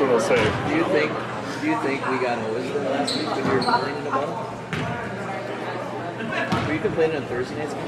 what I'll say. Do you think we got hosed last week when you were complaining about them? Were you complaining on Thursday night's game?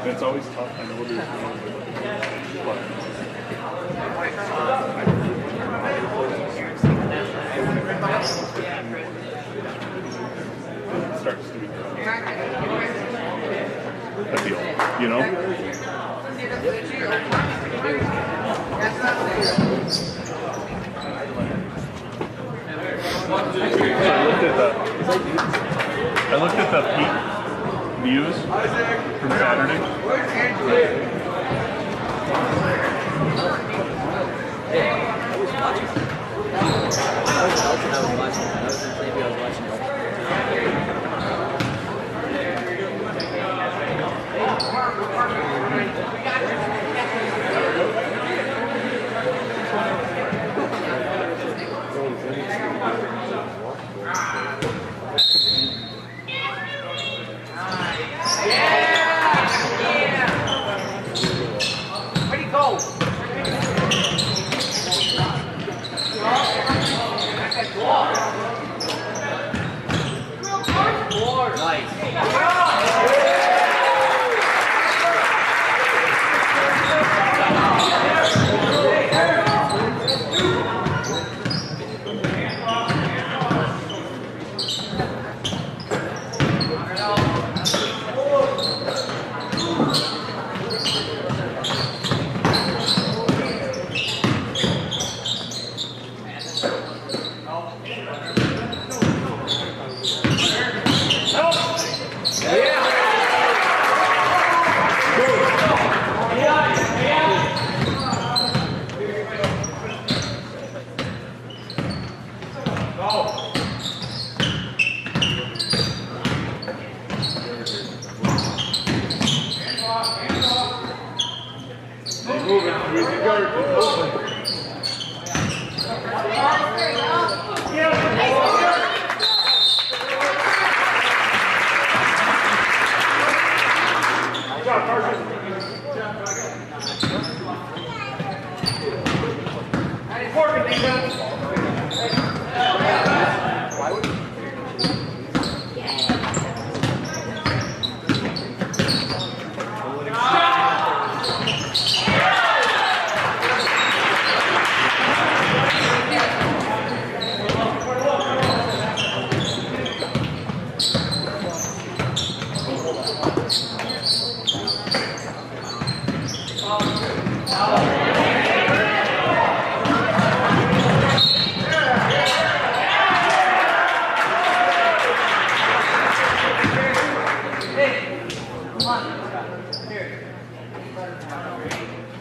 It's always tough. I know what it is. It starts to be a deal, you know? So I looked at the peak views from Saturday. I was watching. I was watching.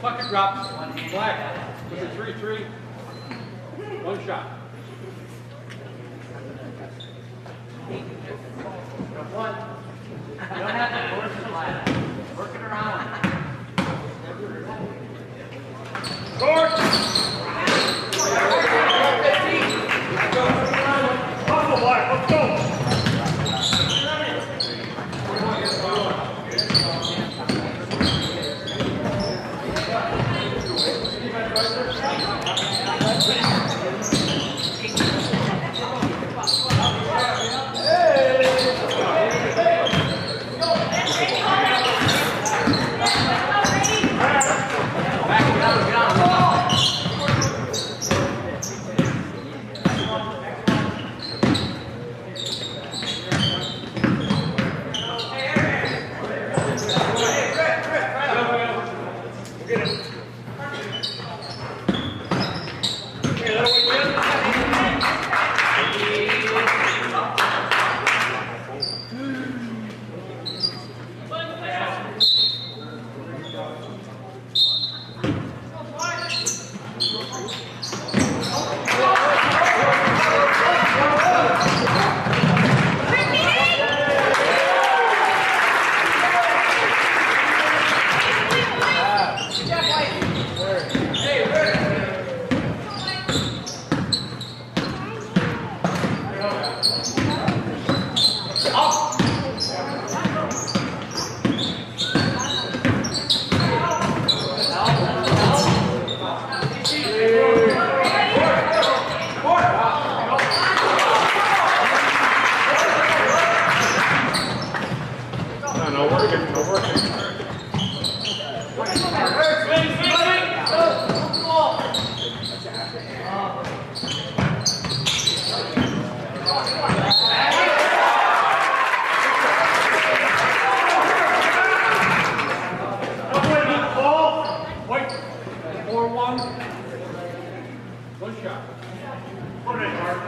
Bucket drops. Black. Was it 3-3? One shot. One. You don't have to force the flat. Work it around. Score! Hustle, Black. Let's go. One shot. Put it in, Mark.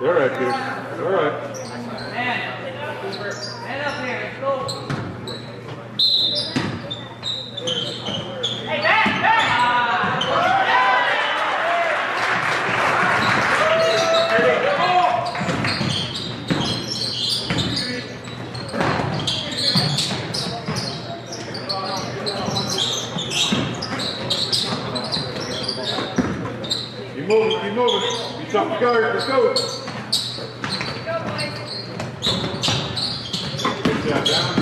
All right, dude. All right. Man up here, let's go. Hey, back, back! Keep moving, keep moving. Be tough to guard. Let's go. Yeah, down.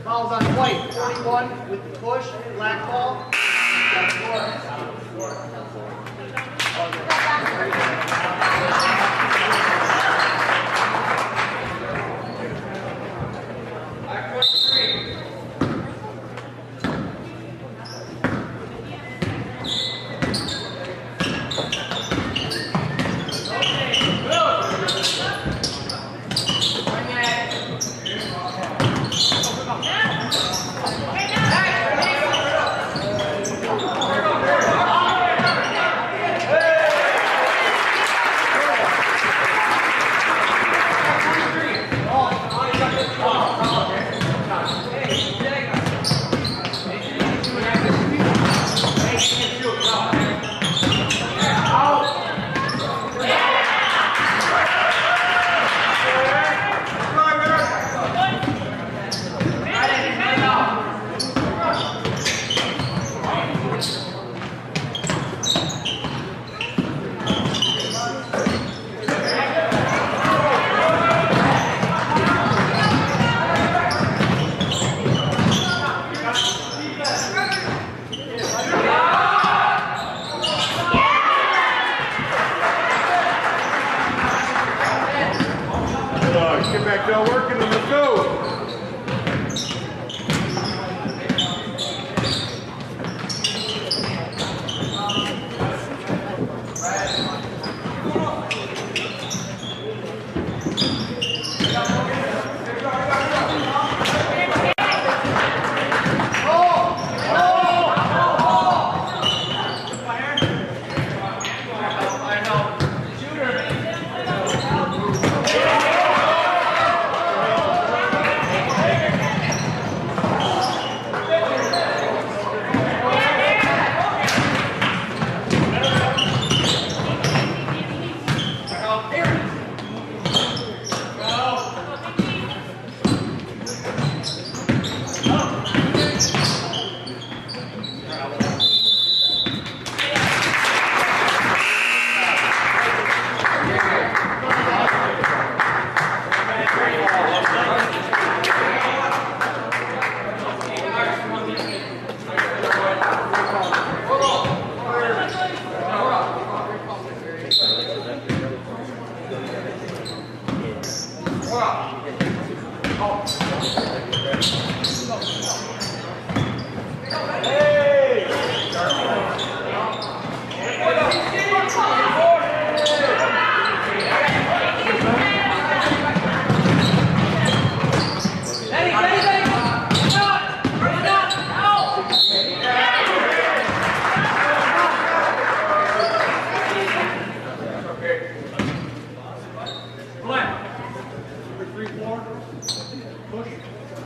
Foul's on white, 41 with the push, black ball.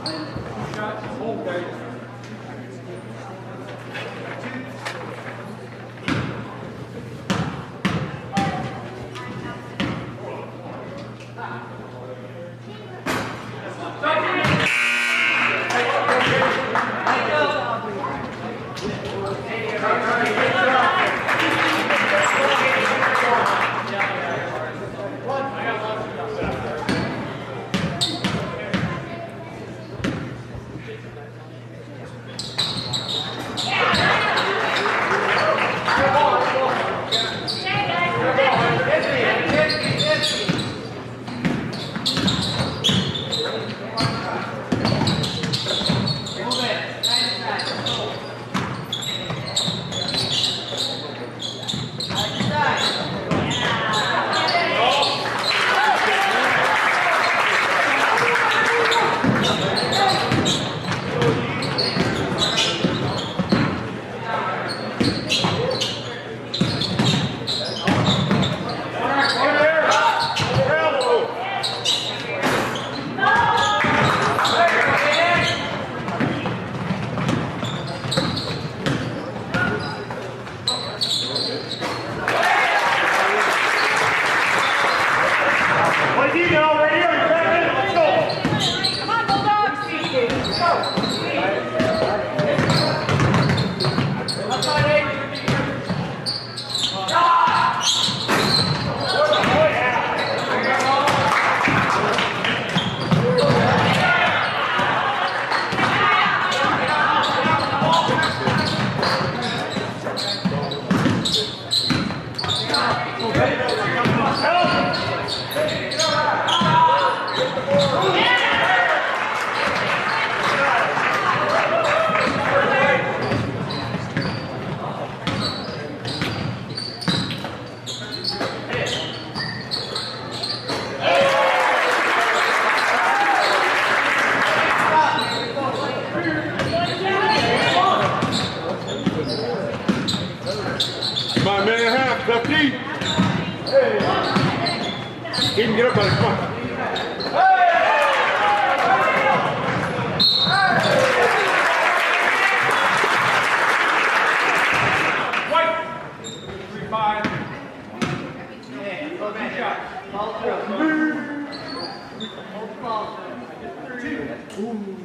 Shots, hold, guys. My man half, tough deep. Hey. He can get up on it, come on. White. 3-5. Go back. Shot. Ball through. Hold the ball. 2.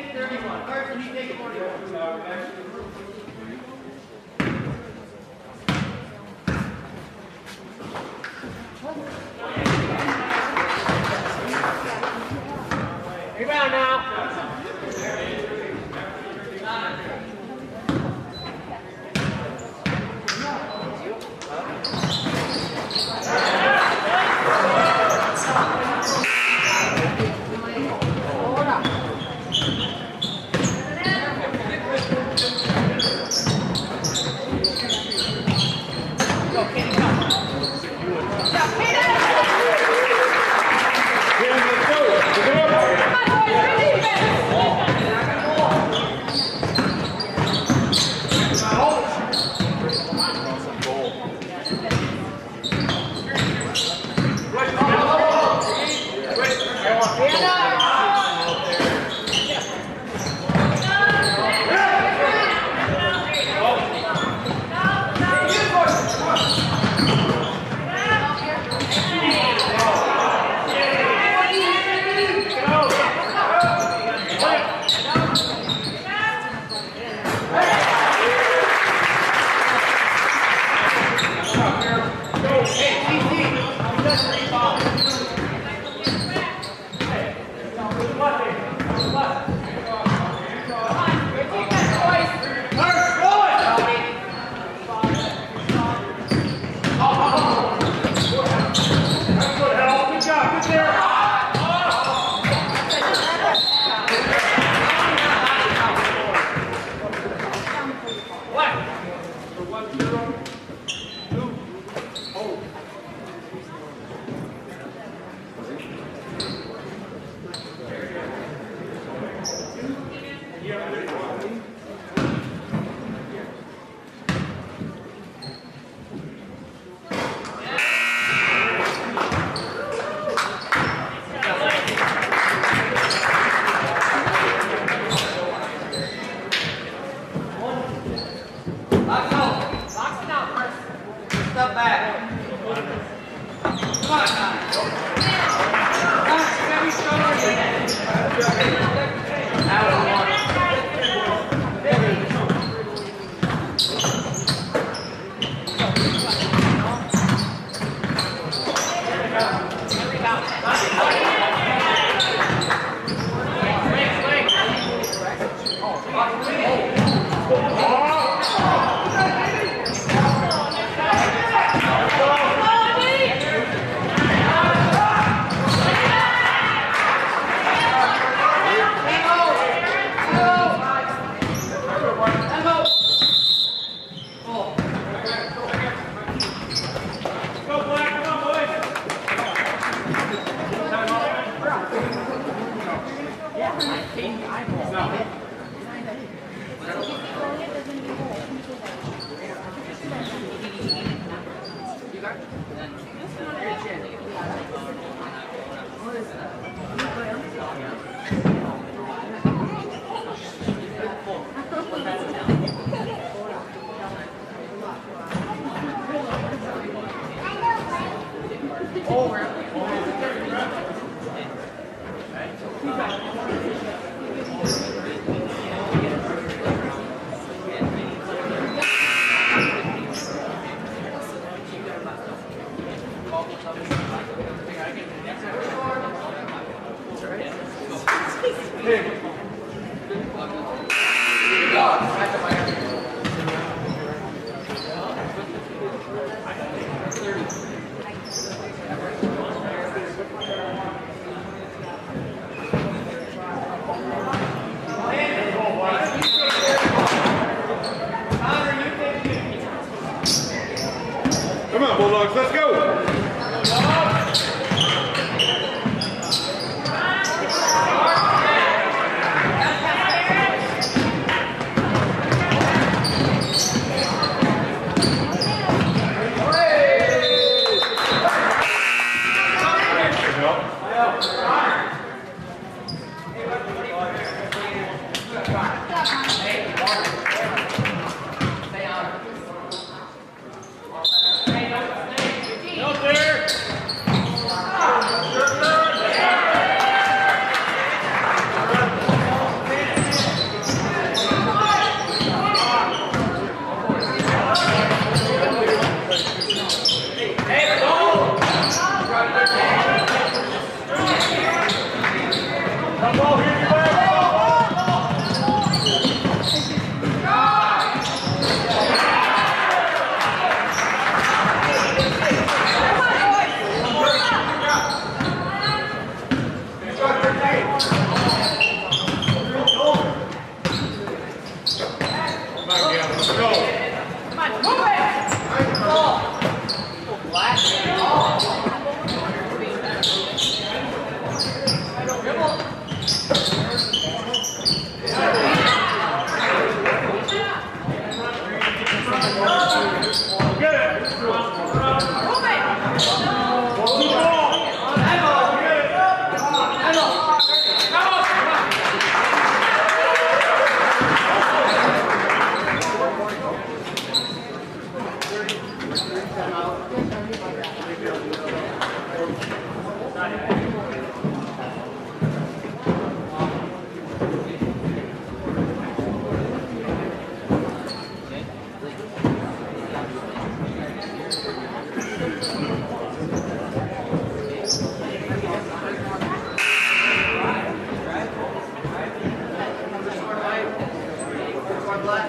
take 31. Varsity, you take 41. Rebound now. Come on, Bulldogs, let's go! on black.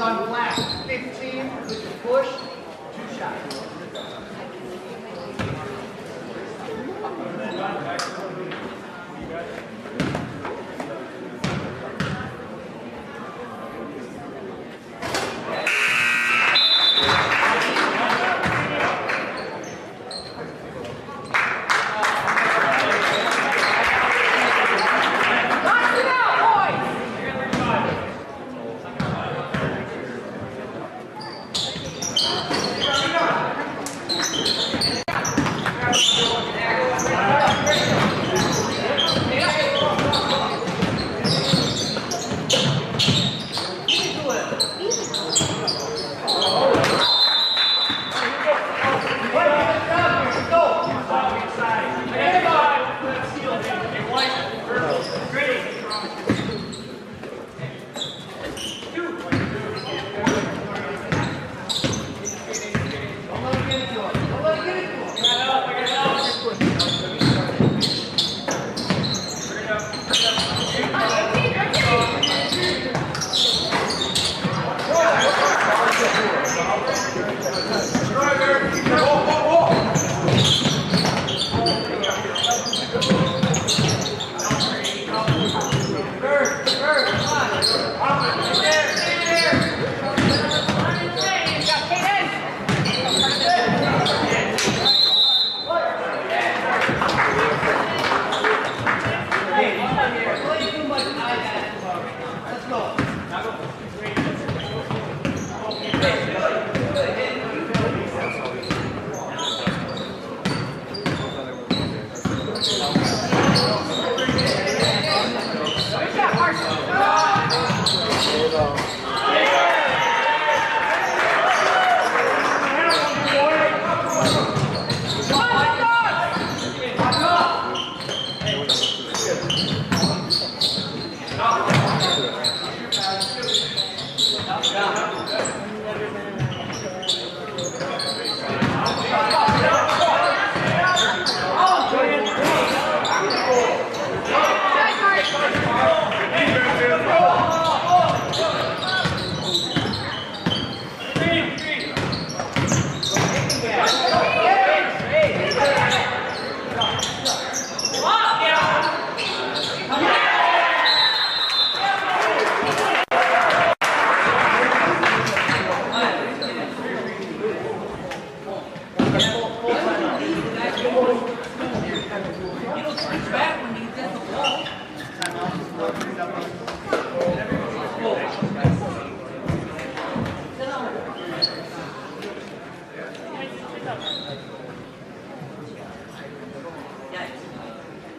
On black, 15 with the push, 2 shots.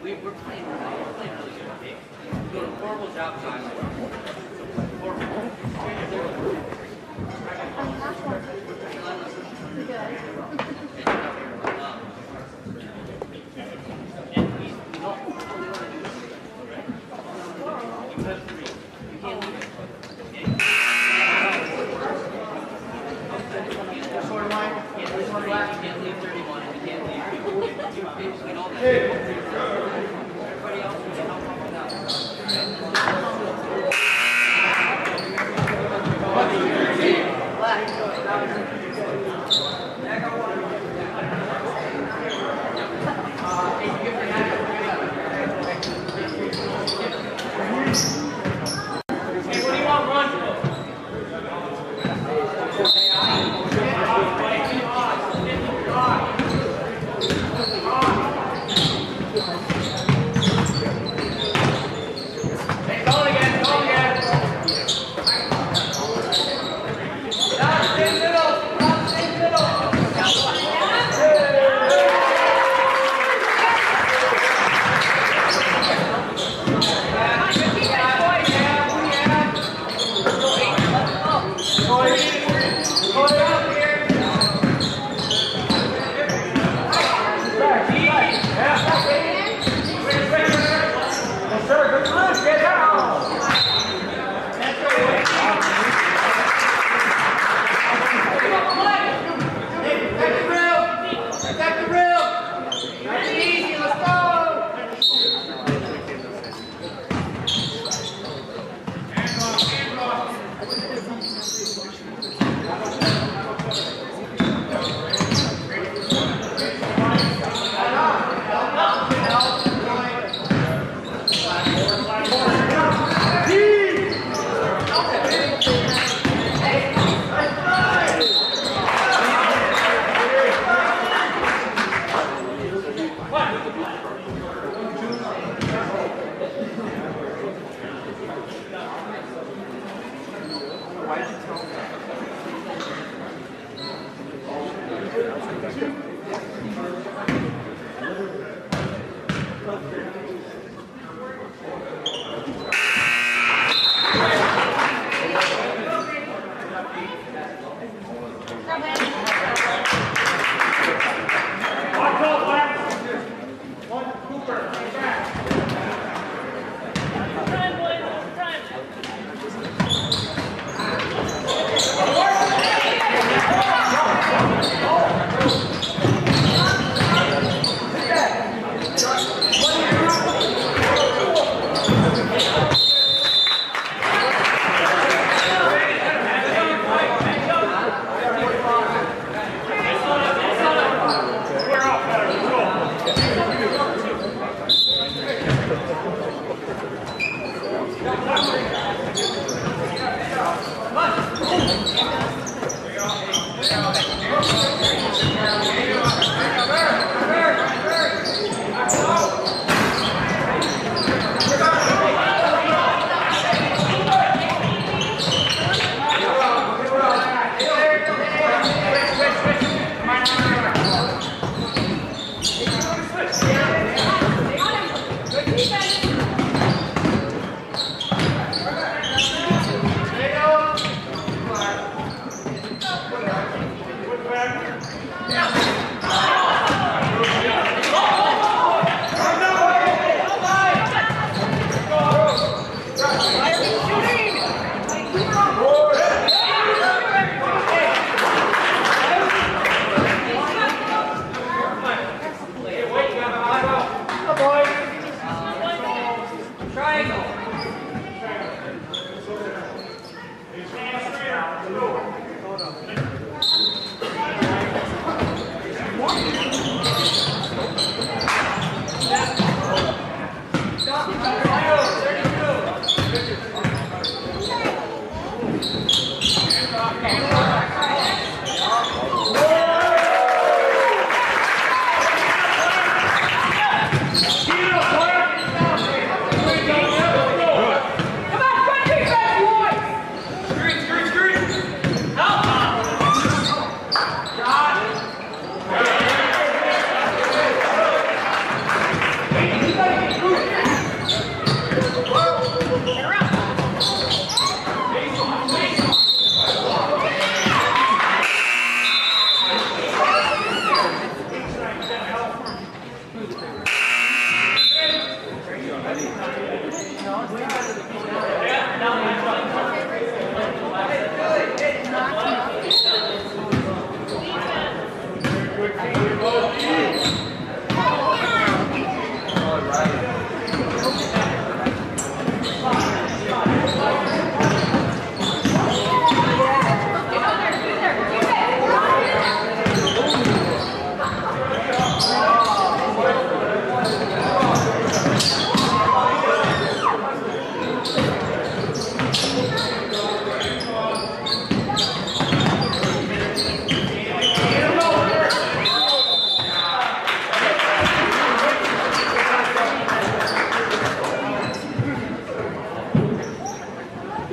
We're playing really good. Doing a horrible job, Josh.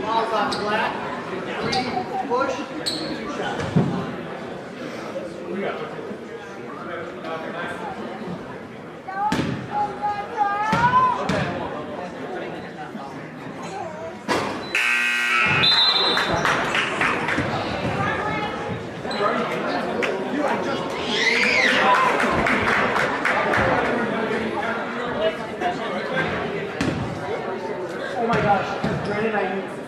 Balls on flat. 3 push, 2 shots. Oh my gosh, Brandon, I need.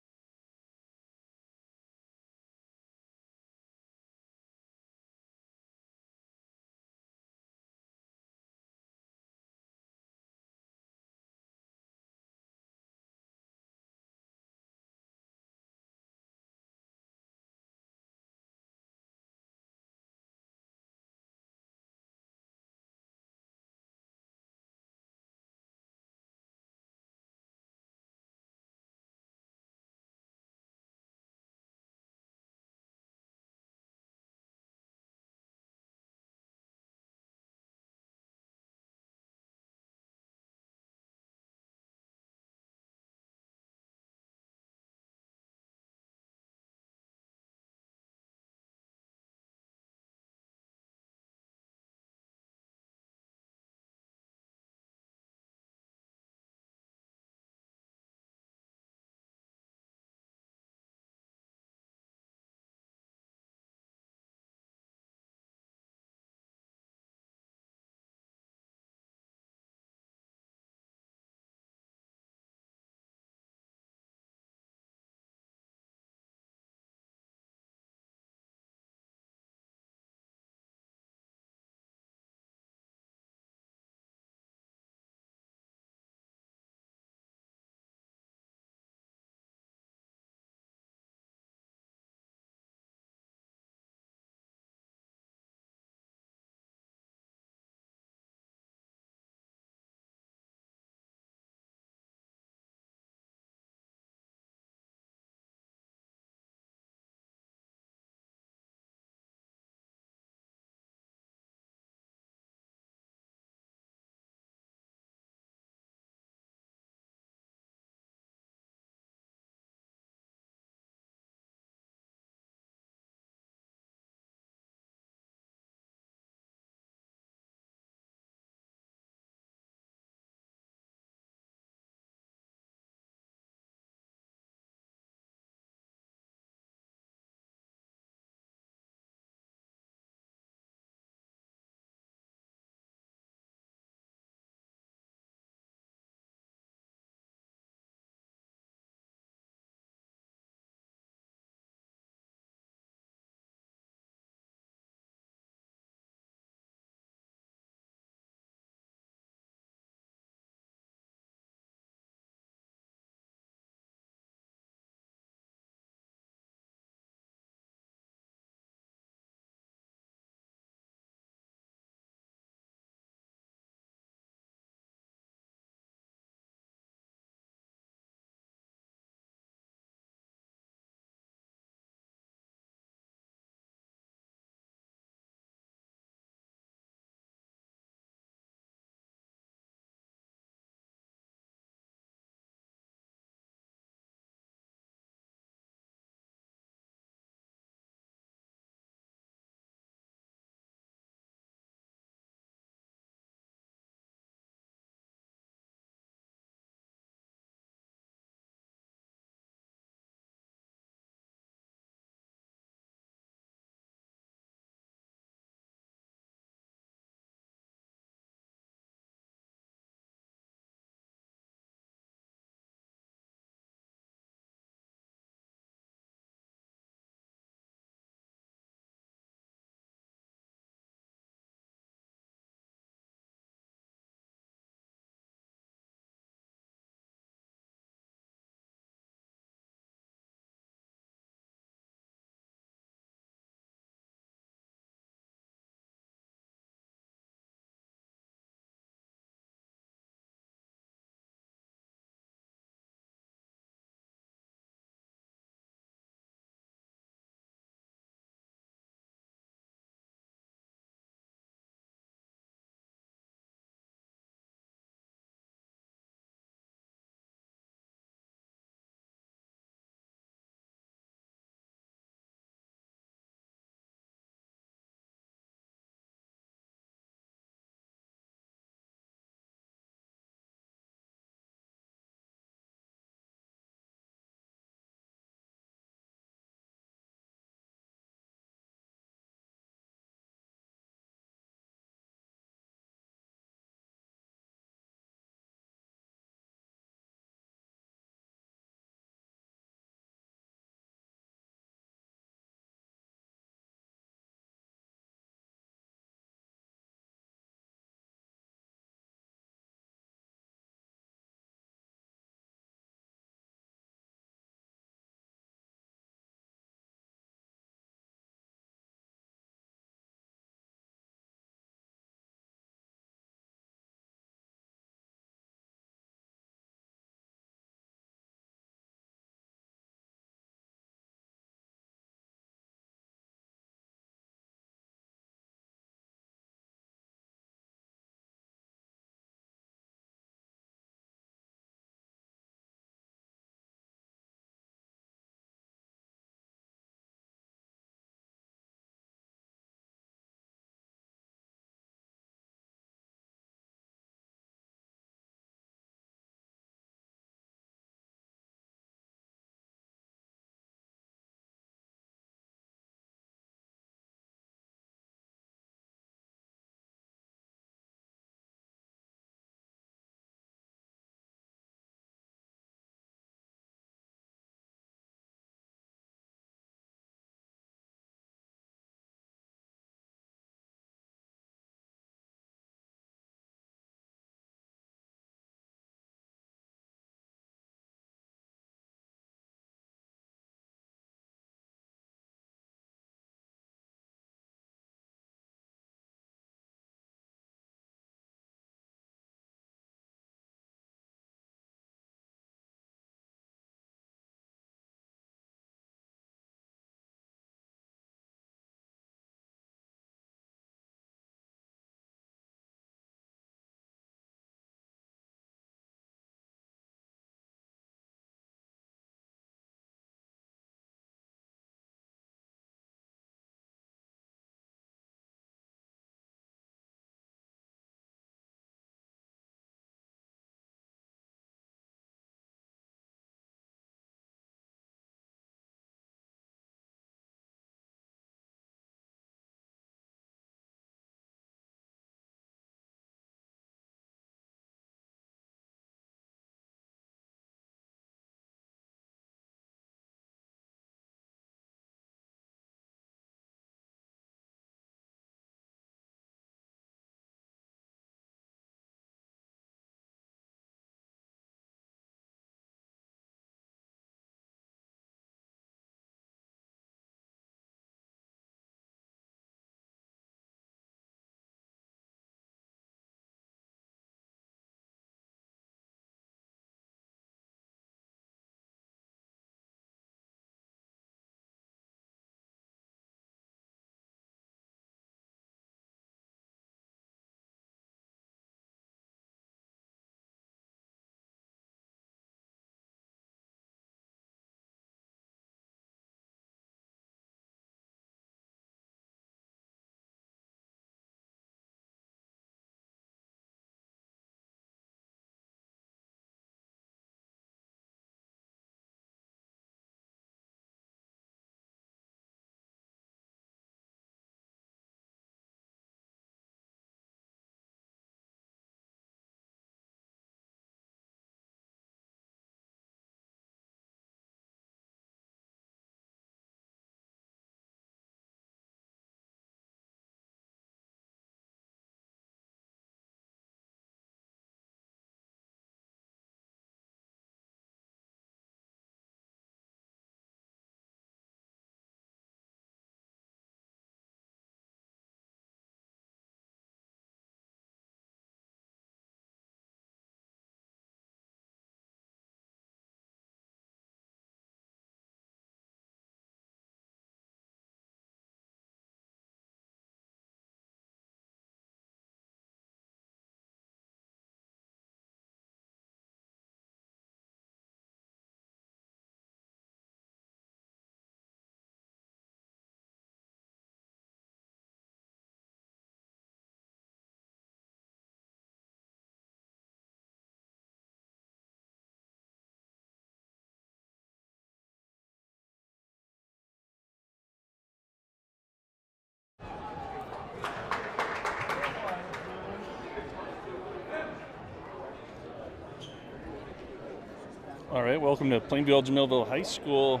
All right, welcome to Plainview Jamilville High School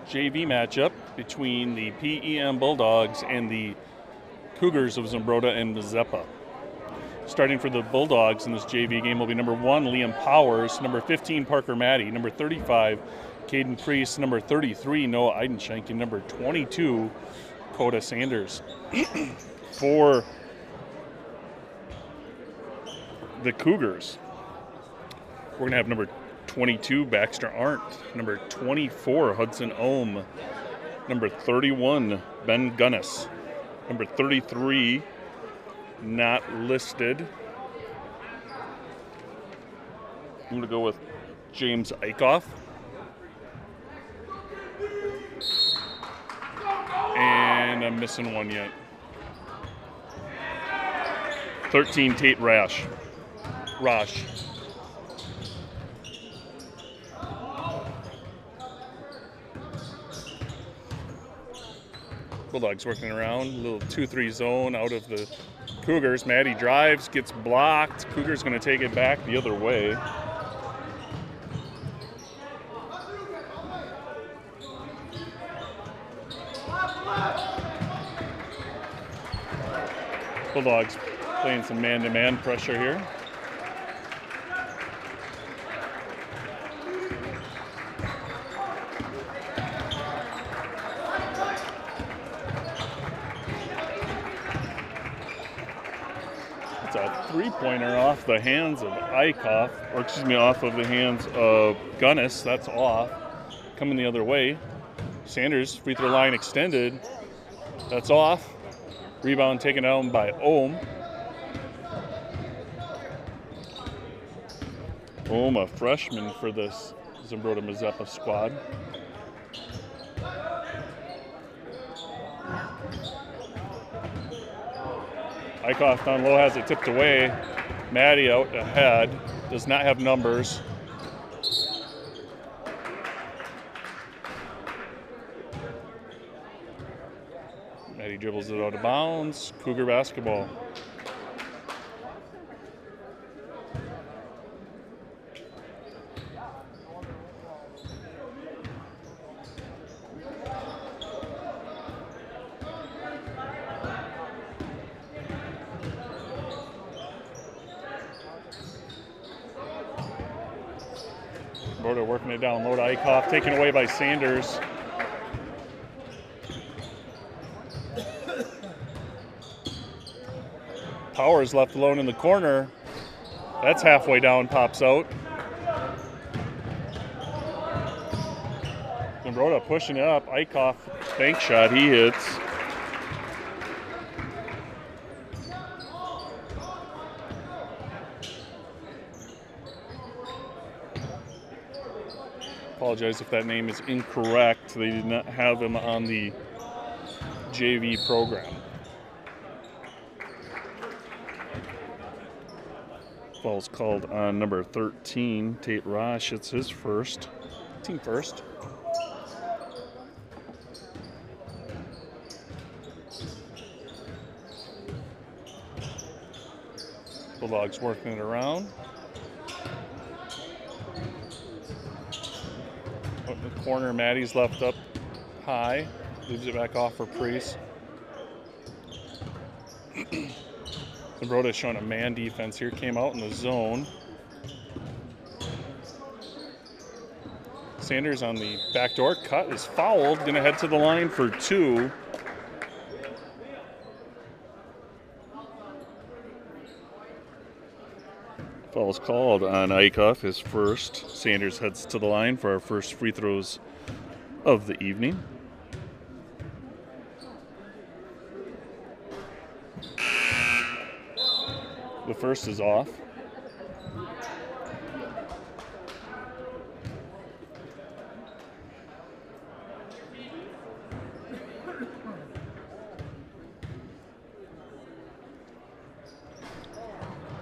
JV matchup between the PEM Bulldogs and the Cougars of Zumbrota and Mazeppa. Starting for the Bulldogs in this JV game will be number 1, Liam Powers, number 15, Parker Maddie, number 35, Caden Priest, number 33, Noah Eidenschenk, and number 22, Coda Sanders. For the Cougars, we're going to have number 22, Baxter Arndt, number 24, Hudson Ohm, number 31, Ben Gunnis, number 33, not listed. I'm going to go with James Eichhoff. And I'm missing one yet. 13, Tate Rosh. Bulldogs working around, a little 2-3 zone out of the Cougars. Maddie drives, gets blocked. Cougars going to take it back the other way. Bulldogs playing some man-to-man pressure here. It's a three-pointer off the hands of Eichhoff, or excuse me, off of the hands of Gunnis. That's off. Coming the other way. Sanders, free throw line extended. That's off. Rebound taken down by Ohm. Ohm, a freshman for this Zumbrota Mazeppa squad. Eichhoff down low has it tipped away. Maddie out ahead. Does not have numbers. Maddie dribbles it out of bounds. Cougar basketball. Zumbrota working it down low to Eichhoff, taken away by Sanders. Powers left alone in the corner. That's halfway down, pops out. Zumbrota pushing it up. Eichhoff, bank shot, he hits. Apologize if that name is incorrect. They did not have him on the JV program. Foul's called on number 13, Tate Rosh. It's his first, team first. Bulldogs working it around. Out in the corner, Maddie's left up high. Leaves it back off for Priest. Zumbrota showing a man defense here. Came out in the zone. Sanders on the backdoor cut is fouled. Going to head to the line for 2. Foul's called on Eichhoff, his first. Sanders heads to the line for our first free throws of the evening. The first is off.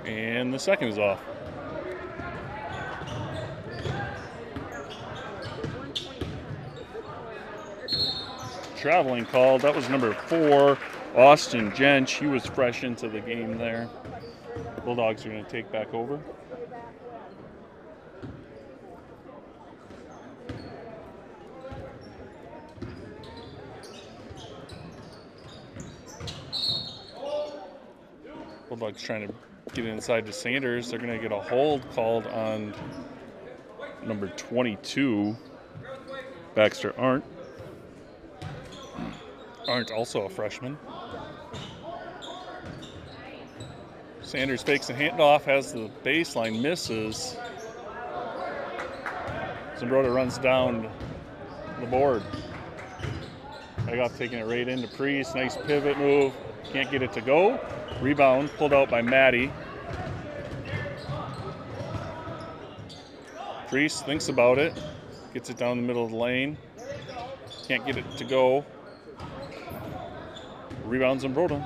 And the second is off. Traveling called. That was number 4, Austin Jench. He was fresh into the game there. Bulldogs are going to take back over. Bulldogs trying to get inside to Sanders. They're going to get a hold called on number 22, Baxter Arndt. Arndt also a freshman. Sanders fakes a handoff, has the baseline, misses. Zumbrota runs down the board. Egoff taking it right into Priest. Nice pivot move. Can't get it to go. Rebound pulled out by Maddie. Priest thinks about it. Gets it down the middle of the lane. Can't get it to go. Rebound Zumbrota.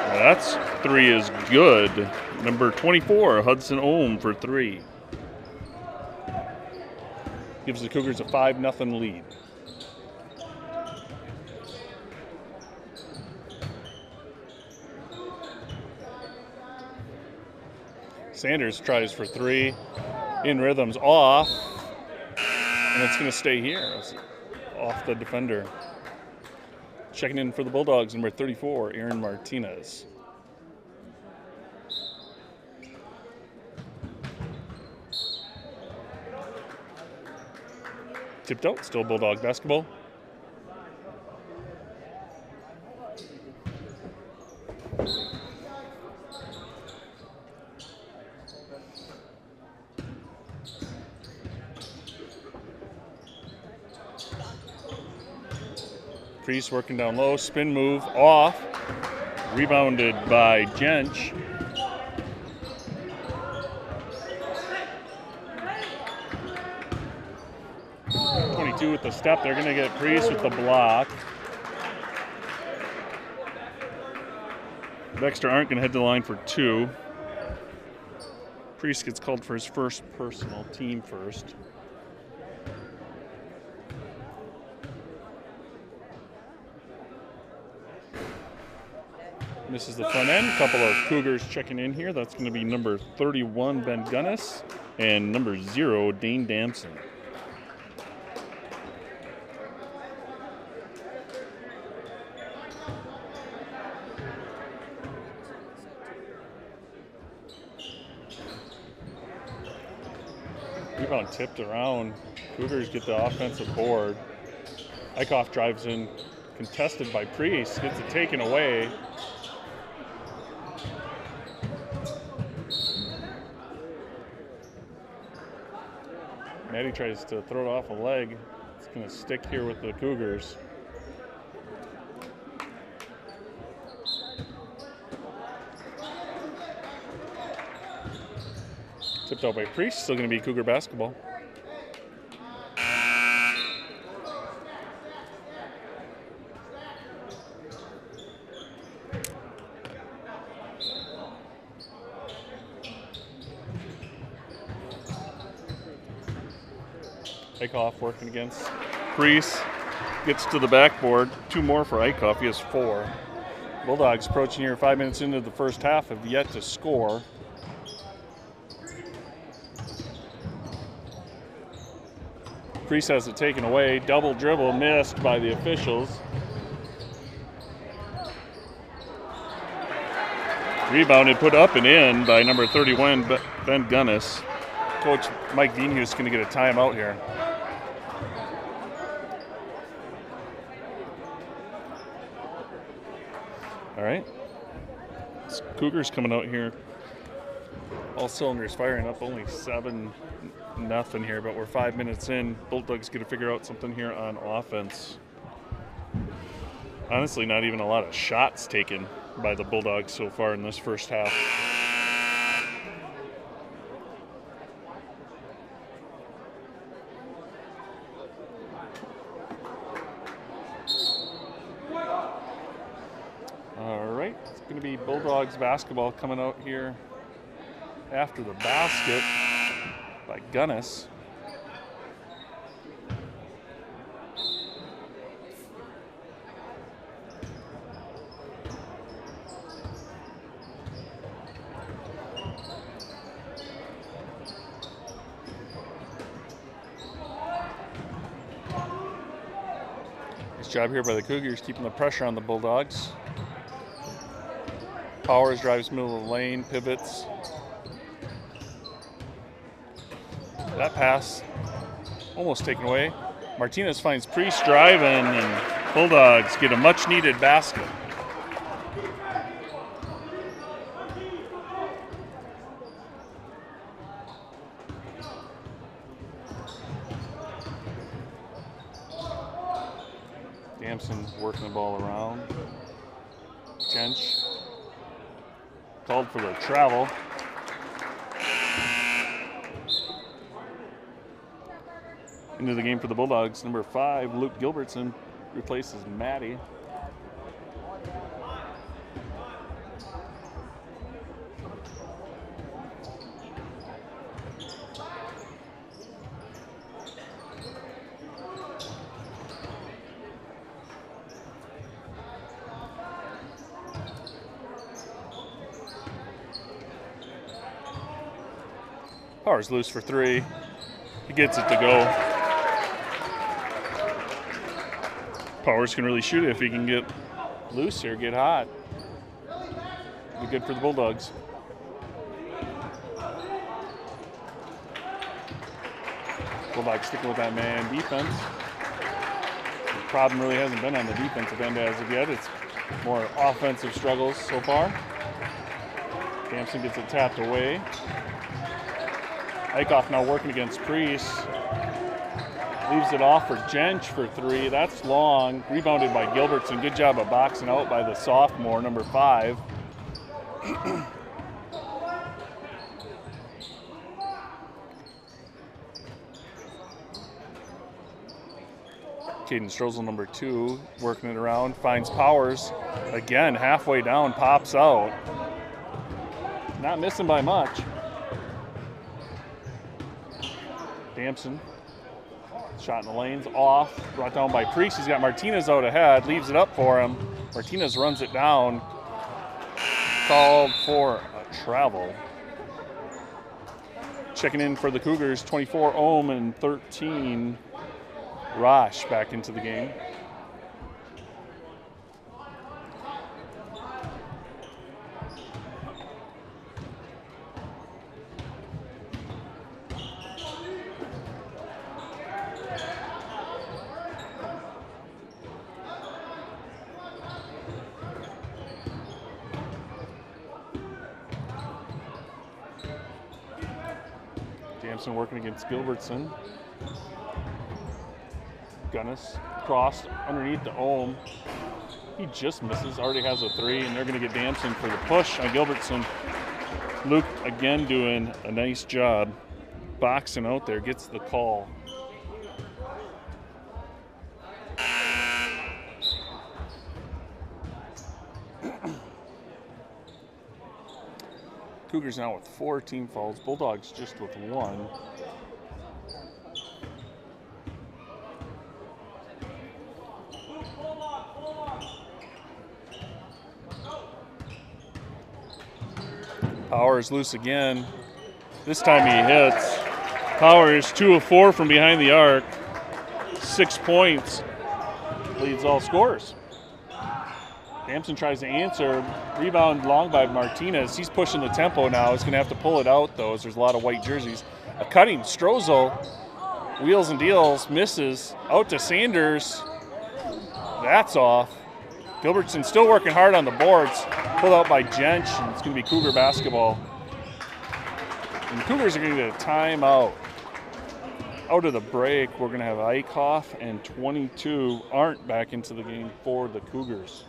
That's 3 is good. Number 24, Hudson Ohm for 3. Gives the Cougars a 5-0 lead. Sanders tries for 3. In rhythm's off. And it's going to stay here. It's off the defender. Checking in for the Bulldogs, number 34, Aaron Martinez. Tipped out, still Bulldog basketball. Priest working down low, spin move, off. Rebounded by Jench. With the step, they're going to get Priest with the block. Baxter aren't going to head to the line for 2. Priest gets called for his first personal, team first. Misses the front end. A couple of Cougars checking in here. That's going to be number 31, Ben Gunnis, and number 0, Dane Damson. Rebound tipped around. Cougars get the offensive board. Eichhoff drives in, contested by Priest, gets it taken away. Maddie tries to throw it off a leg. It's going to stick here with the Cougars. Tipped out by Priest, still going to be Cougar basketball. Eichhoff working against Priest. Gets to the backboard. 2 more for Eichhoff. He has 4. Bulldogs approaching here 5 minutes into the first half, have yet to score. Priest has it taken away. Double dribble missed by the officials. Rebounded, put up and in by number 31, Ben Gunnis. Coach Mike Deanhue is going to get a timeout here. All right. Cougars coming out here. All cylinders firing up, only 7-0 here, but we're 5 minutes in. Bulldogs got to figure out something here on offense. Honestly, not even a lot of shots taken by the Bulldogs so far in this first half. All right, it's going to be Bulldogs basketball coming out here after the basket by Gunnis. job here by the Cougars, keeping the pressure on the Bulldogs. Powers drives middle of the lane, pivots. That pass almost taken away. Martinez finds Priest driving, and Bulldogs get a much-needed basket. Damson working the ball around. Jench called for the travel. Into the game for the Bulldogs, number 5, Luke Gilbertson replaces Matty. Powers loose for 3. He gets it to go. Powers can really shoot it if he can get loose here, get hot. Be good for the Bulldogs. Bulldogs sticking with that man defense. The problem really hasn't been on the defensive end as of yet. It's more offensive struggles so far. Damson gets it tapped away. Eichhoff now working against Priest. Leaves it off for Jench for 3. That's long. Rebounded by Gilbertson. Good job of boxing out by the sophomore, number 5. Caden Strozel, number 2, working it around. Finds Powers. Again, halfway down, pops out. Not missing by much. Damson. Shot in the lanes, off, brought down by Priest. He's got Martinez out ahead, leaves it up for him. Martinez runs it down. Called for a travel. Checking in for the Cougars, 24 Ohm and 13 Rosh back into the game. Damson working against Gilbertson. Gunnis crossed underneath the Ohm. He just misses, already has a 3, and they're going to get Damson for the push on Gilbertson. Luke again doing a nice job boxing out there, gets the call. Cougars now with 4 team fouls. Bulldogs just with 1. Powers loose again. This time he hits. Powers 2 of 4 from behind the arc. 6 points. Leads all scorers. Damson tries to answer. Rebound long by Martinez. He's pushing the tempo now. He's going to have to pull it out, though, as there's a lot of white jerseys. A cutting Strozel. Wheels and deals. Misses. Out to Sanders. That's off. Gilbertson still working hard on the boards. Pulled out by Jench, and it's going to be Cougar basketball. And the Cougars are going to get a timeout. Out of the break, we're going to have Eichhoff and 22 Arndt back into the game for the Cougars.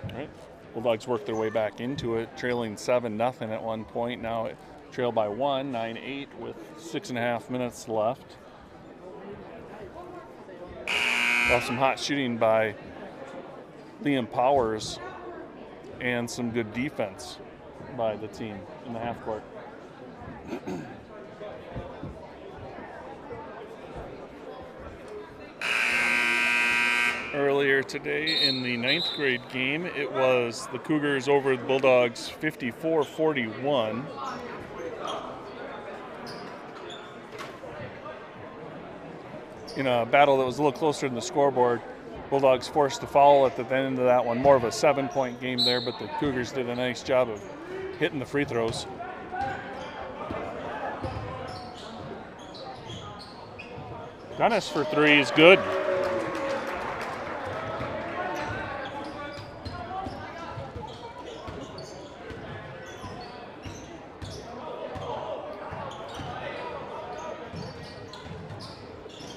All right. Bulldogs work their way back into it, trailing 7-0 at one point. Now it trailed by 1, 9-8 with 6.5 minutes left. Well, some hot shooting by Liam Powers and some good defense by the team in the half court. Earlier today in the 9th grade game, it was the Cougars over the Bulldogs 54-41. in a battle that was a little closer than the scoreboard. Bulldogs forced a foul at the end of that one. More of a 7-point game there, but the Cougars did a nice job of hitting the free throws. Gunnis for 3 is good.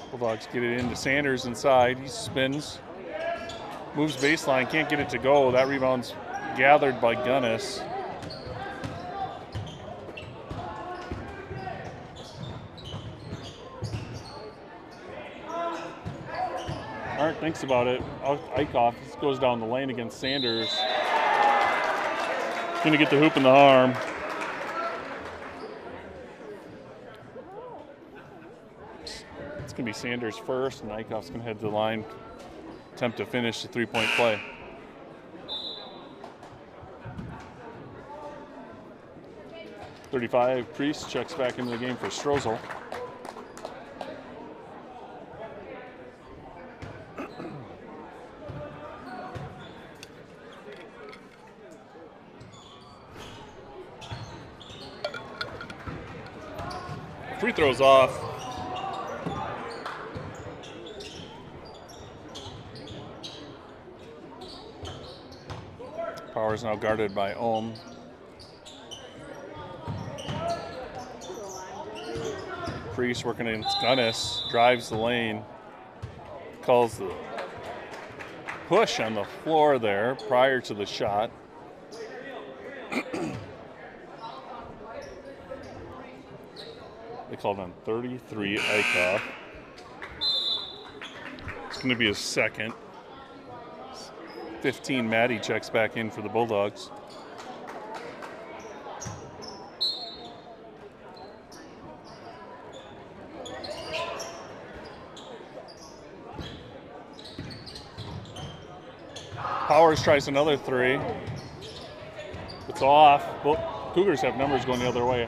Bulldogs get it into Sanders inside. He spins, moves baseline, can't get it to go. That rebound's gathered by Gunnis. Arndt thinks about it. Eichhoff goes down the lane against Sanders. Gonna get the hoop in the arm. It's gonna be Sanders first, and Eichhoff's gonna head to the line, attempt to finish the 3-point play. .35, Priest checks back into the game for Strozel. Free throws off. Power's now guarded by Ohm. Priest working against Gunnis, drives the lane, calls the push on the floor there prior to the shot. They called on 33 Eichhoff. It's going to be his second. 15 Maddie checks back in for the Bulldogs. Powers tries another 3. It's off. Cougars have numbers going the other way.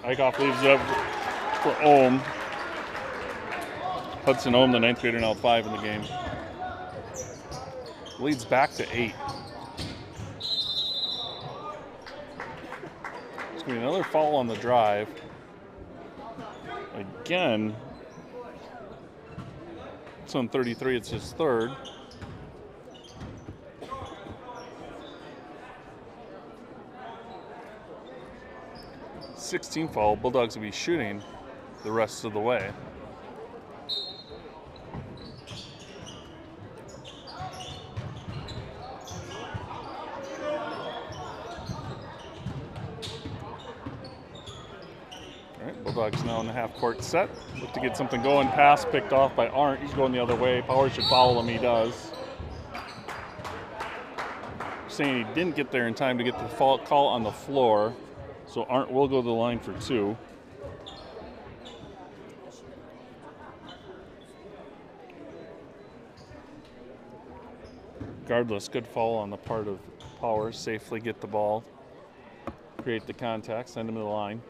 Eichhoff leaves it up for Ohm. Hudson Ohm, the 9th grader, now 5 in the game. Leads back to 8. It's going to be another foul on the drive. Again, it's on 33, it's his 3rd. .16 foul. Bulldogs will be shooting the rest of the way. All right, Bulldogs now in the half-court set. Look to get something going. Pass picked off by Arndt. He's going the other way. Powers should follow him. He does. Saying he didn't get there in time to get the foul call on the floor. So Arndt will go to the line for 2. Regardless, good foul on the part of Powers. Safely get the ball, create the contact, send him to the line.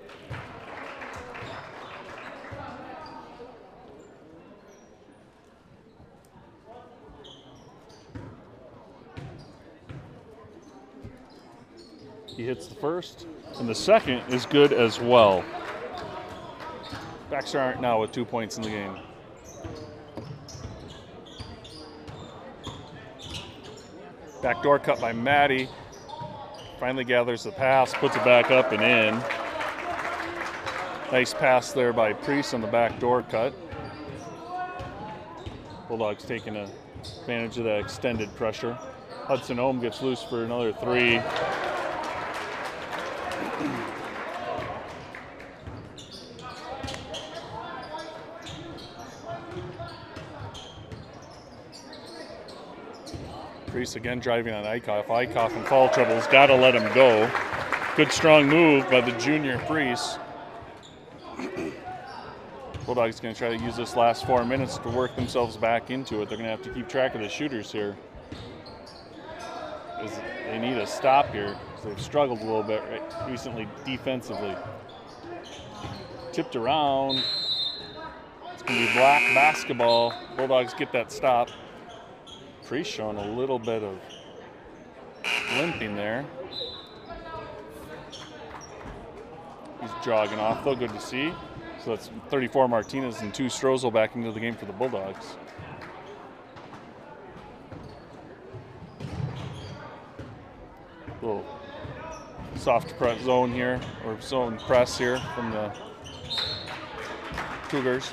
He hits the first, and the second is good as well. Baxter Arndt now with 2 points in the game. Backdoor cut by Maddie. Finally gathers the pass, puts it back up and in. Nice pass there by Priest on the backdoor cut. Bulldogs taking advantage of that extended pressure. Hudson Ohm gets loose for another 3. Priest again driving on Eichhoff. Eichhoff in foul trouble. Has got to let him go. Good strong move by the junior Priest. Bulldogs going to try to use this last 4 minutes to work themselves back into it. They're going to have to keep track of the shooters here. They need a stop here because they've struggled a little bit recently defensively. Tipped around. It's going to be black basketball. Bulldogs get that stop. Priest showing a little bit of limping there. He's jogging off, though, good to see. So that's 34 Martinez and 2 Strozel back into the game for the Bulldogs. Little soft press zone here, or zone press here from the Cougars.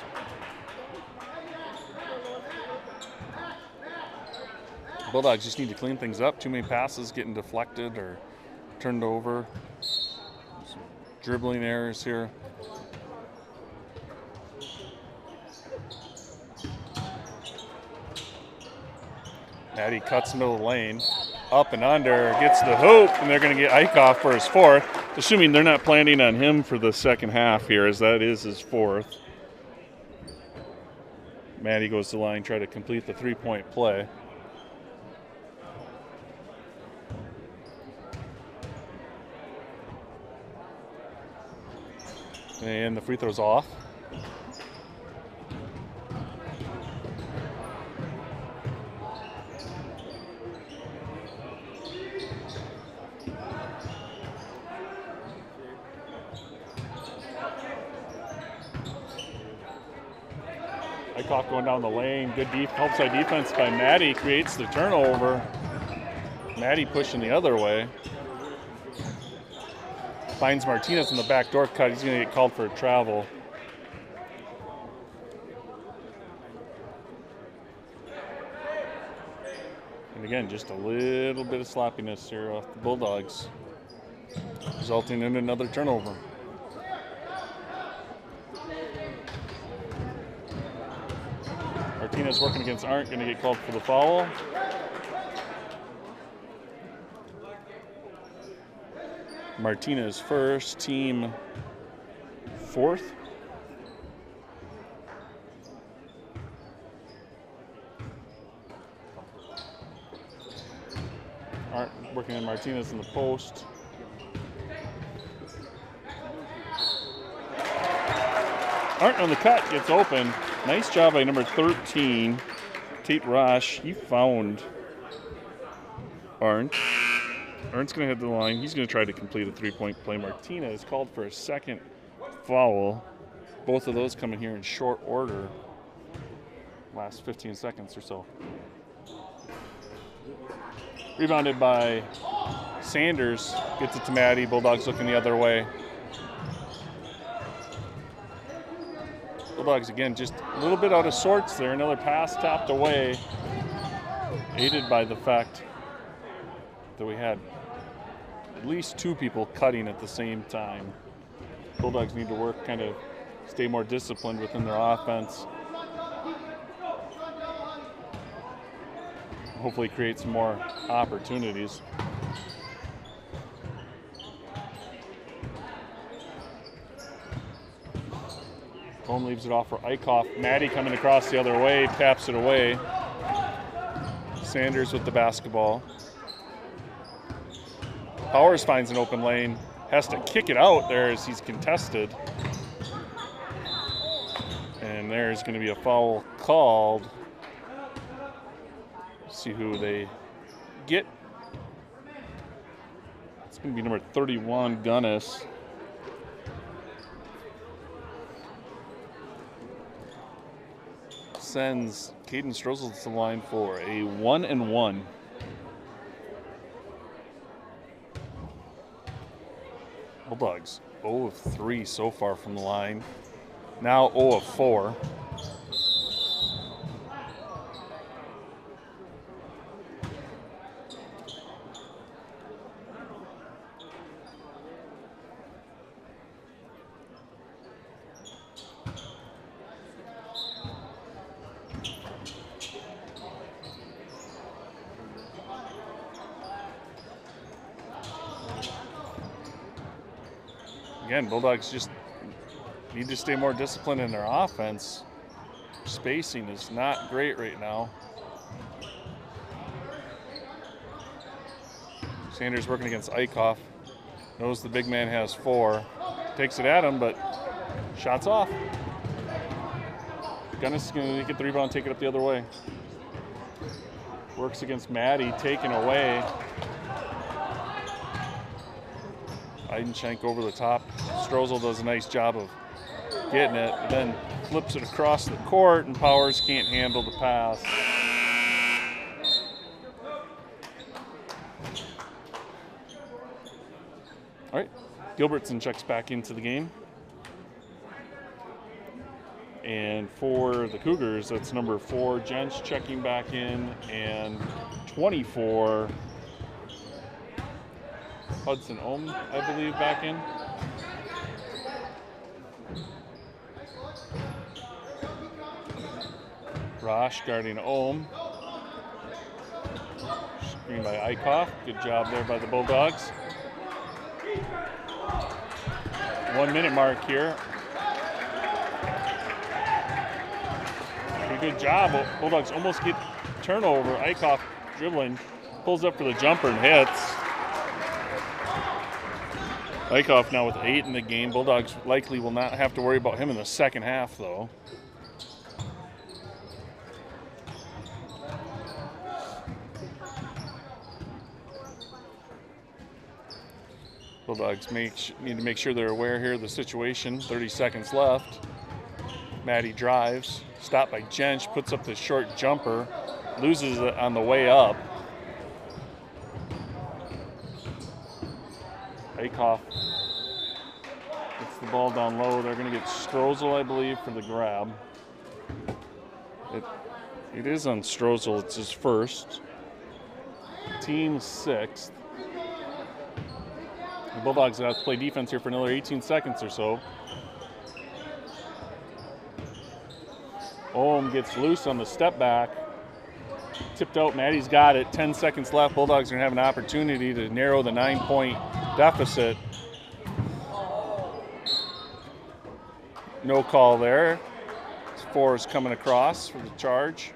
Bulldogs just need to clean things up. Too many passes getting deflected or turned over. Some dribbling errors here. Maddie cuts middle of the lane. Up and under, gets the hoop, and they're going to get Eichhoff for his 4th, assuming they're not planning on him for the second half here, as that is his 4th. Maddie goes to the line, try to complete the 3-point play. And the free throw's off. Eichhoff going down the lane. Good help side defense by Maddie. Creates the turnover. Maddie pushing the other way. Finds Martinez in the backdoor cut. He's going to get called for a travel. And again, just a little bit of sloppiness here off the Bulldogs, resulting in another turnover. Martinez working against Arndt, going to get called for the foul. Martinez first, team 4th. Arndt working on Martinez in the post. Arndt on the cut, gets open. Nice job by number 13, Tate Rosh. He found Arndt. Arndt's going to head to the line. He's going to try to complete a 3-point play. Martinez called for a second foul. Both of those coming here in short order. Last 15 seconds or so. Rebounded by Sanders. Gets it to Maddie. Bulldogs looking the other way. Bulldogs, again, just a little bit out of sorts there. Another pass tapped away. Aided by the fact that we had at least 2 people cutting at the same time. Bulldogs need to work, kind of stay more disciplined within their offense. Hopefully create some more opportunities. Home leaves it off for Eichhoff. Maddie coming across the other way, taps it away. Sanders with the basketball. Powers finds an open lane, has to kick it out there as he's contested. And there's going to be a foul called. Let's see who they get. It's going to be number 31, Gunnis. Sends Caden Strozel to the line for a 1-and-1. Bulldogs 0 of 3 so far from the line. Now 0 of 4. Again, Bulldogs just need to stay more disciplined in their offense. Spacing is not great right now. Sanders working against Eichhoff. Knows the big man has 4. Takes it at him, but shots off. Gunnis is going to get the rebound, take it up the other way. Works against Maddie, taken away. Eidenschenk over the top. Strozel does a nice job of getting it, but then flips it across the court, and Powers can't handle the pass. All right, Gilbertson checks back into the game. And for the Cougars, that's number 4, Jens checking back in, and 24, Hudson Ohm, I believe, back in. Rosh guarding Ohm. Screen by Eichhoff. Good job there by the Bulldogs. 1 minute mark here. Pretty good job. Bulldogs almost get turnover. Eichhoff dribbling, pulls up for the jumper and hits. Eichhoff now with 8 in the game. Bulldogs likely will not have to worry about him in the second half, though. Bulldogs need to make sure they're aware here of the situation. 30 seconds left. Maddie drives. Stopped by Jensch. Puts up the short jumper. Loses it on the way up. Eichhoff gets the ball down low. They're going to get Strozel, I believe, for the grab. It is on Strozel. It's his first. Team 6th. The Bulldogs have to play defense here for another 18 seconds or so. Ohm gets loose on the step back. Tipped out. Maddie's got it. 10 seconds left. Bulldogs are going to have an opportunity to narrow the 9-point deficit. No call there. 4 is coming across for the charge.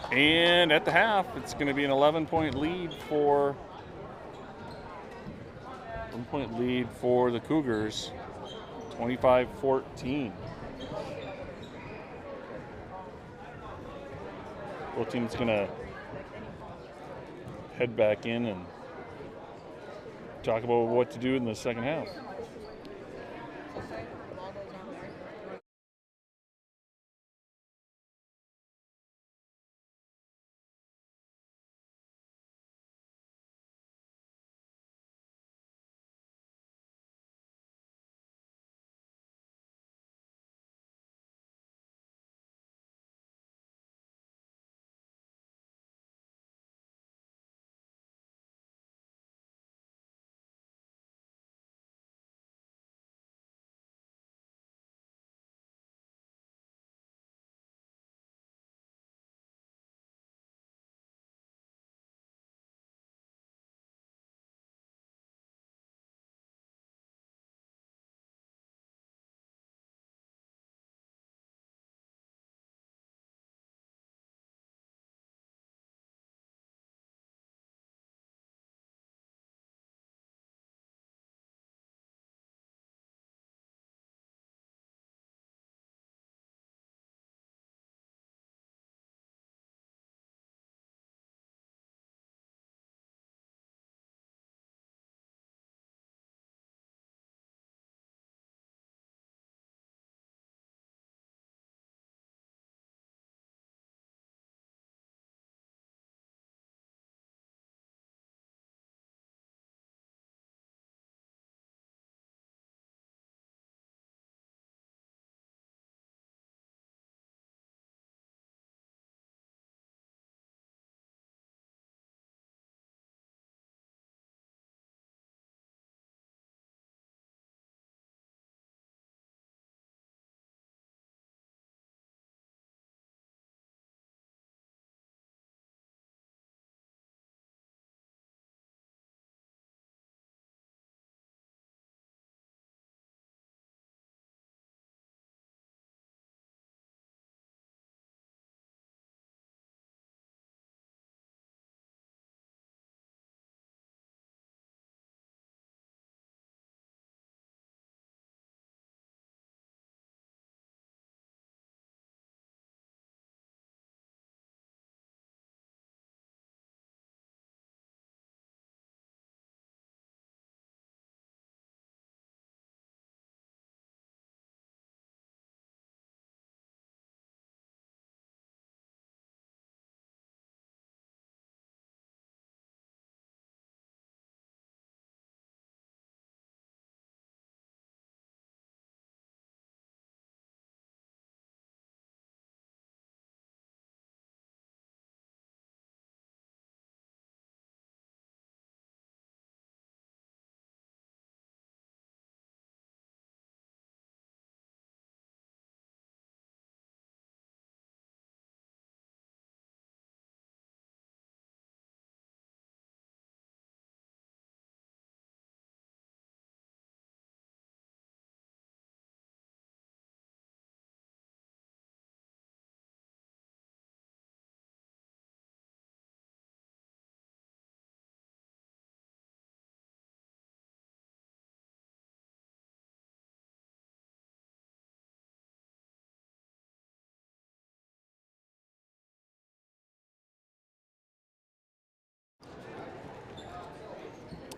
And at the half, it's going to be an 11-point lead for the Cougars, 25-14. Both teams going to head back in and talk about what to do in the second half.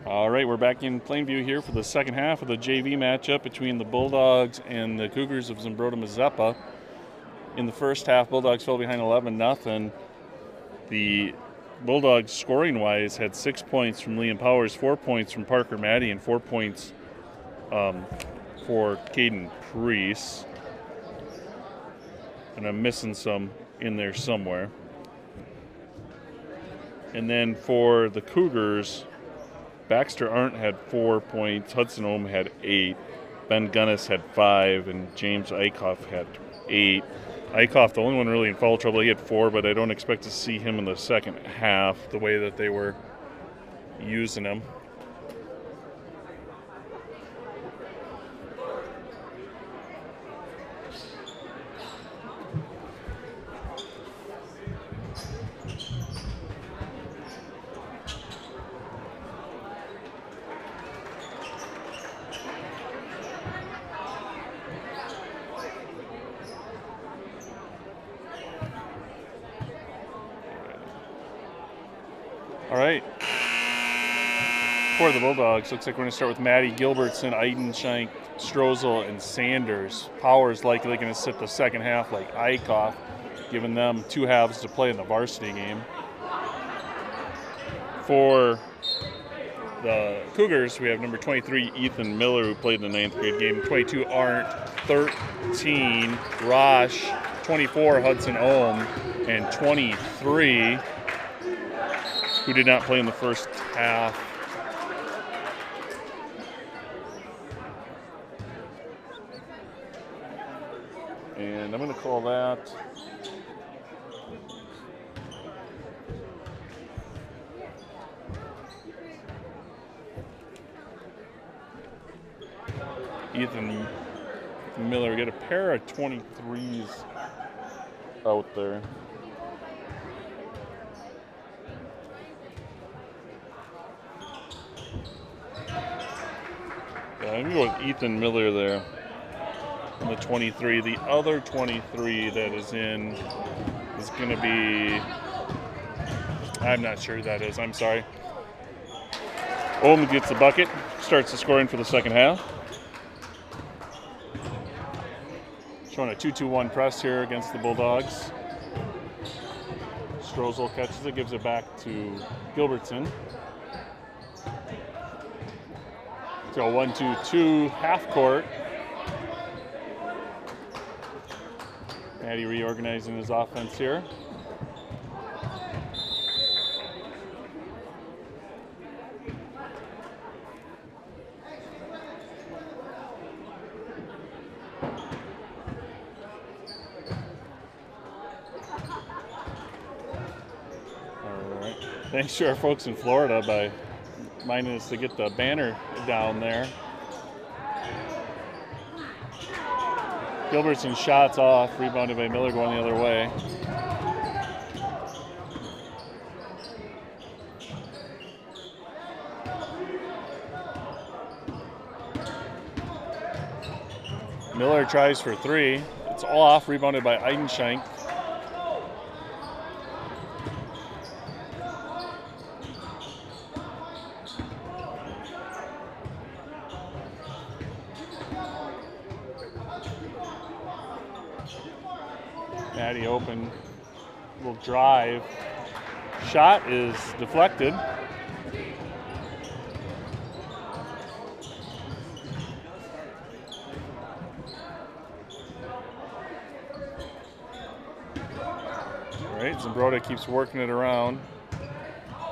All right, we're back in Plainview here for the second half of the JV matchup between the Bulldogs and the Cougars of Zumbrota Mazeppa. In the first half, Bulldogs fell behind 11-0. The Bulldogs, scoring-wise, had 6 points from Liam Powers, 4 points from Parker Maddie, and 4 points for Caden Priest. And I'm missing some in there somewhere. And then for the Cougars, Baxter Arndt had 4 points, Hudson Ohm had 8, Ben Gunnis had 5, and James Eichhoff had 8. Eichhoff, the only one really in foul trouble, he had 4, but I don't expect to see him in the second half the way that they were using him. All right. For the Bulldogs, looks like we're going to start with Maddie Gilbertson, Eidenschenk, Strozel, and Sanders. Powers likely going to sit the second half like Eichhoff, giving them 2 halves to play in the varsity game. For the Cougars, we have number 23, Ethan Miller, who played in the 9th grade game. 22, Arndt. 13, Rosh. 24, Hudson Ohm. And 23, who did not play in the first half, and I'm going to call that Ethan Miller. Get a pair of 23s out there. I'm going to go with Ethan Miller there on the 23. The other 23 that is in is going to be, I'm not sure who that is. I'm sorry. Ohm gets the bucket, starts the scoring for the second half. Showing a 2-2-1 press here against the Bulldogs. Strozel catches it, gives it back to Gilbertson. So 1-2-2 half court. Maddie reorganizing his offense here. All right. Thanks to our folks in Florida by minding us to get the banner down there. Gilbertson shots off, rebounded by Miller going the other way. Miller tries for 3. It's off, rebounded by Eidenschenk. Maddie open, will drive. Shot is deflected. All right, Zumbrota keeps working it around.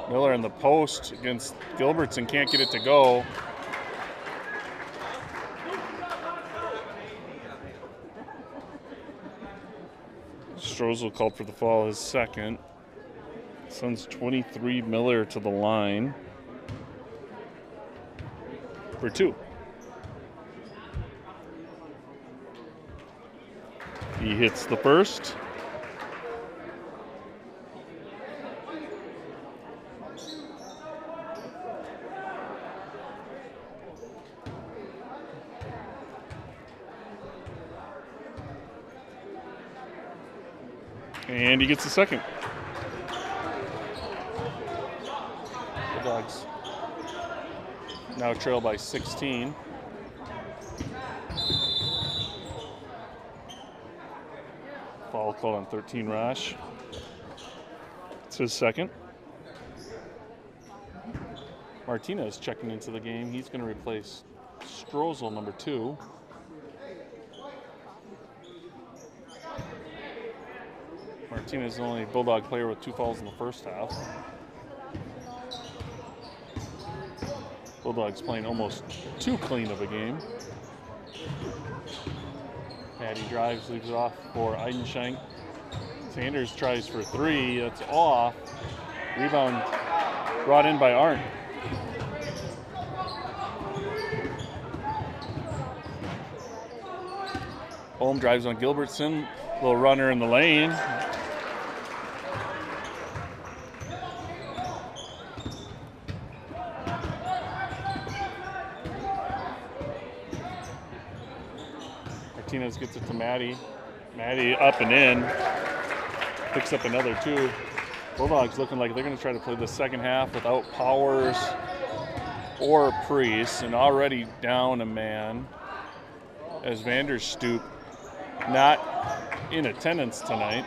Miller in the post against Gilbertson, can't get it to go. Strozel called for the foul, his second. Sends 23 Miller to the line for 2. He hits the first. And he gets the second. Bulldogs now trail by 16. Foul called on 13 Rash. It's his second. Martinez checking into the game. He's going to replace Strozel, number 2. Martinez is the only Bulldog player with 2 fouls in the first half. Bulldogs playing almost too clean of a game. Patty drives, leaves it off for Eidenschenk. Sanders tries for 3. That's off. Rebound brought in by Arndt. Ohm drives on Gilbertson. Little runner in the lane. Martinez gets it to Maddie. Maddie up and in. Picks up another 2. Bulldogs looking like they're going to try to play the second half without Powers or Priest, and already down a man as Vanderstoop not in attendance tonight.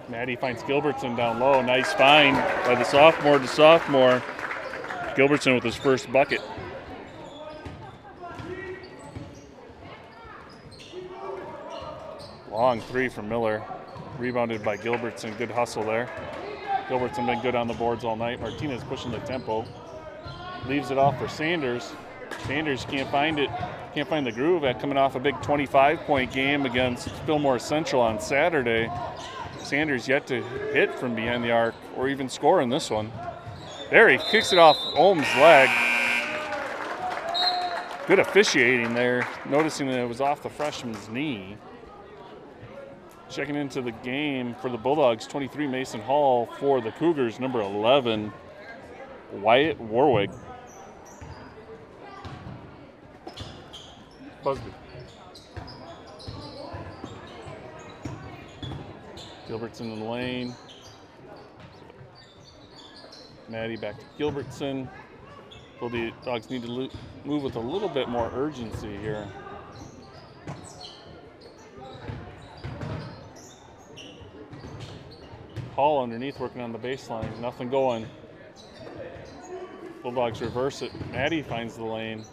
Maddie finds Gilbertson down low. Nice find by the sophomore to sophomore. Gilbertson with his first bucket. Long 3 from Miller. Rebounded by Gilbertson. Good hustle there. Gilbertson been good on the boards all night. Martinez pushing the tempo. Leaves it off for Sanders. Sanders can't find it. Can't find the groove at coming off a big 25-point game against Fillmore Central on Saturday. Sanders yet to hit from behind the arc or even score in this one. There, he kicks it off Ohm's leg. Good officiating there, noticing that it was off the freshman's knee. Checking into the game for the Bulldogs, 23 Mason Hall. For the Cougars, number 11, Wyatt Warwick. Busby. Gilbertson in the lane. Maddie back to Gilbertson. Bulldogs need to move with a little bit more urgency here. Hall underneath working on the baseline. Nothing going. Bulldogs reverse it. Maddie finds the lane.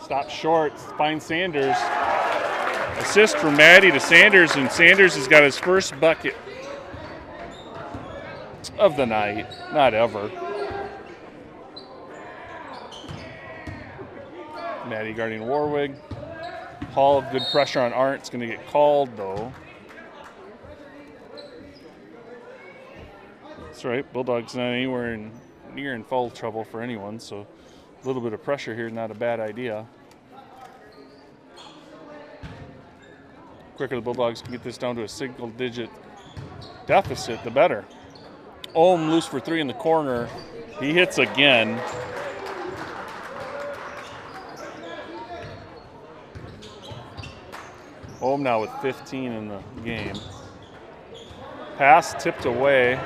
Stops short. Finds Sanders. Assist from Maddie to Sanders, and Sanders has got his first bucket of the night. Not ever. Maddie guarding Warwick. Hall, good pressure on Arndt. It's going to get called, though. That's right. Bulldogs not anywhere near in foul trouble for anyone, so a little bit of pressure here is not a bad idea. Quicker the Bulldogs can get this down to a single-digit deficit, the better. Ohm loose for 3 in the corner. He hits again. Ohm now with 15 in the game. Pass tipped away.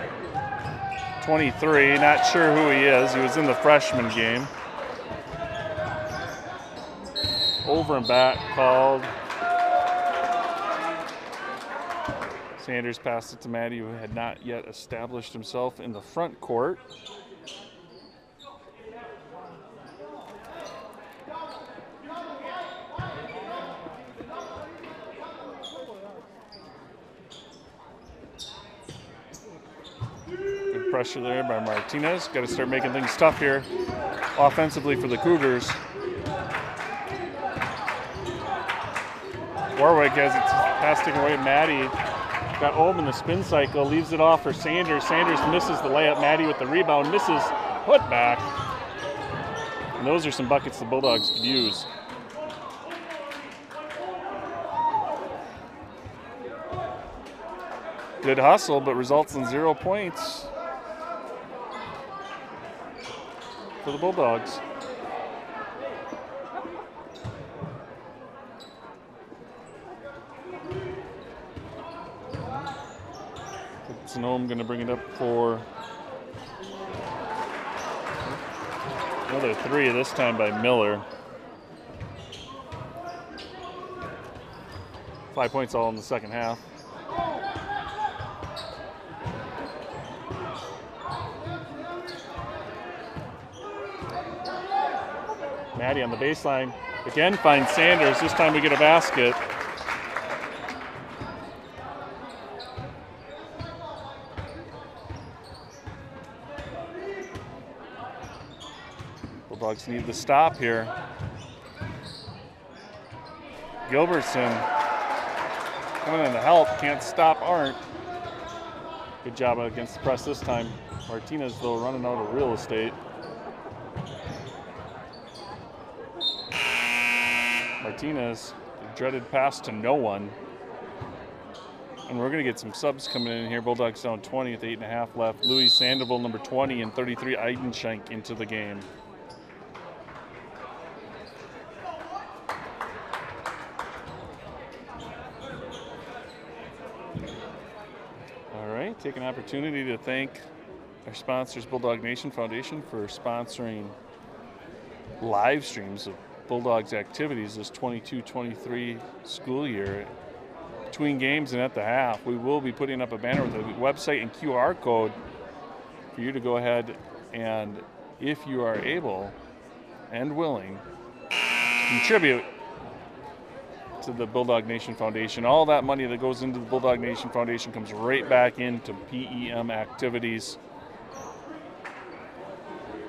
23, not sure who he is. He was in the freshman game. Over and back called. Sanders passed it to Maddie, who had not yet established himself in the front court. Good pressure there by Martinez. Got to start making things tough here offensively for the Cougars. Warwick has it pass taken away. Maddie got Ohm in the spin cycle, leaves it off for Sanders. Sanders misses the layup. Maddie with the rebound, misses, put back. And those are some buckets the Bulldogs could use. Good hustle, but results in 0 points for the Bulldogs. Jackson Home going to bring it up for another 3, this time by Miller. 5 points all in the second half. Maddie on the baseline. Again, finds Sanders. This time we get a basket. Bulldogs need the stop here. Gilbertson coming in to help. Can't stop Arndt. Good job against the press this time. Martinez, though, running out of real estate. Martinez, the dreaded pass to no one. And we're going to get some subs coming in here. Bulldogs down 20 with 8.5 left. Louis Sandoval, number 20, and 33, Eidenschenk into the game. All right, take an opportunity to thank our sponsors, Bulldog Nation Foundation, for sponsoring live streams of Bulldogs activities this 22-23 school year. Between games and at the half, we will be putting up a banner with a website and QR code for you to go ahead and, if you are able and willing, contribute to the Bulldog Nation Foundation. All that money that goes into the Bulldog Nation Foundation comes right back into PEM activities.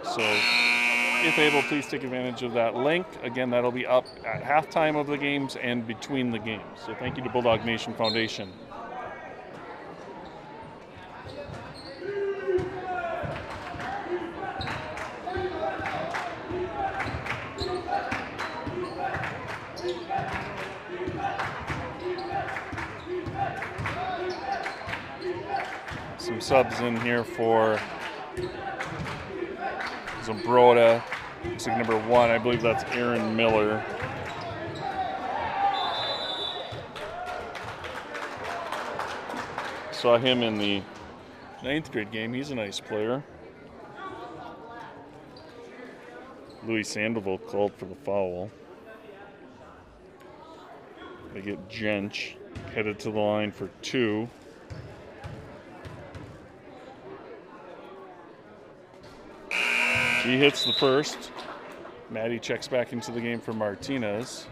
So, if able, please take advantage of that link. Again, that'll be up at halftime of the games and between the games. So thank you to Bulldog Nation Foundation. Some subs in here for Zumbrota. Looks like number 1, I believe that's Aaron Miller. Saw him in the 9th grade game. He's a nice player. Louis Sandoval called for the foul. They get Jench headed to the line for 2. He hits the first. Maddie checks back into the game for Martinez.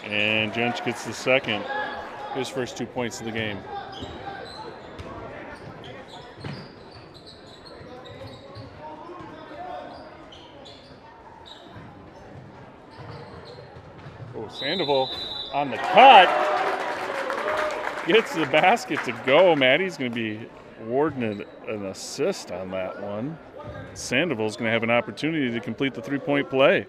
And Jench gets the second. His first 2 points of the game. Sandoval on the cut. Gets the basket to go. Maddie's going to be awarding an assist on that one. Sandoval's going to have an opportunity to complete the 3-point play.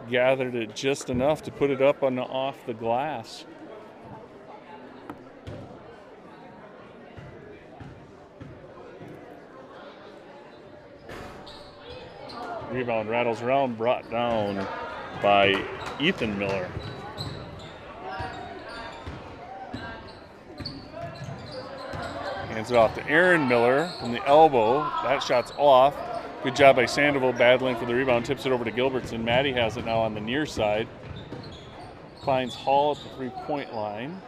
Gathered it just enough to put it up on off the glass. Rebound rattles around, brought down by Ethan Miller. Hands it off to Aaron Miller from the elbow. That shot's off. Good job by Sandoval battling for the rebound. Tips it over to Gilbertson. Maddie has it now on the near side. Finds Hall at the 3-point line.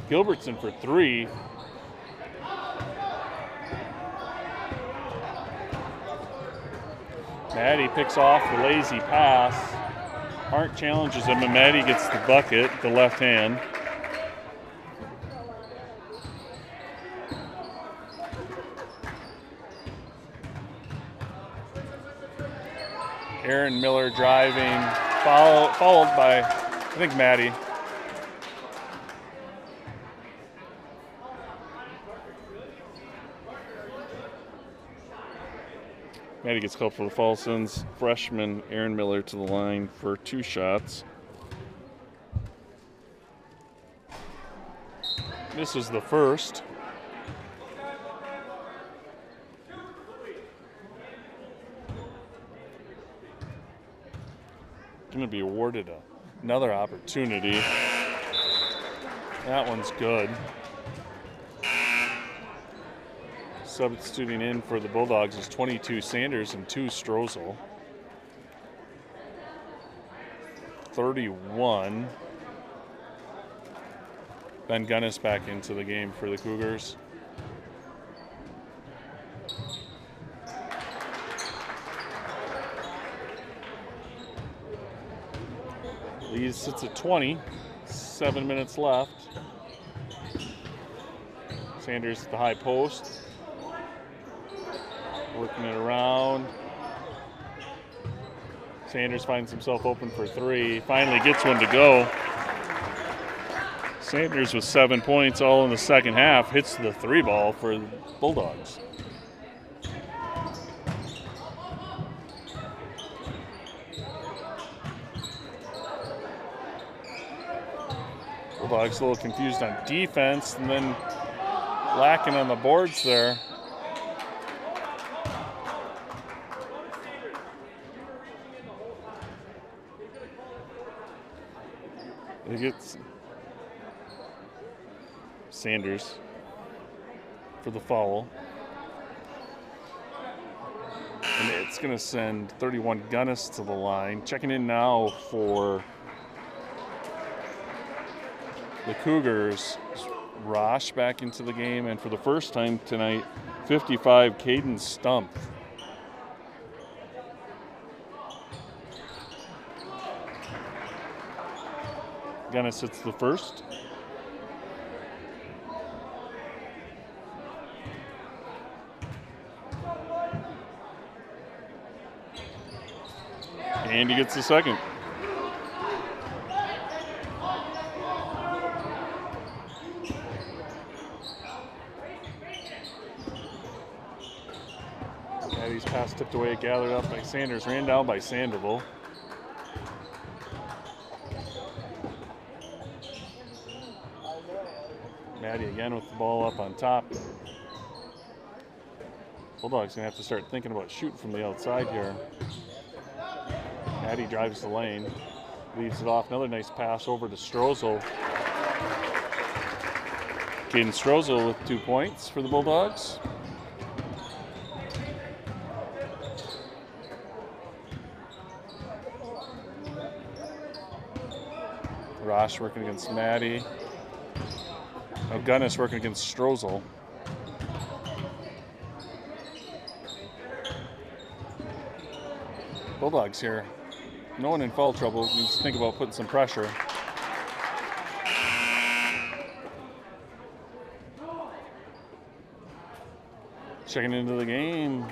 Gilbertson for 3. Maddie picks off the lazy pass. Arndt challenges him, and Maddie gets the bucket, the left hand. Aaron Miller driving, followed by, I think, Maddie. Maddie gets called for the foul, sends freshman Aaron Miller to the line for 2 shots. Misses the first. going to be awarded another opportunity. That one's good. Substituting in for the Bulldogs is 22 Sanders and 2 Strozel. 31. Ben Gunnis back into the game for the Cougars. Lead sits at 20. 7 minutes left. Sanders at the high post. Working it around. Sanders finds himself open for 3. Finally gets one to go. Sanders with 7 points all in the second half. Hits the 3 ball for the Bulldogs. Bulldogs a little confused on defense and then lacking on the boards there. It gets Sanders for the foul. And it's going to send 31 Gunnis to the line. Checking in now for the Cougars. Rosh back into the game, and for the first time tonight, 55 Caden Stump. Gunnis hits the first. And he gets the second. Maddie's pass tipped away, gathered up by Sanders, ran down by Sandoval. Maddie again with the ball up on top. Bulldogs gonna have to start thinking about shooting from the outside here. Maddie drives the lane, leaves it off. Another nice pass over to Strozel. Caden Strozel with 2 points for the Bulldogs. Rosh working against Maddie. Gunnis working against Strozel. Bulldogs here. No one in foul trouble. Needs to think about putting some pressure. Checking into the game.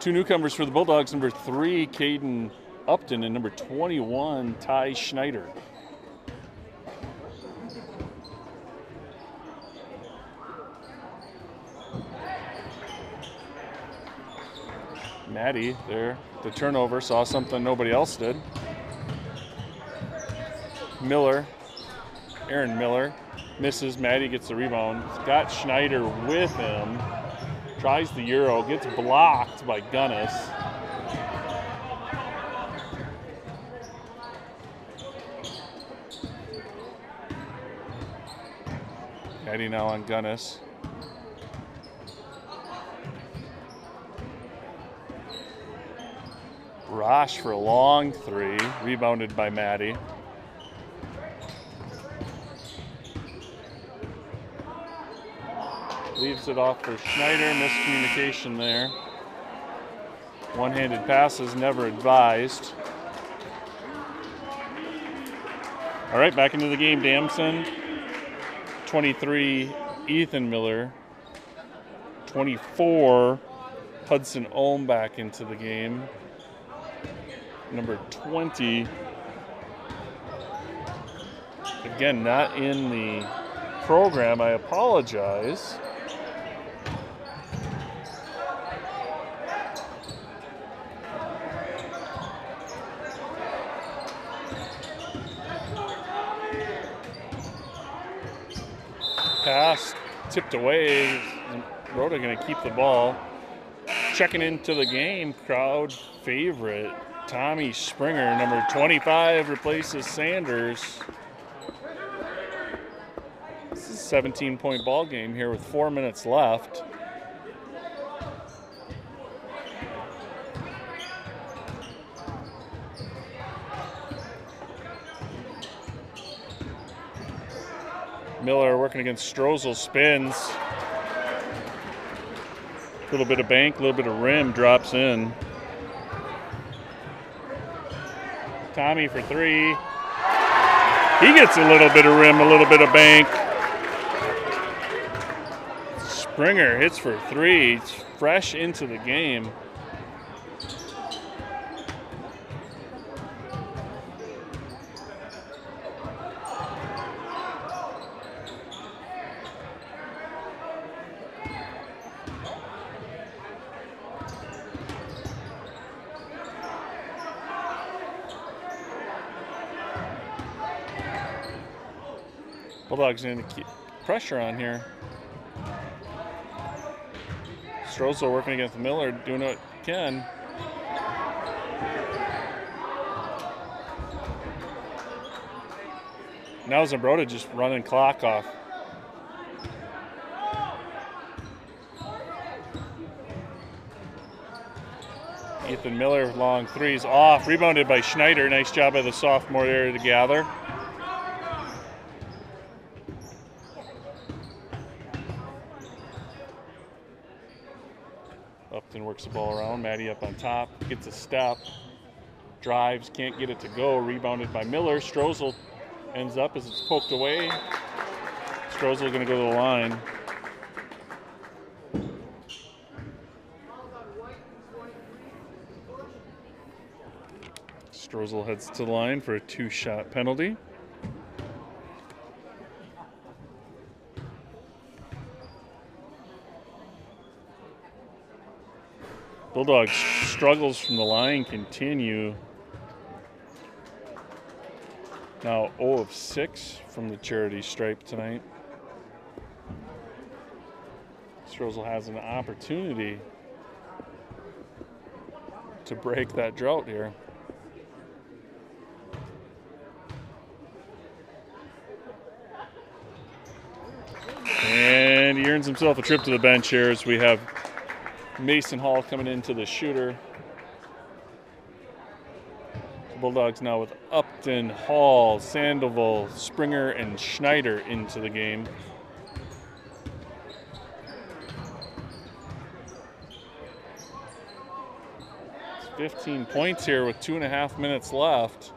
2 newcomers for the Bulldogs. Number 3, Caden Upton, and number 21, Ty Schneider. Maddie there, the turnover, saw something nobody else did. Miller, Aaron Miller, misses. Maddie gets the rebound. Got Schneider with him. Tries the Euro, gets blocked by Gunnis. Maddie now on Gunnis. Rosh for a long 3, rebounded by Maddie. Leaves it off for Schneider, miscommunication there. One-handed passes never advised. All right, back into the game, Damson. 23, Ethan Miller. 24, Hudson Ohm back into the game. Number 20, again, not in the program, I apologize. Pass tipped away, Rhoda gonna keep the ball. Checking into the game, crowd favorite, Tommy Springer, number 25, replaces Sanders. This is a 17-point ball game here with 4 minutes left. Miller working against Strozel, spins. A little bit of bank, a little bit of rim, drops in. Tommy for three. He gets a little bit of rim, a little bit of bank. Springer hits for three. He's fresh into the game. Bulldogs need to keep pressure on here. Strozel working against Miller, doing what he can. Now Zumbrota just running clock off. Ethan Miller, long threes off. Rebounded by Schneider. Nice job by the sophomore there to gather. Upton works the ball around. Maddie up on top. Gets a step. Drives. Can't get it to go. Rebounded by Miller. Strozel ends up as it's poked away. Strozel going to go to the line. Strozel heads to the line for a 2-shot penalty. Bulldogs struggles from the line continue. Now 0 of 6 from the charity stripe tonight. Strozel has an opportunity to break that drought here. And he earns himself a trip to the bench here as we have Mason Hall coming into the shooter. The Bulldogs now with Upton, Hall, Sandoval, Springer, and Schneider into the game. It's 15 points here with 2.5 minutes left.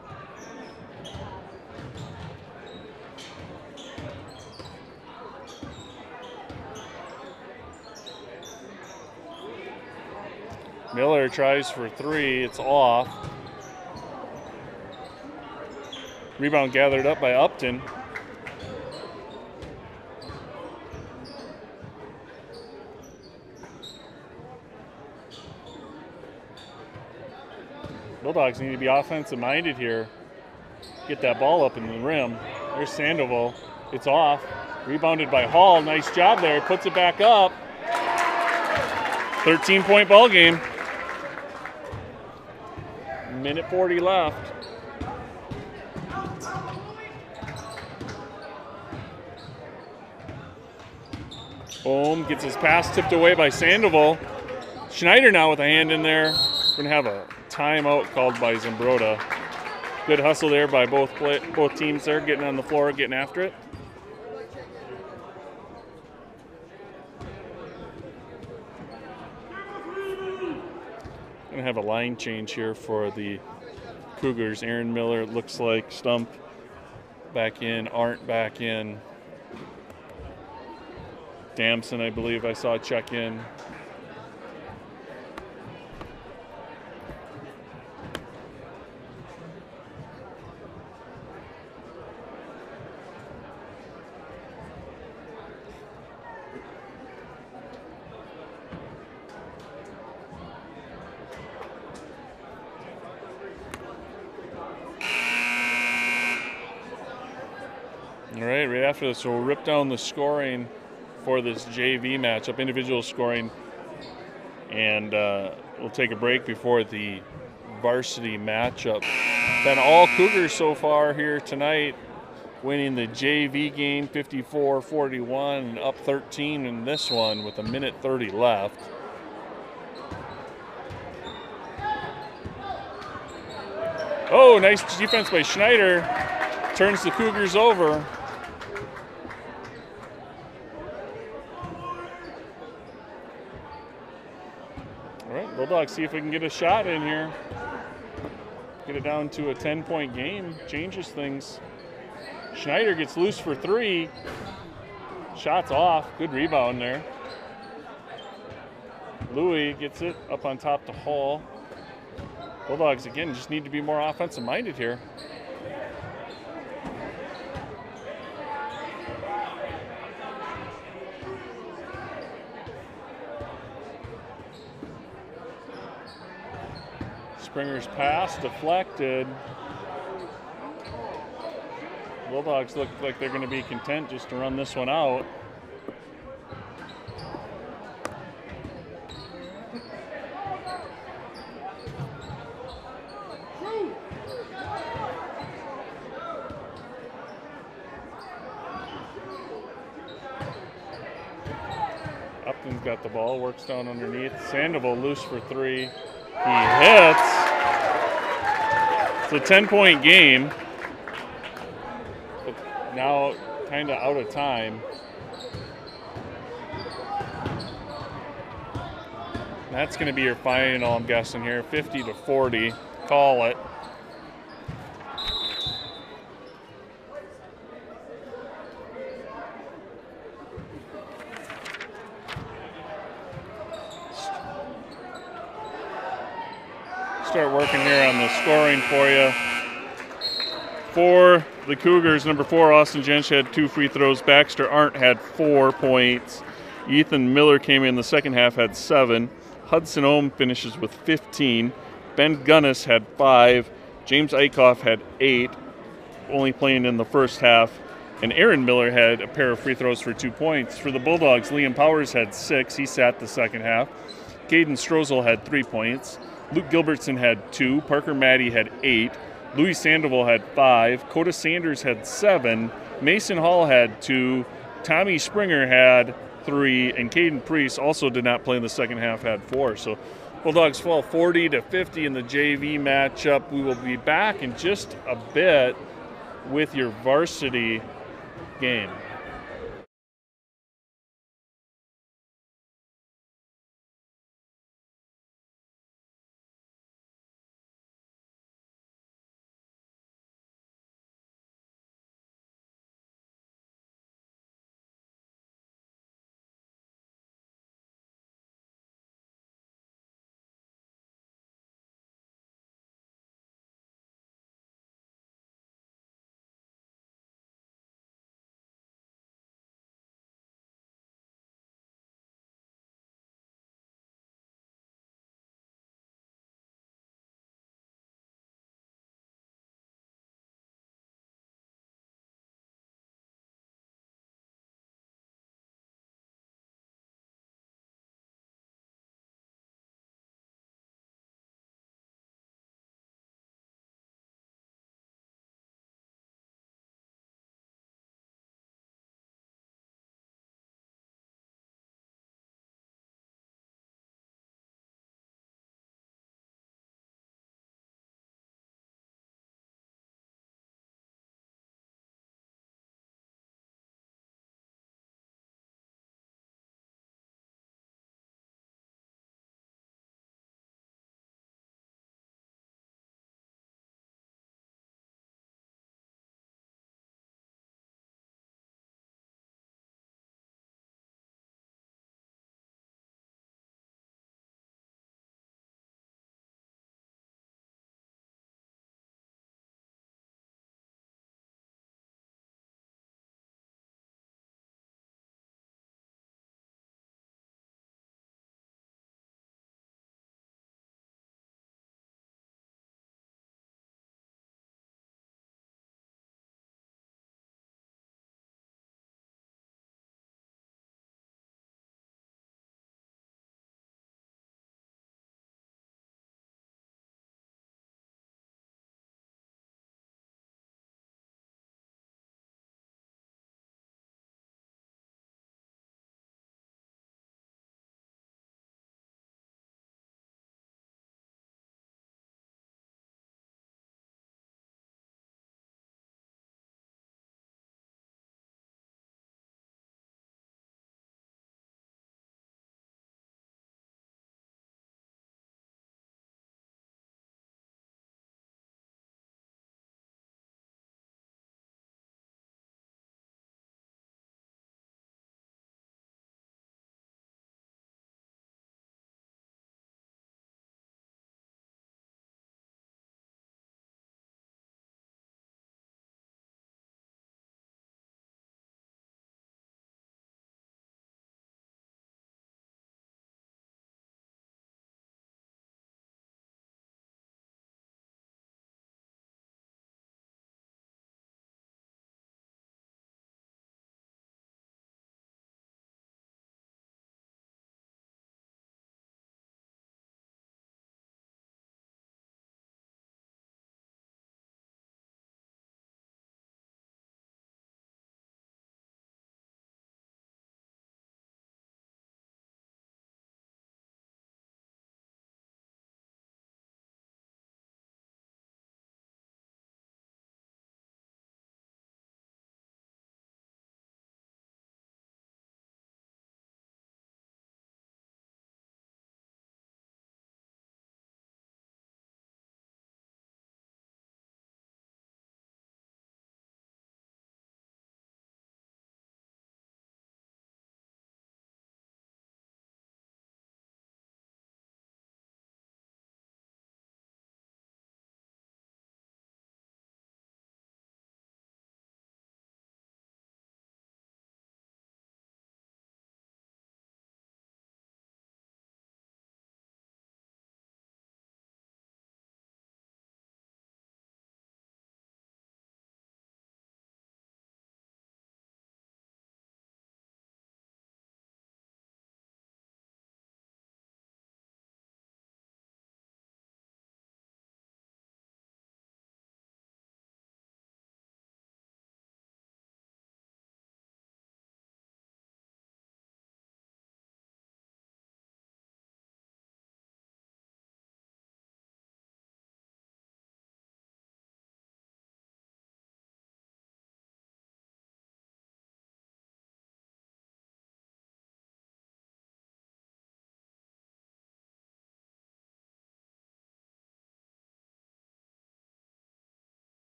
Miller tries for three, it's off. Rebound gathered up by Upton. Bulldogs need to be offensive minded here. Get that ball up in the rim. There's Sandoval, it's off. Rebounded by Hall, nice job there, puts it back up. 13-point ball game. Minute 40 left. Boom, gets his pass tipped away by Sandoval. Schneider now with a hand in there. We're gonna have a timeout called by Zumbrota. Good hustle there by both teams there, getting on the floor, getting after it. Gonna have a line change here for the Cougars. Aaron Miller, it looks like. Stump back in. Arndt back in. Damson, I believe I saw check in. All right after this, we'll rip down the scoring for this JV matchup, individual scoring, and we'll take a break before the varsity matchup. Been all Cougars so far here tonight, winning the JV game 54-41 and up 13 in this one with 1:30 left. Oh, nice defense by Schneider. Turns the Cougars over. All right, Bulldogs see if we can get a shot in here. Get it down to a 10-point game. Changes things. Schneider gets loose for 3. Shots off. Good rebound there. Louis gets it up on top to Hall. Bulldogs, again, just need to be more offensive-minded here. Springer's pass deflected. Bulldogs look like they're going to be content just to run this one out. Upton's got the ball, works down underneath. Sandoval loose for 3. He hits. It's a 10-point game. But now kind of out of time. That's going to be your final, I'm guessing here. 50-40. Call it. Start working here on the scoring for you. For the Cougars, number 4, Austin Jensch had 2 free throws. Baxter Arndt had 4 points. Ethan Miller came in the second half, had 7. Hudson Ohm finishes with 15. Ben Gunnis had 5. James Eichhoff had 8, only playing in the first half. And Aaron Miller had a pair of free throws for 2 points. For the Bulldogs, Liam Powers had 6. He sat the second half. Caden Strozel had 3 points. Luke Gilbertson had 2. Parker Maddie had 8. Louis Sandoval had 5. Coda Sanders had 7. Mason Hall had 2. Tommy Springer had 3. And Caden Priest also did not play in the second half, had 4. So Bulldogs fall 40-50 in the JV matchup. We will be back in just a bit with your varsity game.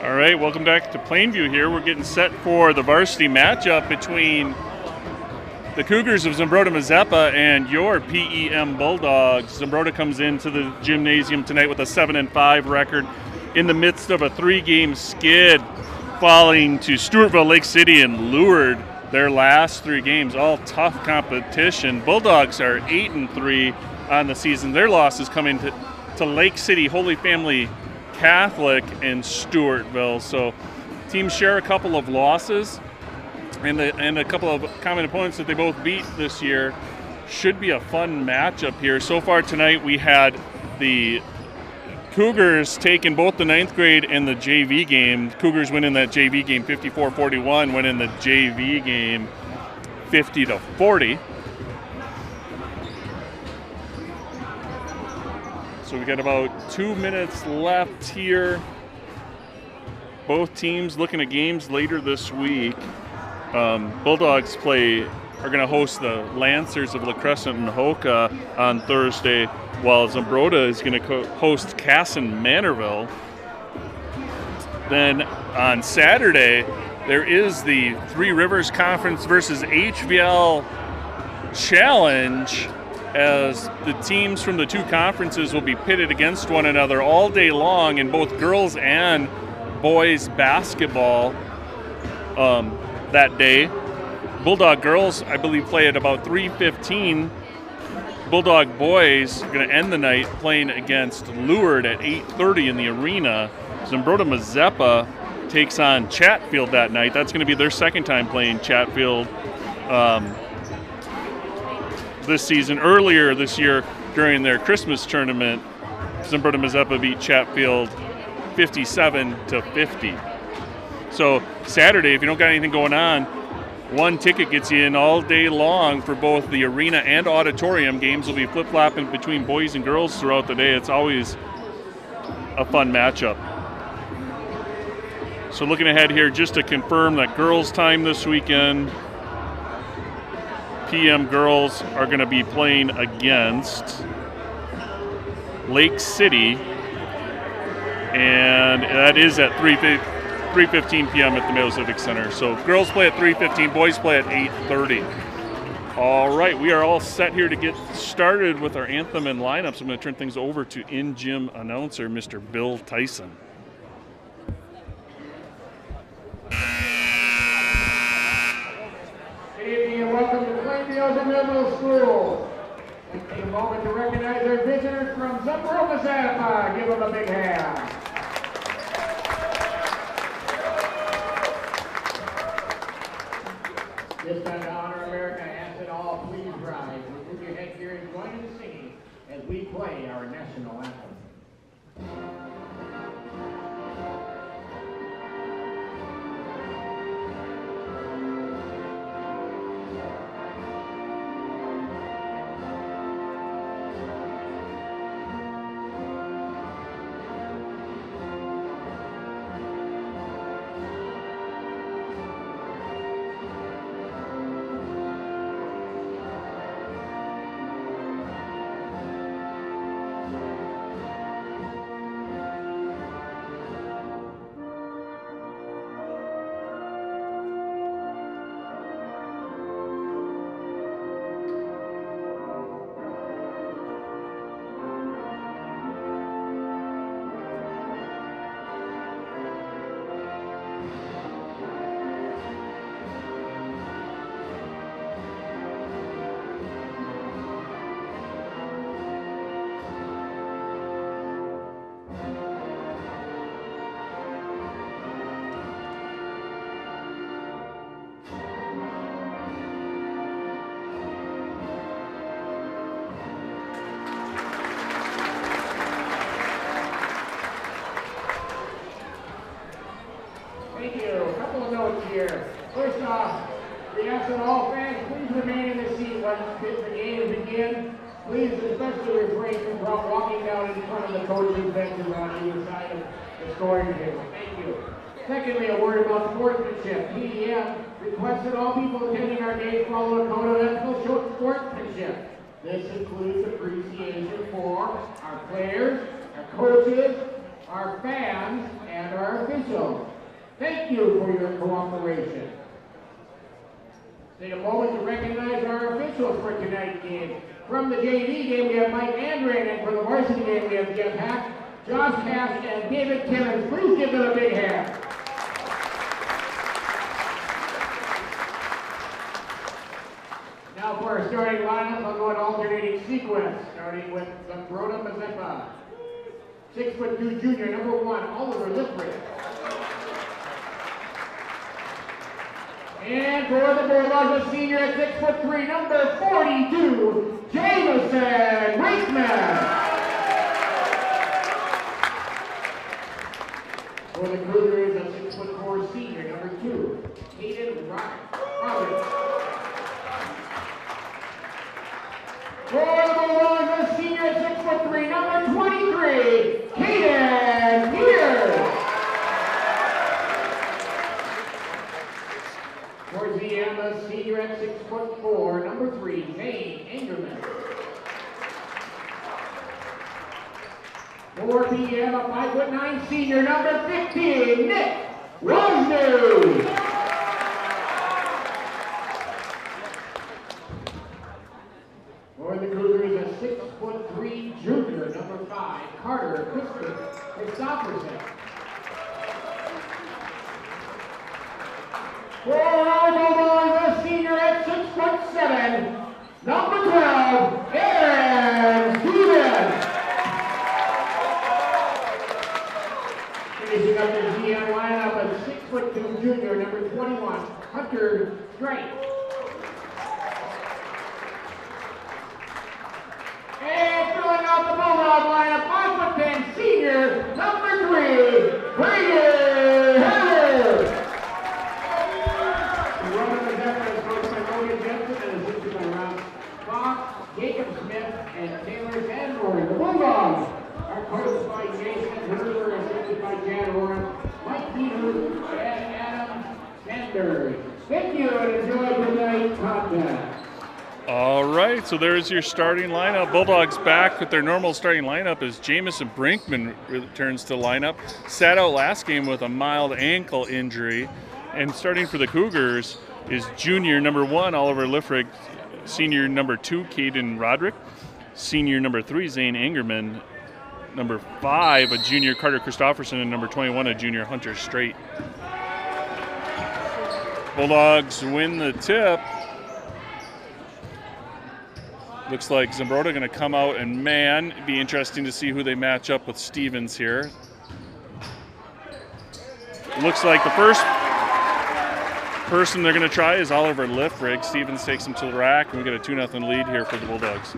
All right, welcome back to Plainview here. We're getting set for the varsity matchup between the Cougars of Zumbrota Mazeppa and your PEM Bulldogs. Zumbrota comes into the gymnasium tonight with a 7-5 record in the midst of a 3-game skid, falling to Stewartville, Lake City, and Lured their last 3 games. All tough competition. Bulldogs are 8-3 on the season. Their losses come into Lake City, Holy Family Catholic, and Stewartville. So teams share a couple of losses and a couple of common opponents that they both beat this year. Should be a fun matchup here. So far tonight we had the Cougars taking both the 9th grade and the JV game. Cougars win in that JV game 54-41, win in the JV game 50-40. So we got about 2 minutes left here. Both teams looking at games later this week. Bulldogs are going to host the Lancers of La Crescent and Hoka on Thursday, while Zumbrota is going to host Casson Manorville. Then on Saturday, there is the Three Rivers Conference versus HVL Challenge, as the teams from the 2 conferences will be pitted against one another all day long in both girls and boys basketball that day. Bulldog girls, I believe, play at about 3:15. Bulldog boys are going to end the night playing against Lured at 8:30 in the arena. Zumbrota Mazeppa takes on Chatfield that night. That's going to be their second time playing Chatfield this season. Earlier this year, during their Christmas tournament, Zumbrota Mazeppa beat Chatfield 57-50. So Saturday, if you don't got anything going on, 1 ticket gets you in all day long for both the arena and auditorium. Games will be flip-flopping between boys and girls throughout the day. It's always a fun matchup. So looking ahead here, just to confirm that girls' time this weekend, PM girls are going to be playing against Lake City, and that is at 3:15 p.m. at the Mayo Civic Center. So girls play at 3:15, boys play at 8:30. All right, we are all set here to get started with our anthem and lineups. I'm going to turn things over to in-gym announcer, Mr. Bill Tyson. Good evening and welcome to Plainfield Middle School. Let's take a moment to recognize our visitors from Zumbrota Mazeppa. Give them a big hand. This time to honor America, ask it all, please rise. Remove your headgear and join in the singing as we play our national anthem. Here. First off, we ask that all fans please remain in the seat once the game begins. Please especially refrain from walking down in front of the coaches' benches on either side of the scoring table. Thank you. Secondly, a word about sportsmanship. PEM requests that all people attending our game follow a code of ethical sportsmanship. This includes appreciation for our players, our coaches, our fans, and our officials. Thank you for your cooperation. Take a moment to recognize our officials for tonight's game. From the JV game, we have Mike Andren, and for the varsity game, we have Jeff Hack, Josh Cash, and David Timmons. Please give them a big hand. Now for our starting lineup, I'll go in alternating sequence, starting with Zumbrota Mazeppa. 6'2" junior, number 1, Oliver Lippert. And for the Bulldogs, a senior at 6'3", number 42, Jameson Wakeman. For the Cougars, a 6'4" senior, number 2, Hayden Roberts. For the Bulldogs, a senior at 6'3", number 23, Hayden Mears. For ZM, a senior at 6'4", number 3, Zane Engerman. For PM, a 5'9" senior, number 15, Nick Rosner. For the Cougars, a 6'3" junior, number 5, Carter Christopherson. For the Bulldogs, a senior at 6'7", number 12, Aaron Stevens. Finishing up the GM lineup, a 6'2" junior, number 21, Hunter Strike. And filling out the Bulldog lineup, 5'10" senior, number 3, Brady Heather. Jacob Smith and Taylor Sandor. The Bulldogs are coached by Jason Herber, assisted by Jan Oram, Mike Peters, and Adam Sanders. Thank you and enjoy tonight's contest. All right, so there's your starting lineup. Bulldogs back with their normal starting lineup as Jamison Brinkman returns to lineup. Sat out last game with a mild ankle injury. And starting for the Cougars is junior number 1, Oliver Liffrig, senior number 2, Caden Roderick, senior number 3, Zane Engerman, number 5, a junior Carter Christopherson, and number 21, a junior Hunter Straight. Bulldogs win the tip. Looks like Zumbrota going to come out and man. It'd be interesting to see who they match up with Stevens here. Looks like the first person they're going to try is Oliver Liffrig. Stevens takes him to the rack, and we get a 2-0 lead here for the Bulldogs.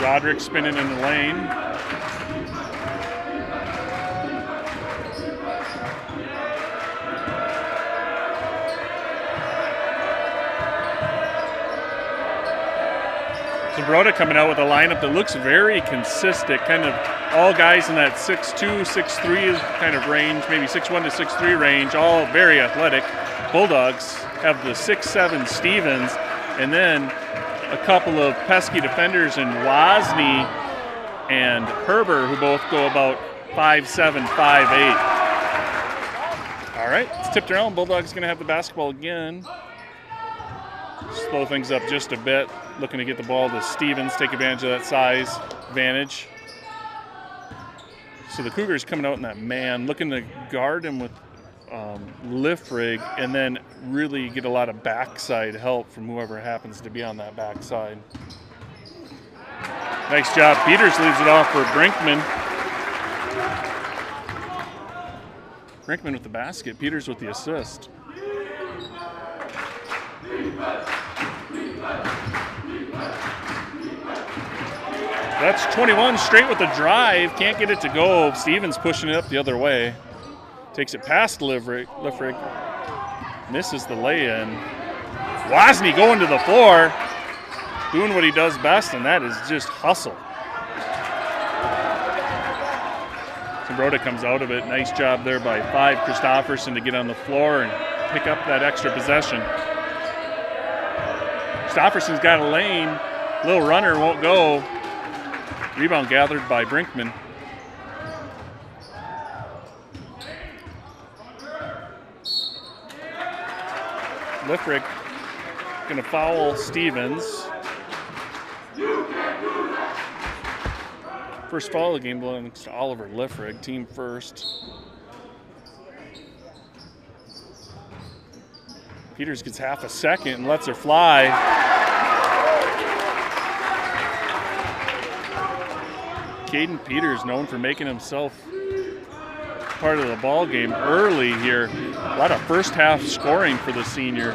Roderick spinning in the lane. Zumbrota coming out with a lineup that looks very consistent, kind of all guys in that 6'2", 6'3" kind of range, maybe 6'1" to 6'3" range, all very athletic. Bulldogs have the 6'7" Stevens, and then a couple of pesky defenders in Wozni and Herber, who both go about 5'7", 5'8". All right, it's tipped around. Bulldogs going to have the basketball again. Slow things up just a bit. Looking to get the ball to Stevens, take advantage of that size advantage. So the Cougars coming out in that man, looking to guard him with Liffrig, and then really get a lot of backside help from whoever happens to be on that backside. Nice job. Peters leaves it off for Brinkman. Brinkman with the basket. Peters with the assist. That's 21 straight with the drive. Can't get it to go. Stevens pushing it up the other way. Takes it past Liffrig. Misses the lay-in. Wozni going to the floor. Doing what he does best, and that is just hustle. Zumbrota comes out of it. Nice job there by 5 Christopherson to get on the floor and pick up that extra possession. Christopherson's got a lane. Little runner won't go. Rebound gathered by Brinkman. Liffrick going to foul Stevens. First foul of the game belongs to Oliver Liffrick, team first. Peters gets half a second and lets her fly. Caden Peters, known for making himself part of the ball game early here. A lot of first half scoring for the senior.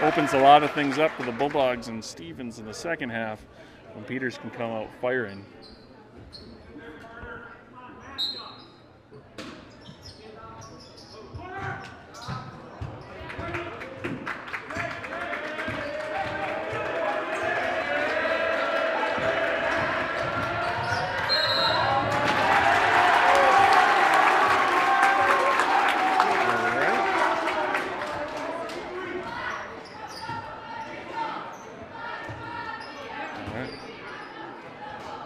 Opens a lot of things up for the Bulldogs and Stevens in the second half when Peters can come out firing.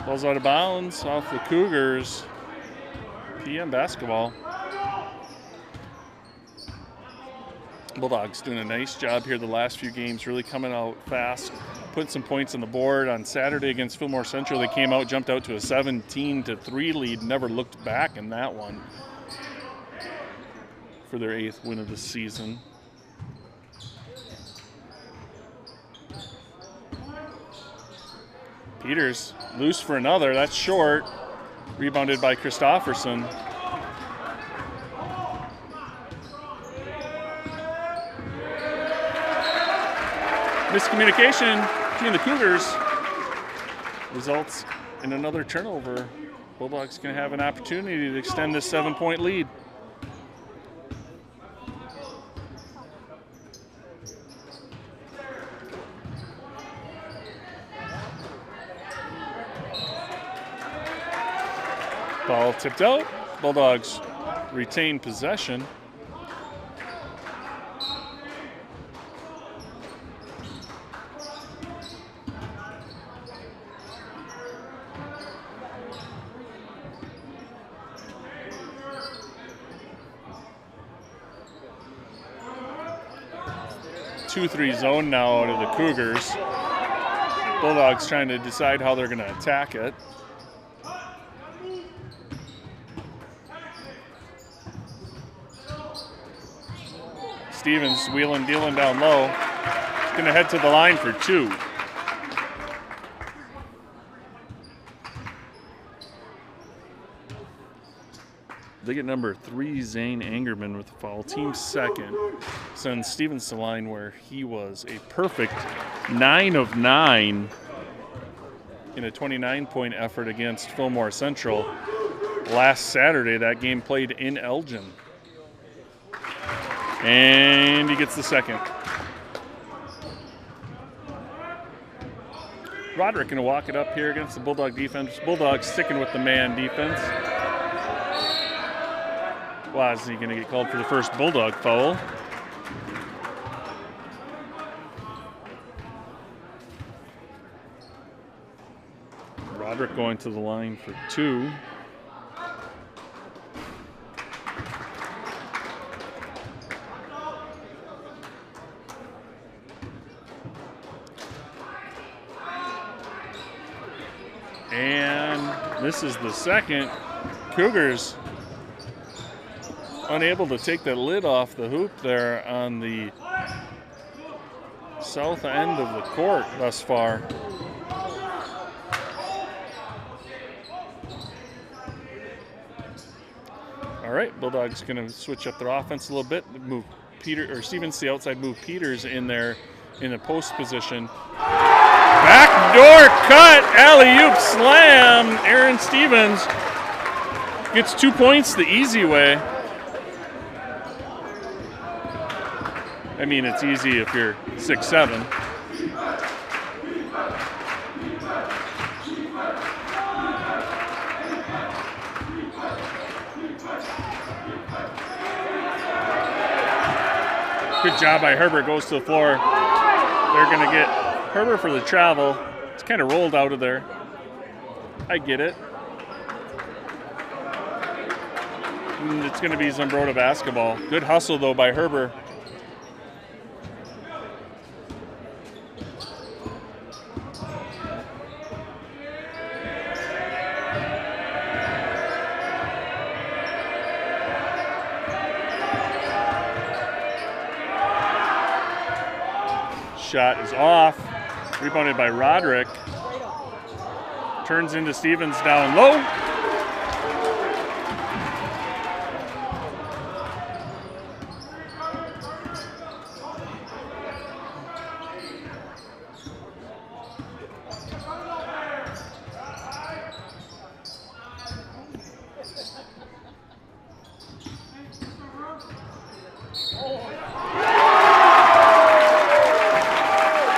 Ball's out of bounds off the Cougars. PM basketball. Bulldogs doing a nice job here the last few games, really coming out fast, putting some points on the board. On Saturday against Fillmore Central, they came out, jumped out to a 17-3 lead, never looked back in that one for their 8th win of the season. Peters loose for another. That's short. Rebounded by Christofferson. Miscommunication between the Cougars results in another turnover. Bulldogs can have an opportunity to extend this 7-point lead. Ball tipped out. Bulldogs retain possession. Two-three zone now out of the Cougars. Bulldogs trying to decide how they're going to attack it. Stevens wheeling, dealing down low. Going to head to the line for 2. They get number 3, Zane Angerman with the foul. Team second. Sends Stevens to the line where he was a perfect 9 of 9 in a 29-point effort against Fillmore Central last Saturday. That game played in Elgin. And he gets the second. Roderick going to walk it up here against the Bulldog defense. Bulldogs sticking with the man defense. Wozni going to get called for the first Bulldog foul. Roderick going to the line for 2. And this is the second. Cougars unable to take the lid off the hoop there on the south end of the court thus far. All right, Bulldogs going to switch up their offense a little bit. Move Stevens to the outside, move Peters in there in a post position. Backdoor cut, alley-oop slam. Aaron Stevens gets 2 points the easy way. I mean, it's easy if you're 6'7". Good job by Herbert, goes to the floor. They're going to get Herbert for the travel. It's kind of rolled out of there. I get it. And it's going to be Zumbrota basketball. Good hustle, though, by Herber. Shot is off. Rebounded by Roderick. Turns into Stevens down low.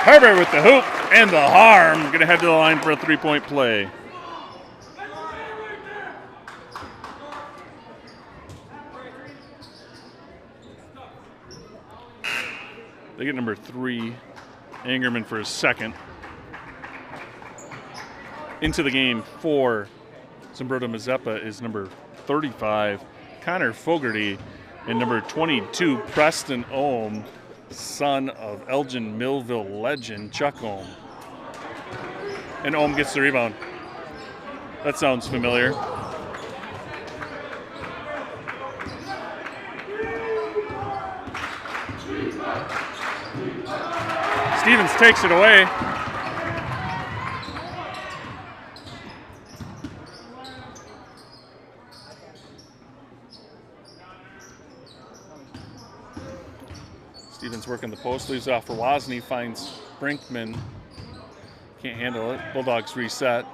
Herbert with the hoop and the harm. Going to head to the line for a three-point play. They get number 3, Angerman for his second. Into the game for Zumbrota Mazeppa is number 35, Connor Fogarty, and number 22, Preston Ohm, son of Elgin Millville legend Chuck Ohm. And Ohm gets the rebound. That sounds familiar. Stevens takes it away. Stevens working the post, leaves off for Wozni, finds Brinkman. Can't handle it. Bulldogs reset.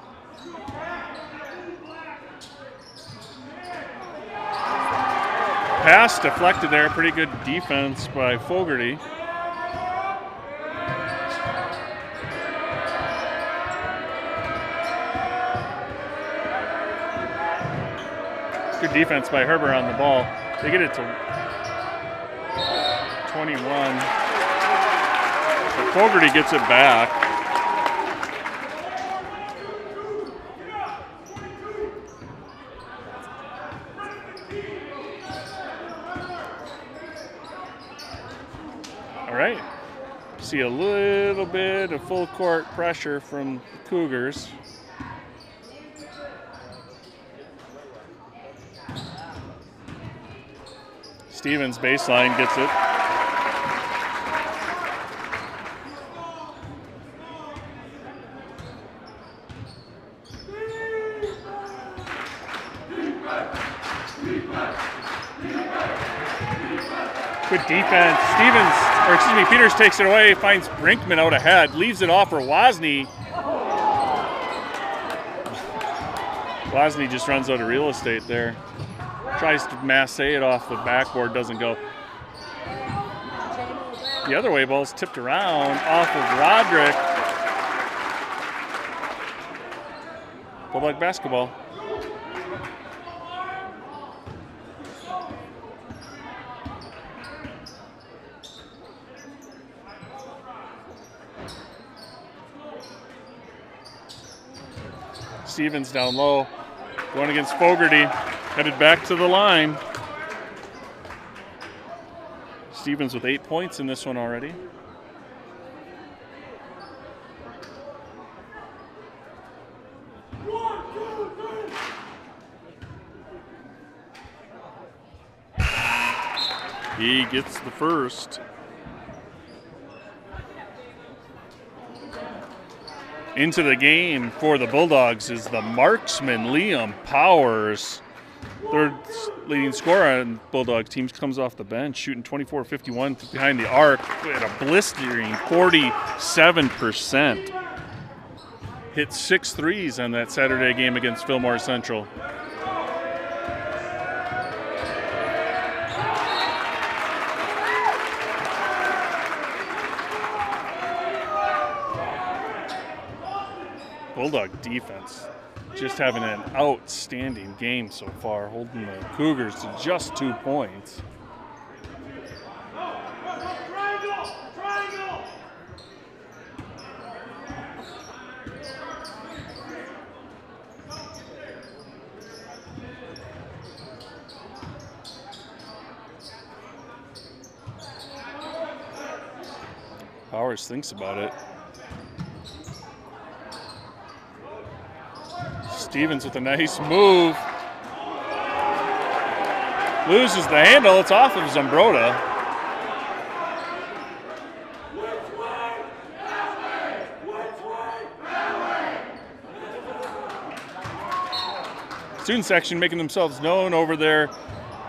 Pass deflected there. Pretty good defense by Fogarty. Good defense by Herber on the ball. They get it to 21. But Fogarty gets it back. All right. See a little bit of full court pressure from the Cougars. Stevens baseline gets it. Good defense. Peters takes it away, finds Brinkman out ahead, leaves it off for Wozni. Wozni just runs out of real estate there. Tries to masse it off the backboard, doesn't go. The other way, ball's tipped around off of Roderick. Bulldog basketball. Stevens down low, going against Fogarty, headed back to the line. Stevens with 8 points in this one already. He gets the first. Into the game for the Bulldogs is the marksman, Liam Powers. Third leading scorer on Bulldog teams, comes off the bench, shooting 24-51 behind the arc at a blistering 47%. Hit 6 threes on that Saturday game against Fillmore Central. Bulldog defense just having an outstanding game so far, holding the Cougars to just 2 points. Powers thinks about it. Stevens with a nice move. Loses the handle. It's off of Zumbrota. Student section making themselves known over there.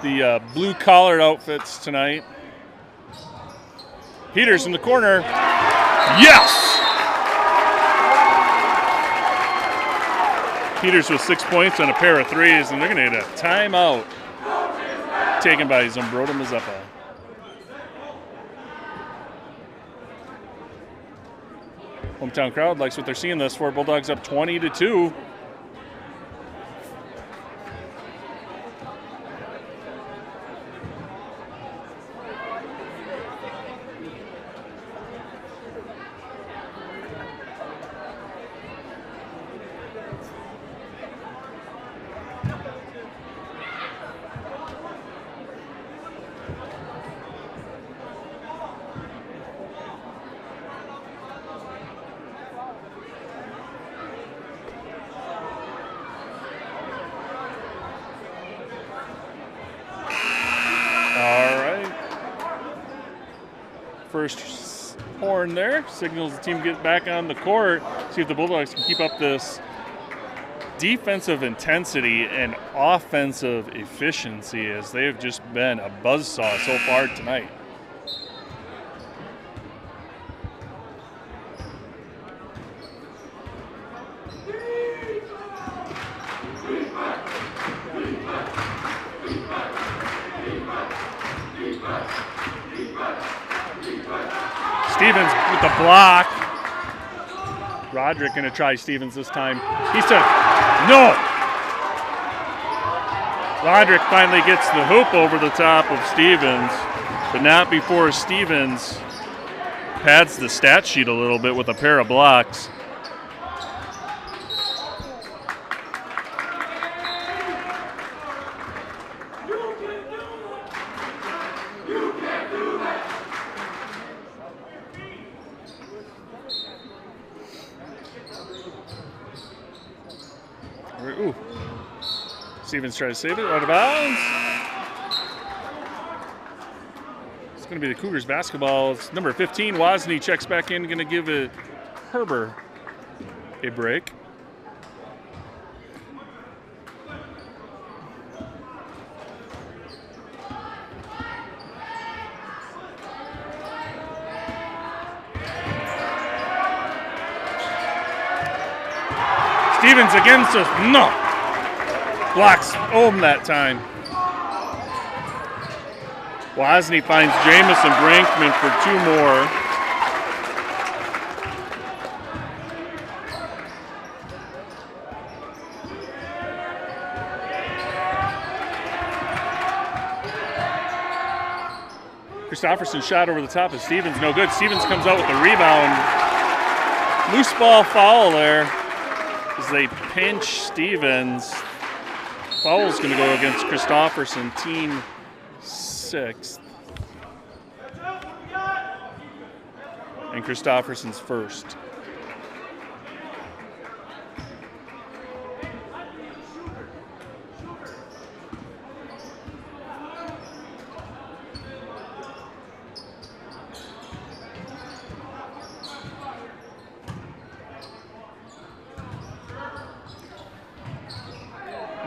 The blue-collared outfits tonight. Peters in the corner. Yes! Peters with 6 points on a pair of threes, and they're going to get a timeout taken by Zumbrota Mazeppa. Hometown crowd likes what they're seeing thus far. Bulldogs up 20-2. First horn there signals the team to get back on the court. See if the Bulldogs can keep up this defensive intensity and offensive efficiency, as they have just been a buzzsaw so far tonight. Stevens with the block. Roderick going to try Stevens this time. He said, no. Roderick finally gets the hoop over the top of Stevens, but not before Stevens pads the stat sheet a little bit with a pair of blocks. Ooh. Stevens tries to save it, out of bounds. It's going to be the Cougars basketball. It's number 15, Wozni checks back in, going to give it Herber a break. Stevens against us. No. Blocks Ohm that time. Wozni finds Jamison Brinkman for two more. Christopherson shot over the top of Stevens. No good. Stevens comes out with the rebound. Loose ball foul there. As they pinch Stevens. Foul's going to go against Christopherson, team 6th. And Christopherson's first.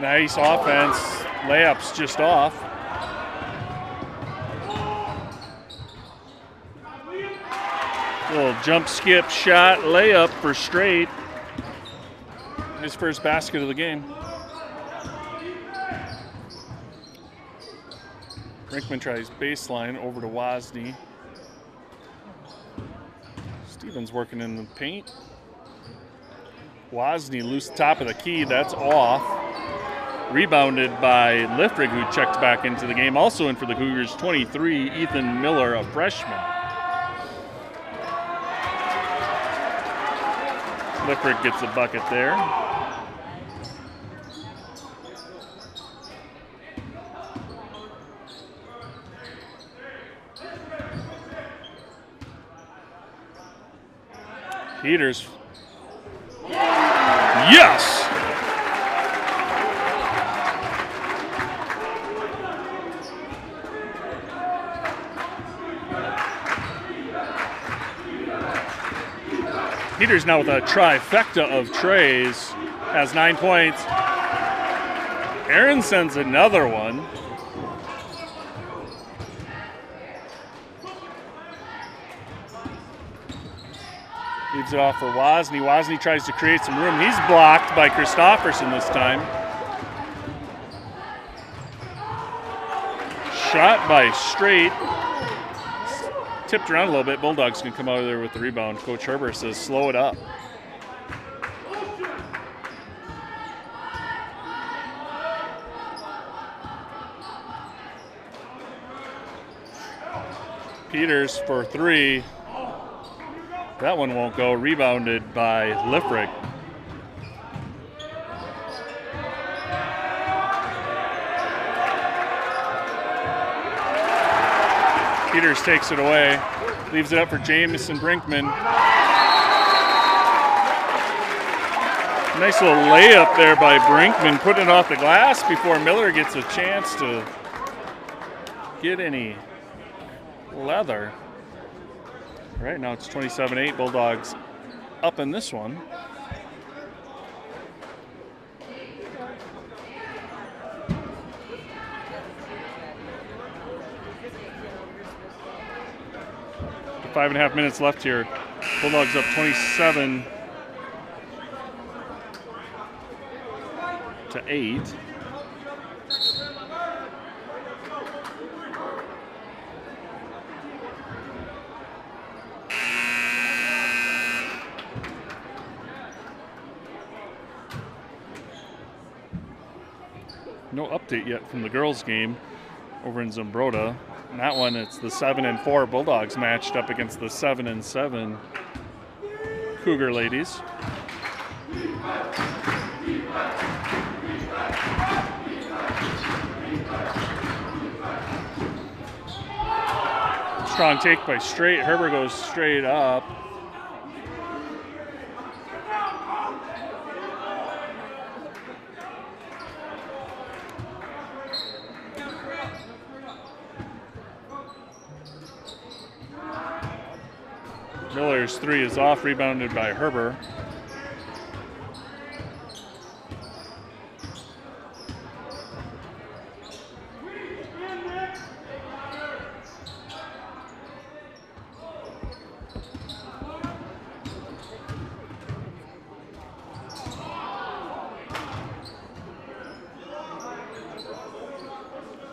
Nice offense. Layup's just off. Little jump, skip, shot, layup for Straight. His first basket of the game. Brinkman tries baseline over to Wozni. Stevens working in the paint. Wozni loose top of the key. That's off. Rebounded by Liffrig, who checked back into the game. Also in for the Cougars, 23, Ethan Miller, a freshman. Liffrig gets a bucket there. Peters. Yes! Peters now with a trifecta of trays, has 9 points. Aaron sends another one. Leaves it off for Wozni. Wozni tries to create some room. He's blocked by Christofferson this time. Shot by Straight. Tipped around a little bit. Bulldogs can come out of there with the rebound. Coach Herbert says, slow it up. Peters for 3. That one won't go. Rebounded by Liffrick. Peters takes it away. Leaves it up for Jamison Brinkman. Nice little layup there by Brinkman, putting it off the glass before Miller gets a chance to get any leather. Right now it's 27-8, Bulldogs up in this one. Five and a half minutes left here. Bulldogs up 27-8. No update yet from the girls' game over in Zumbrota. In that one, it's the 7-4 Bulldogs matched up against the 7-7 Cougar ladies. Strong take by Straight. Herbert goes straight up. Miller's 3 is off, rebounded by Herbert.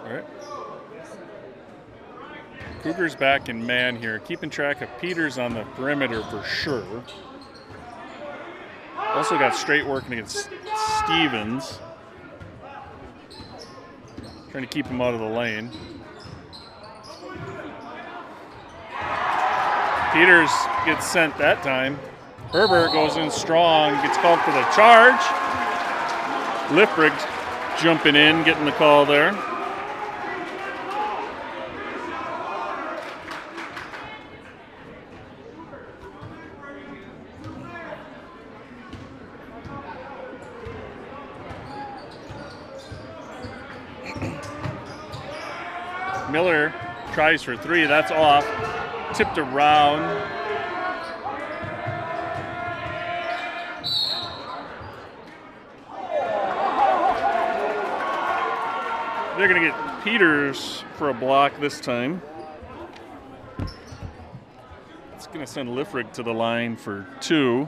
All right. Cougars back in man here, keeping track of Peters on the perimeter for sure. Also got Straight working against Stevens. Trying to keep him out of the lane. Peters gets sent that time. Herbert goes in strong, gets called for the charge. Liffrick jumping in, getting the call there. Miller tries for 3, that's off. Tipped around. They're going to get Peters for a block this time. It's going to send Liffrick to the line for 2.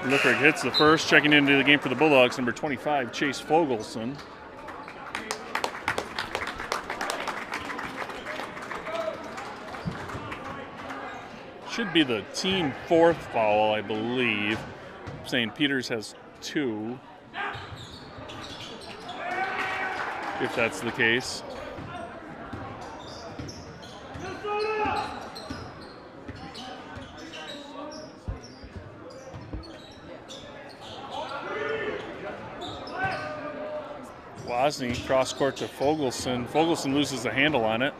Liffrick hits the first, checking into the game for the Bulldogs, number 25, Chase Fogelson. Should be the team 4th foul, I believe. I'm saying Peters has 2, if that's the case. Wozni cross court to Fogelson. Fogelson loses the handle on it.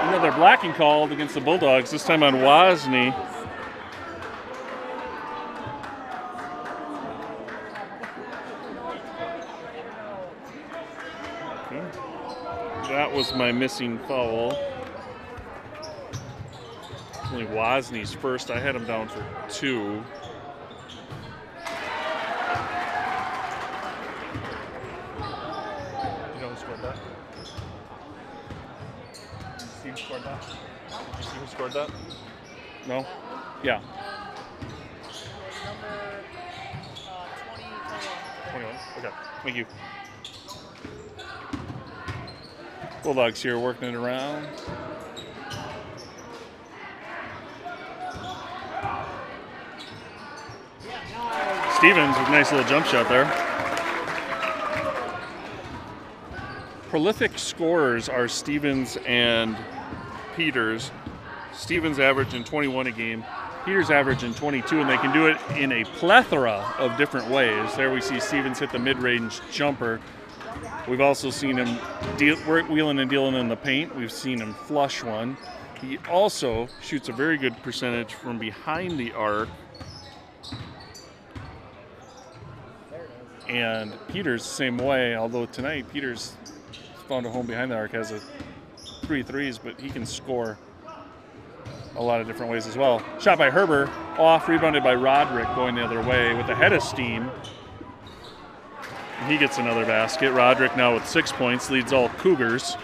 Another blocking called against the Bulldogs, this time on Wozni. Okay. That was my missing foul. Only Wozny's first. I had him down for 2. You know who scored that? Did you see who scored that? Did you see who scored that? No? Yeah. Number 21. Okay. Thank you. Bulldogs here working it around. Stevens with a nice little jump shot there. Prolific scorers are Stevens and Peters. Stevens averaging 21 a game. Peters averaging 22, and they can do it in a plethora of different ways. There we see Stevens hit the mid-range jumper. We've also seen him wheeling and dealing in the paint. We've seen him flush one. He also shoots a very good percentage from behind the arc. And Peters the same way, although tonight Peters found a home behind the arc, has 3 threes, but he can score a lot of different ways as well. Shot by Herber, off, rebounded by Roderick going the other way with a head of steam. And he gets another basket. Roderick now with 6 points, leads all Cougars.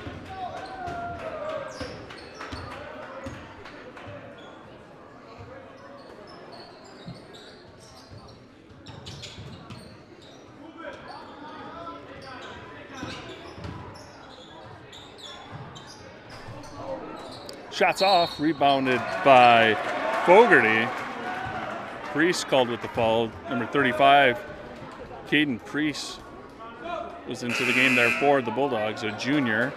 Shots off, rebounded by Fogarty. Priest called with the foul. Number 35, Caden Priest was into the game there for the Bulldogs, a junior.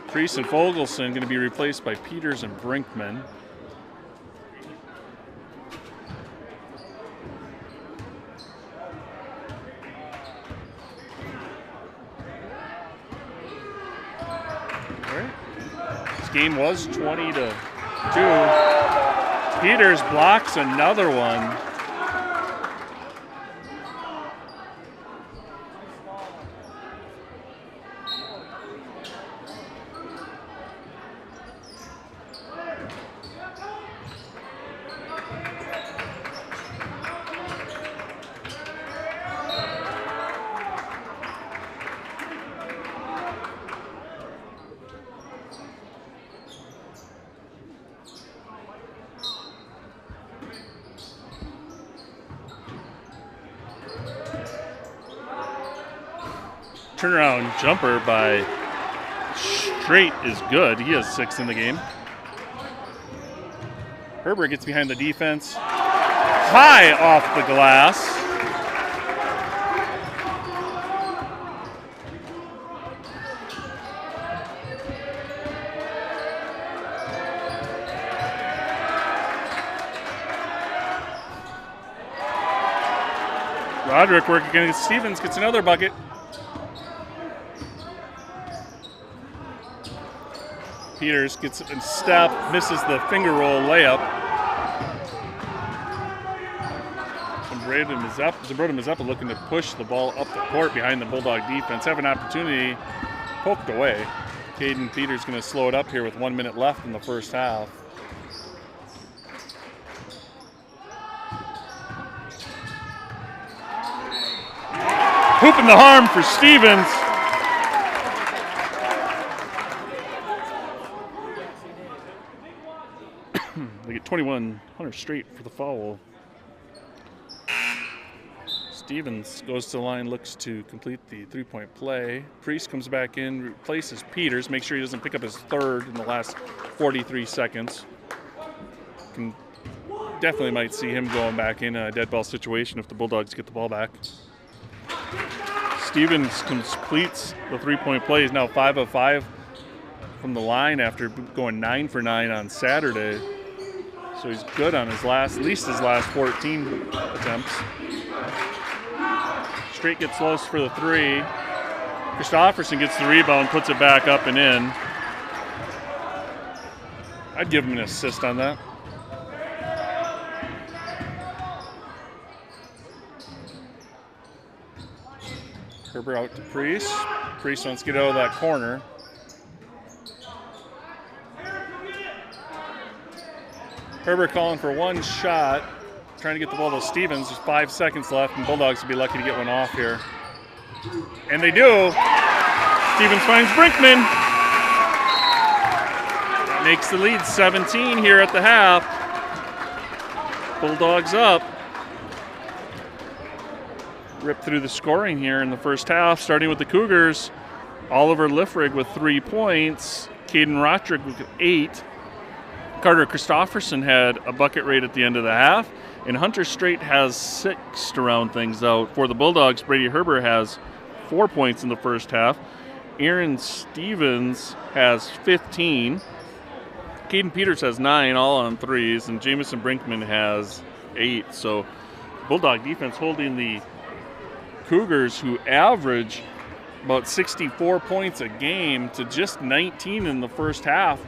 Priest and Fogelson going to be replaced by Peters and Brinkman. Game was 20-2. Peters blocks another one. Turnaround jumper by Straight is good. He has 6 in the game. Herbert gets behind the defense. High off the glass. Roderick working against Stevens, gets another bucket. Peters gets in step, misses the finger roll layup. Zumbrota Mazeppa looking to push the ball up the court behind the Bulldog defense. Have an opportunity, poked away. Caden Peters going to slow it up here with 1 minute left in the first half. Hooping the harm for Stevens. They get 21 Hunter straight for the foul. Stevens goes to the line, looks to complete the three-point play. Priest comes back in, replaces Peters, make sure he doesn't pick up his third in the last 43 seconds. Definitely might see him going back in a dead ball situation if the Bulldogs get the ball back. Stevens completes the three-point play. He's now 5 of 5 from the line after going 9 for 9 on Saturday. So he's good on his last, at least his last 14 attempts. Straight gets close for the 3. Christofferson gets the rebound, puts it back up and in. I'd give him an assist on that. Herber out to Priest. Priest wants to get out of that corner. Herber calling for one shot, trying to get the ball to Stevens. There's 5 seconds left, and Bulldogs would be lucky to get one off here. And they do. Stevens finds Brinkman. That makes the lead 17 here at the half. Bulldogs up. Rip through the scoring here in the first half, starting with the Cougars. Oliver Liffrig with 3 points. Caden Rotrick with 8. Carter Christofferson had a bucket rate at the end of the half. And Hunter Strait has 6 to round things out. For the Bulldogs, Brady Herber has 4 points in the first half. Aaron Stevens has 15. Caden Peters has 9, all on threes. And Jamison Brinkman has 8. So Bulldog defense holding the Cougars, who average about 64 points a game, to just 19 in the first half,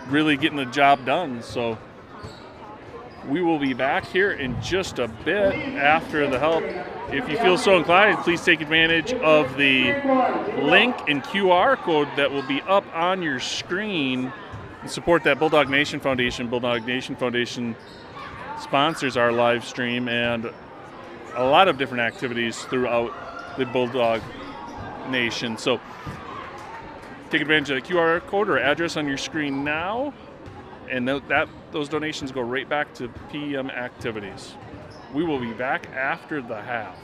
really getting the job done. So we will be back here in just a bit after the help. If you feel so inclined, please take advantage of the link and QR code that will be up on your screen and support that Bulldog Nation Foundation. Bulldog Nation Foundation sponsors our live stream and a lot of different activities throughout the Bulldog Nation. So take advantage of the QR code or address on your screen now, and those donations go right back to PM activities. We will be back after the half.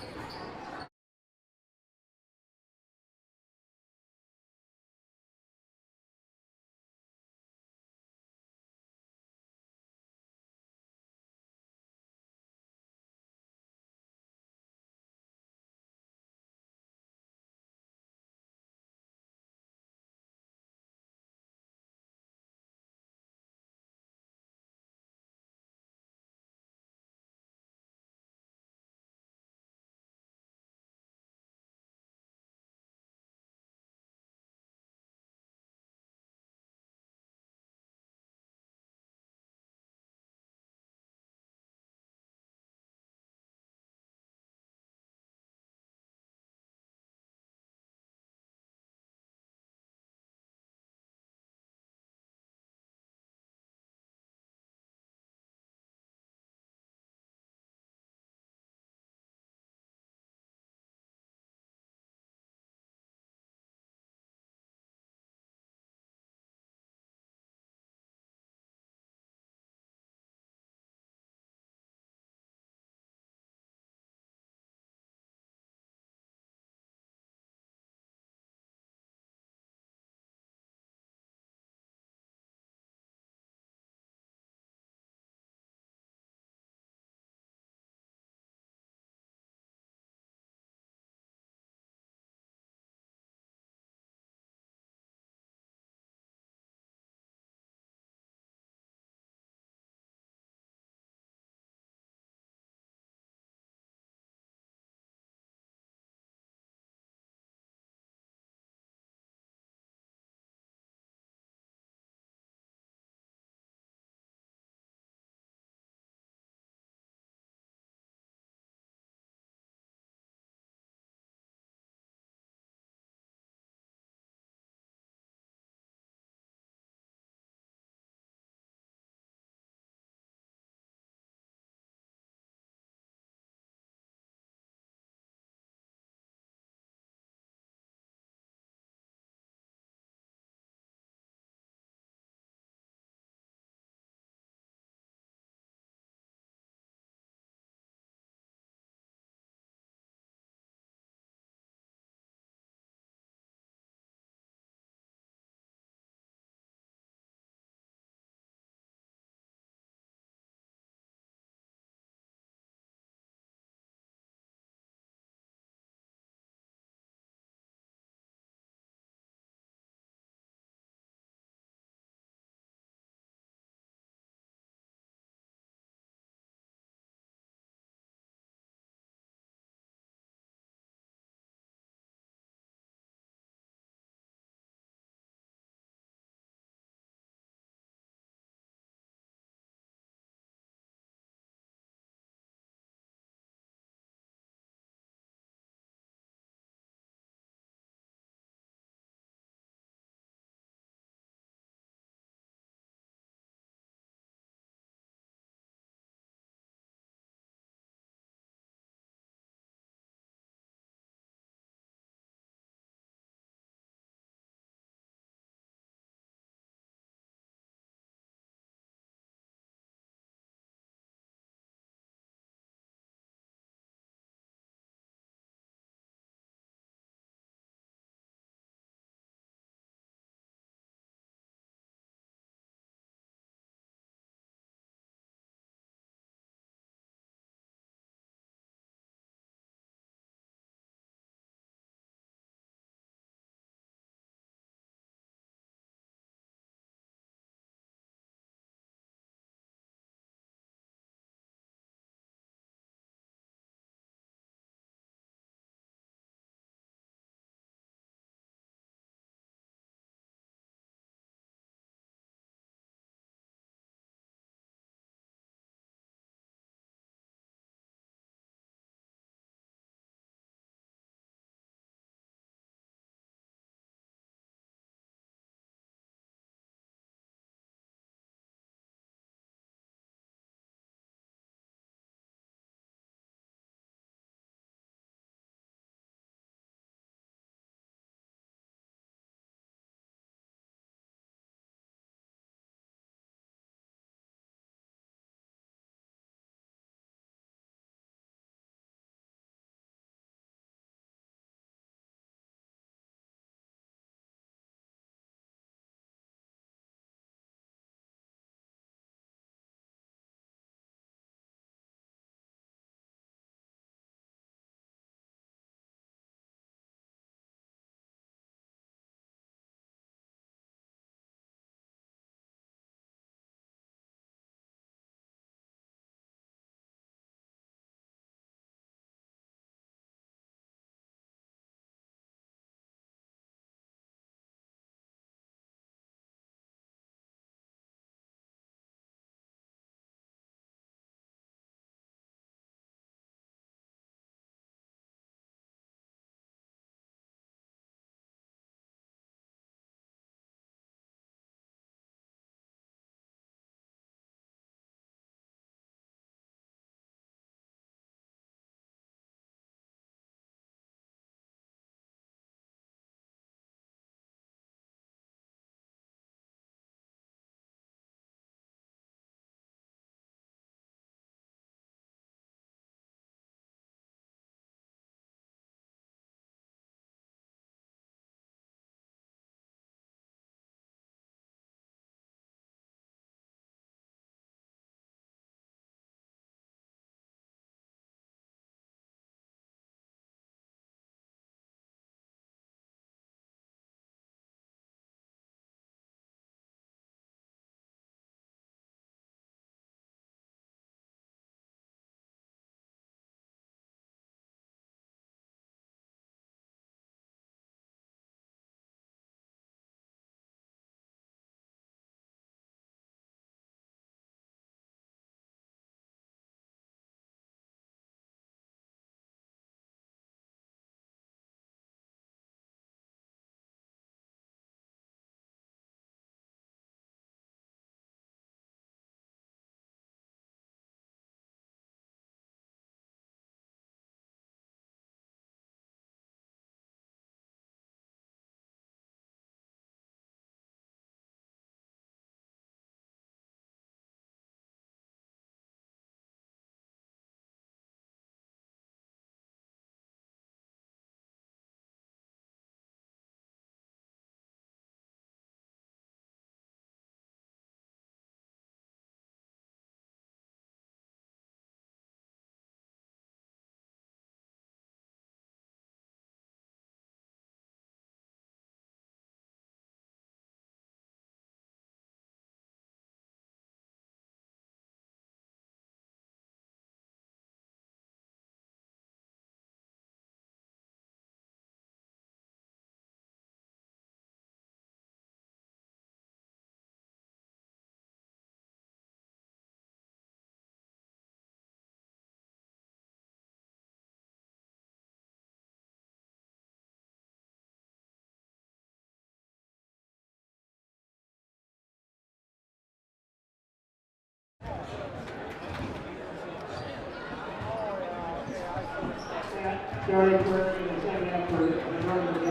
starting for in the second half for the Northern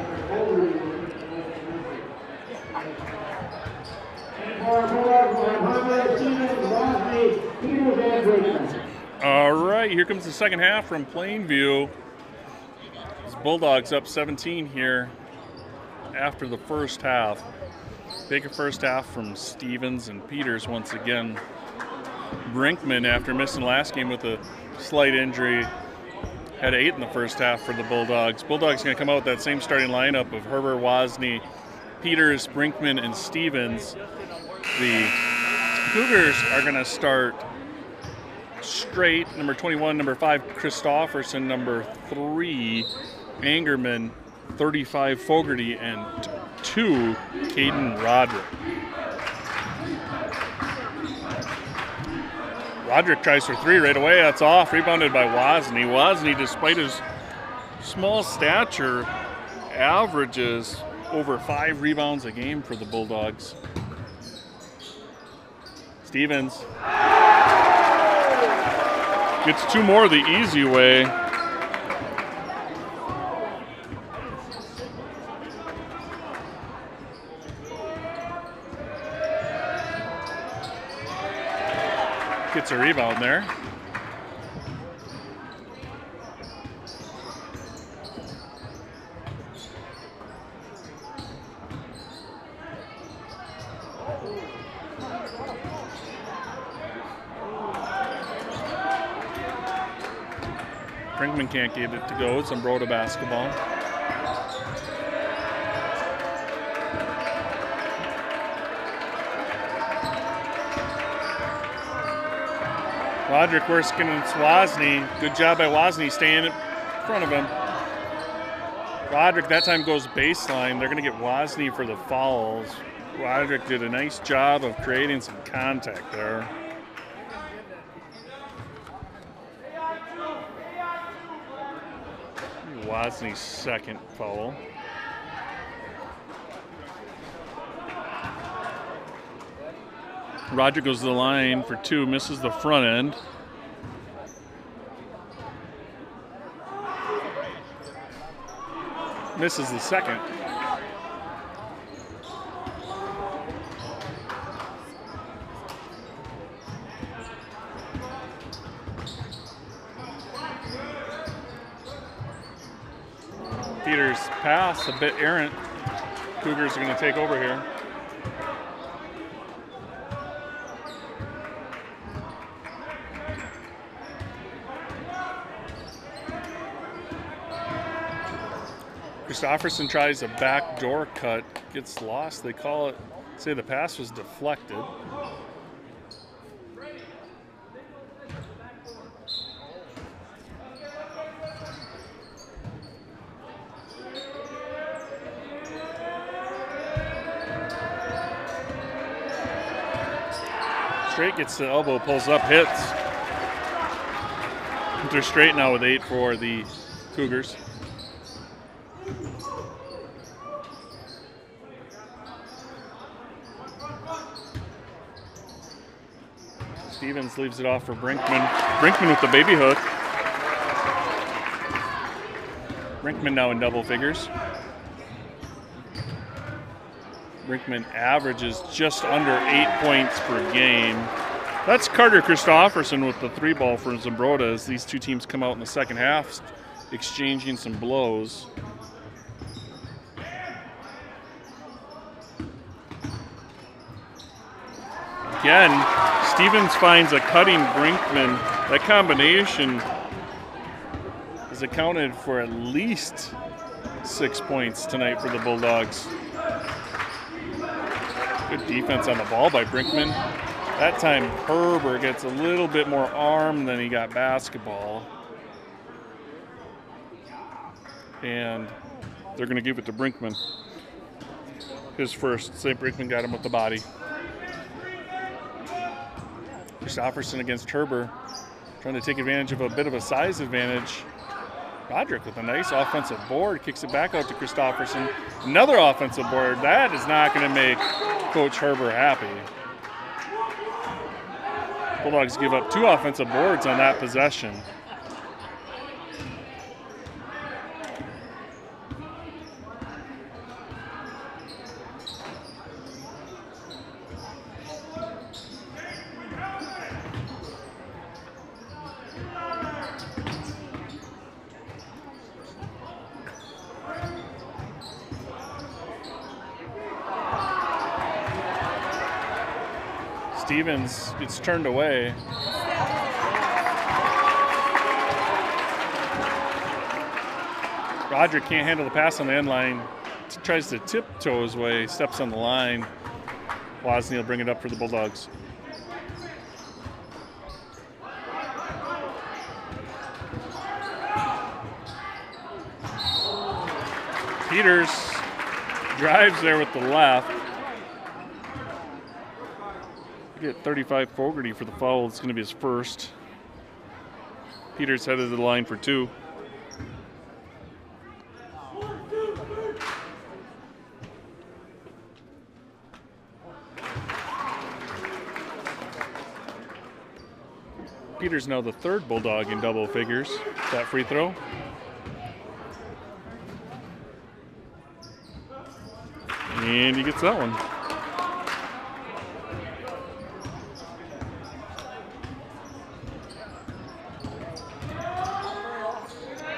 All right, here comes the second half from Plainview. These Bulldogs up 17 here after the first half. Big first half from Stevens and Peters once again. Brinkman, after missing last game with a slight injury, had 8 in the first half for the Bulldogs. Bulldogs going to come out with that same starting lineup of Herbert, Wozni, Peters, Brinkman, and Stevens. The Cougars are going to start straight. Number 21, number 5, Christofferson, number 3, Angerman, 35, Fogarty, and 2, Caden Roderick. Roderick tries for 3 right away. That's off. Rebounded by Wozni. Wozni, despite his small stature, averages over 5 rebounds a game for the Bulldogs. Stevens gets 2 more the easy way. Gets a rebound there. Brinkman can't get it to go. Zumbrota basketball. Roderick working against Wozni. Good job by Wozni staying in front of him. Roderick that time goes baseline. They're going to get Wozni for the fouls. Roderick did a nice job of creating some contact there. Wozny's second foul. Roger goes to the line for 2, misses the front end. Misses the second. Peters' pass a bit errant. Cougars are going to take over here. Christofferson tries a backdoor cut, gets lost. They call it, say the pass was deflected. Straight gets the elbow, pulls up, hits. They're straight now with 8 for the Cougars. Stevens leaves it off for Brinkman. Brinkman with the baby hook. Brinkman now in double figures. Brinkman averages just under 8 points per game. That's Carter Christofferson with the 3 ball for Zumbrota as these two teams come out in the second half, exchanging some blows. Again, Stevens finds a cutting Brinkman. That combination has accounted for at least 6 points tonight for the Bulldogs. Good defense on the ball by Brinkman. That time Herbert gets a little bit more arm than he got basketball. And they're going to give it to Brinkman. His first. St. Brinkman got him with the body. Christofferson against Herbert, trying to take advantage of a bit of a size advantage. Roderick with a nice offensive board, kicks it back out to Christofferson. Another offensive board. That is not going to make Coach Herbert happy. Bulldogs give up 2 offensive boards on that possession. Stevens gets turned away. Roderick can't handle the pass on the end line. Tries to tiptoe his way, steps on the line. Wozni will bring it up for the Bulldogs. Peters drives there with the left. Get 35 Fogarty for the foul. It's going to be his first. Peters headed to the line for 2. Peters now the 3rd Bulldog in double figures. That free throw. And he gets that one.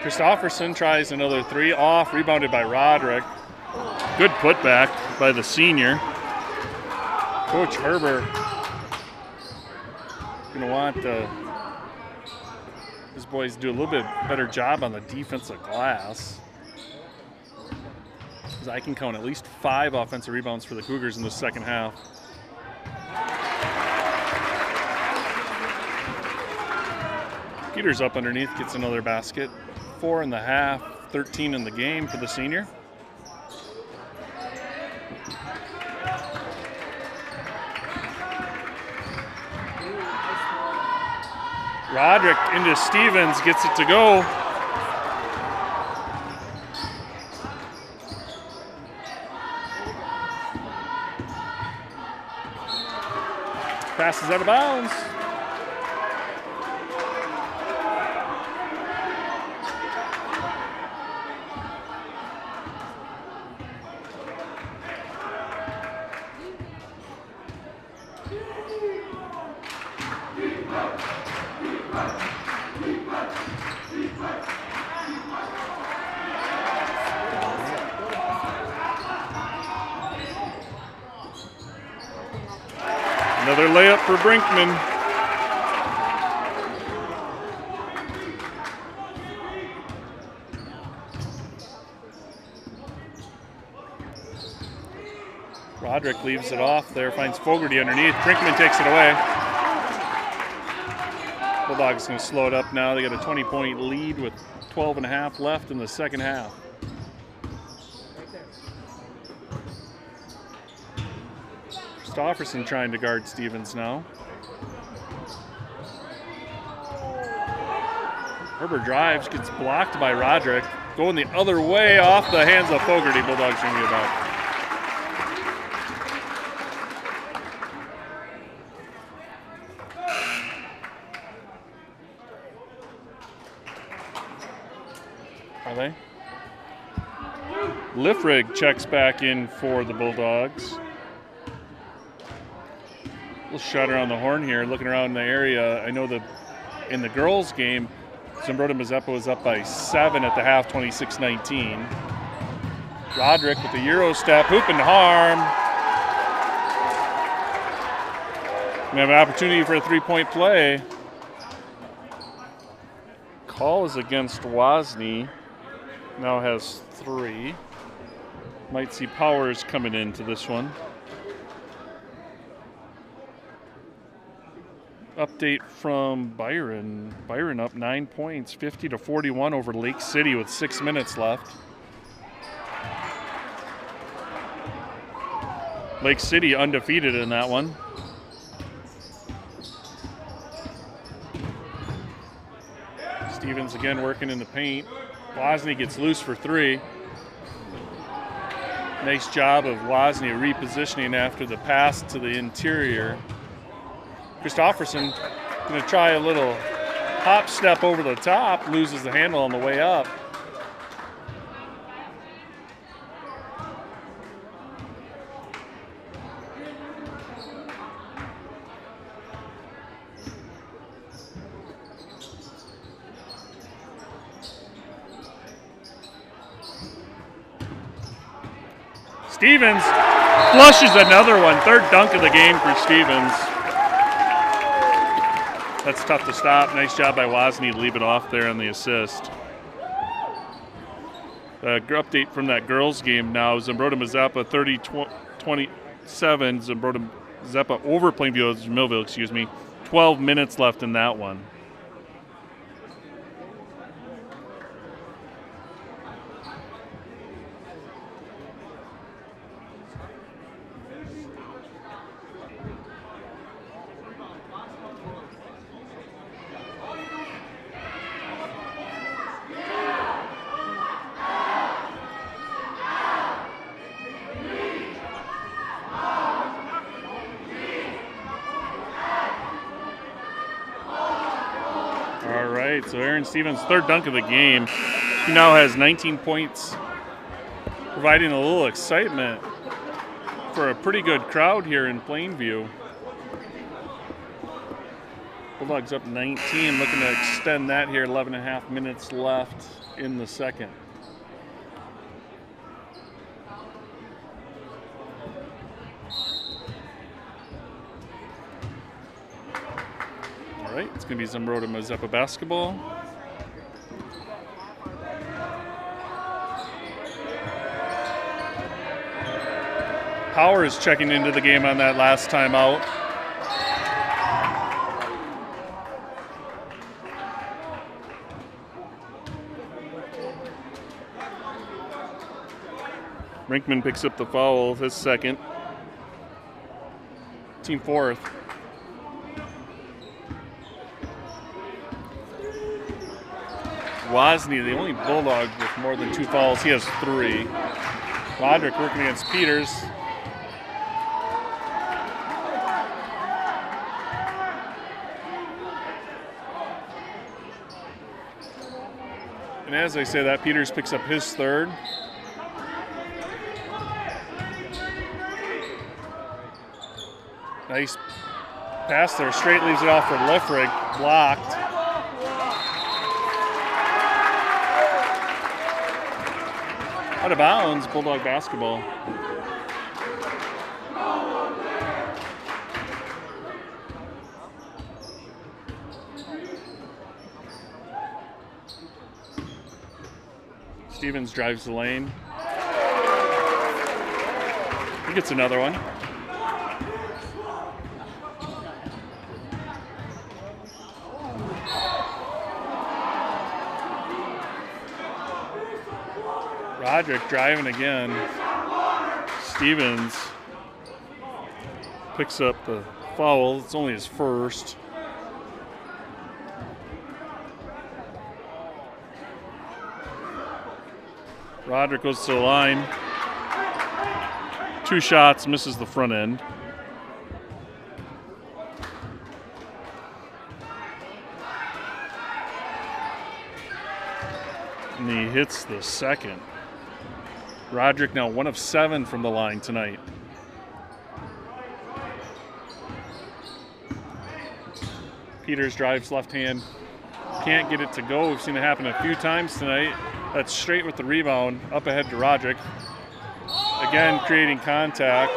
Christofferson tries another 3 off, rebounded by Roderick. Good putback by the senior. Coach Herber going to want his boys to do a little bit better job on the defensive glass. Because I can count at least 5 offensive rebounds for the Cougars in the second half. Peters up underneath, gets another basket. 4 in the half, 13 in the game for the senior. Roderick into Stevens, gets it to go. Passes out of bounds. Another layup for Brinkman. Roderick leaves it off there, finds Fogarty underneath. Brinkman takes it away. Bulldogs going to slow it up now. They got a 20-point lead with 12 and a half left in the second half. Christofferson trying to guard Stevens now. Herbert drives, gets blocked by Roderick. Going the other way off the hands of Fogarty. Bulldogs going to get back. Are they? Liffrig checks back in for the Bulldogs. Little shot around the horn here, looking around the area. I know that in the girls' game, Zumbrota Mazeppa was up by 7 at the half, 26-19. Roderick with the Euro step, hoop and harm. We have an opportunity for a 3-point play. Call is against Wozni. Now has 3. Might see Powers coming into this one. Update from Byron. Byron up 9 points, 50-41 over Lake City with 6 minutes left. Lake City undefeated in that one. Stevens again working in the paint. Wozni gets loose for 3. Nice job of Wozni repositioning after the pass to the interior. Christofferson going to try a little hop step over the top, loses the handle on the way up. Stevens flushes another one. 3rd dunk of the game for Stevens. That's tough to stop. Nice job by Wozni to leave it off there on the assist. Update from that girls game now. Zumbrota Mazeppa 30-27. Zumbrota Mazeppa over Plainview Millville, excuse me. 12 minutes left in that one. So Aaron Stevens' third dunk of the game. He now has 19 points, providing a little excitement for a pretty good crowd here in Plainview. Bulldogs up 19, looking to extend that here. 11 and a half minutes left in the second. All right, it's going to be Zumbrota Mazeppa basketball. Power is checking into the game on that last time out. Rinkman picks up the foul, his second. Team fourth. Wozni, the only Bulldog with more than 2 fouls. He has 3. Roderick working against Peters. And as I say that, Peters picks up his third. Nice pass there. Straight leaves it off for Liffrig. Blocked. Out of bounds, Bulldog basketball. Stevens drives the lane. He gets another one. Roderick driving again. Stevens picks up the foul. It's only his first. Roderick goes to the line. 2 shots, misses the front end. And he hits the second. Roderick now 1 of 7 from the line tonight. Peters drives left hand. Can't get it to go. We've seen it happen a few times tonight. That's straight with the rebound. Up ahead to Roderick. Again, creating contact.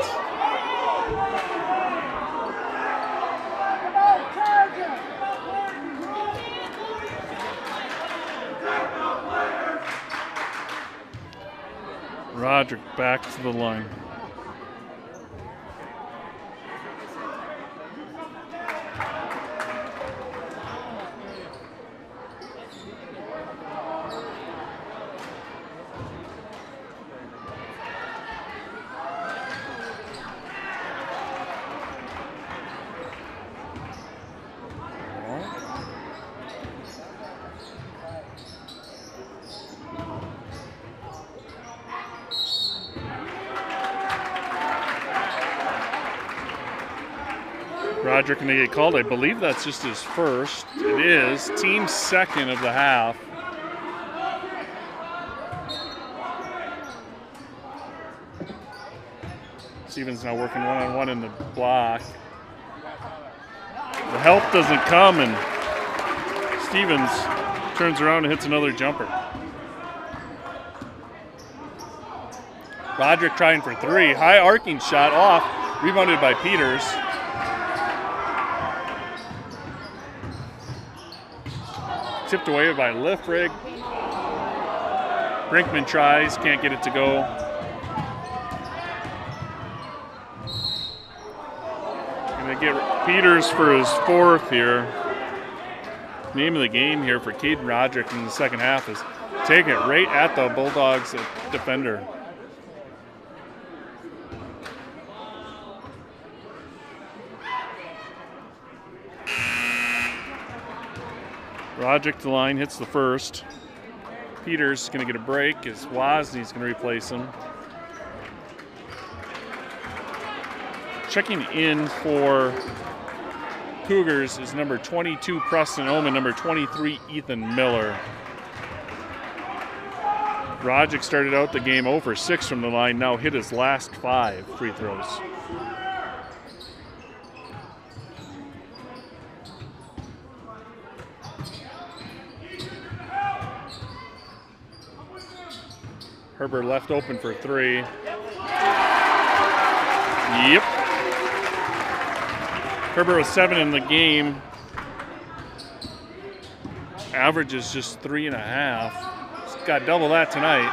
Roderick back to the line. Roderick going to get called. I believe that's just his first. It is. Team second of the half. Stevens now working one-on-one in the block. The help doesn't come, and Stevens turns around and hits another jumper. Roderick trying for 3. High arcing shot off. Rebounded by Peters. tipped away by Lifrig. Brinkman tries, can't get it to go. Gonna get Peters for his 4th here. Name of the game here for Caden Roderick in the second half is taking it right at the Bulldogs defender. Roderick to the line, hits the first. Peters is going to get a break as Wozni is going to replace him. Checking in for Cougars is number 22, Preston Oman, number 23, Ethan Miller. Roderick started out the game 0 for 6 from the line, now hit his last 5 free throws. Herbert left open for 3. Yep. Herbert was 7 in the game. Average is just 3.5. He's got double that tonight.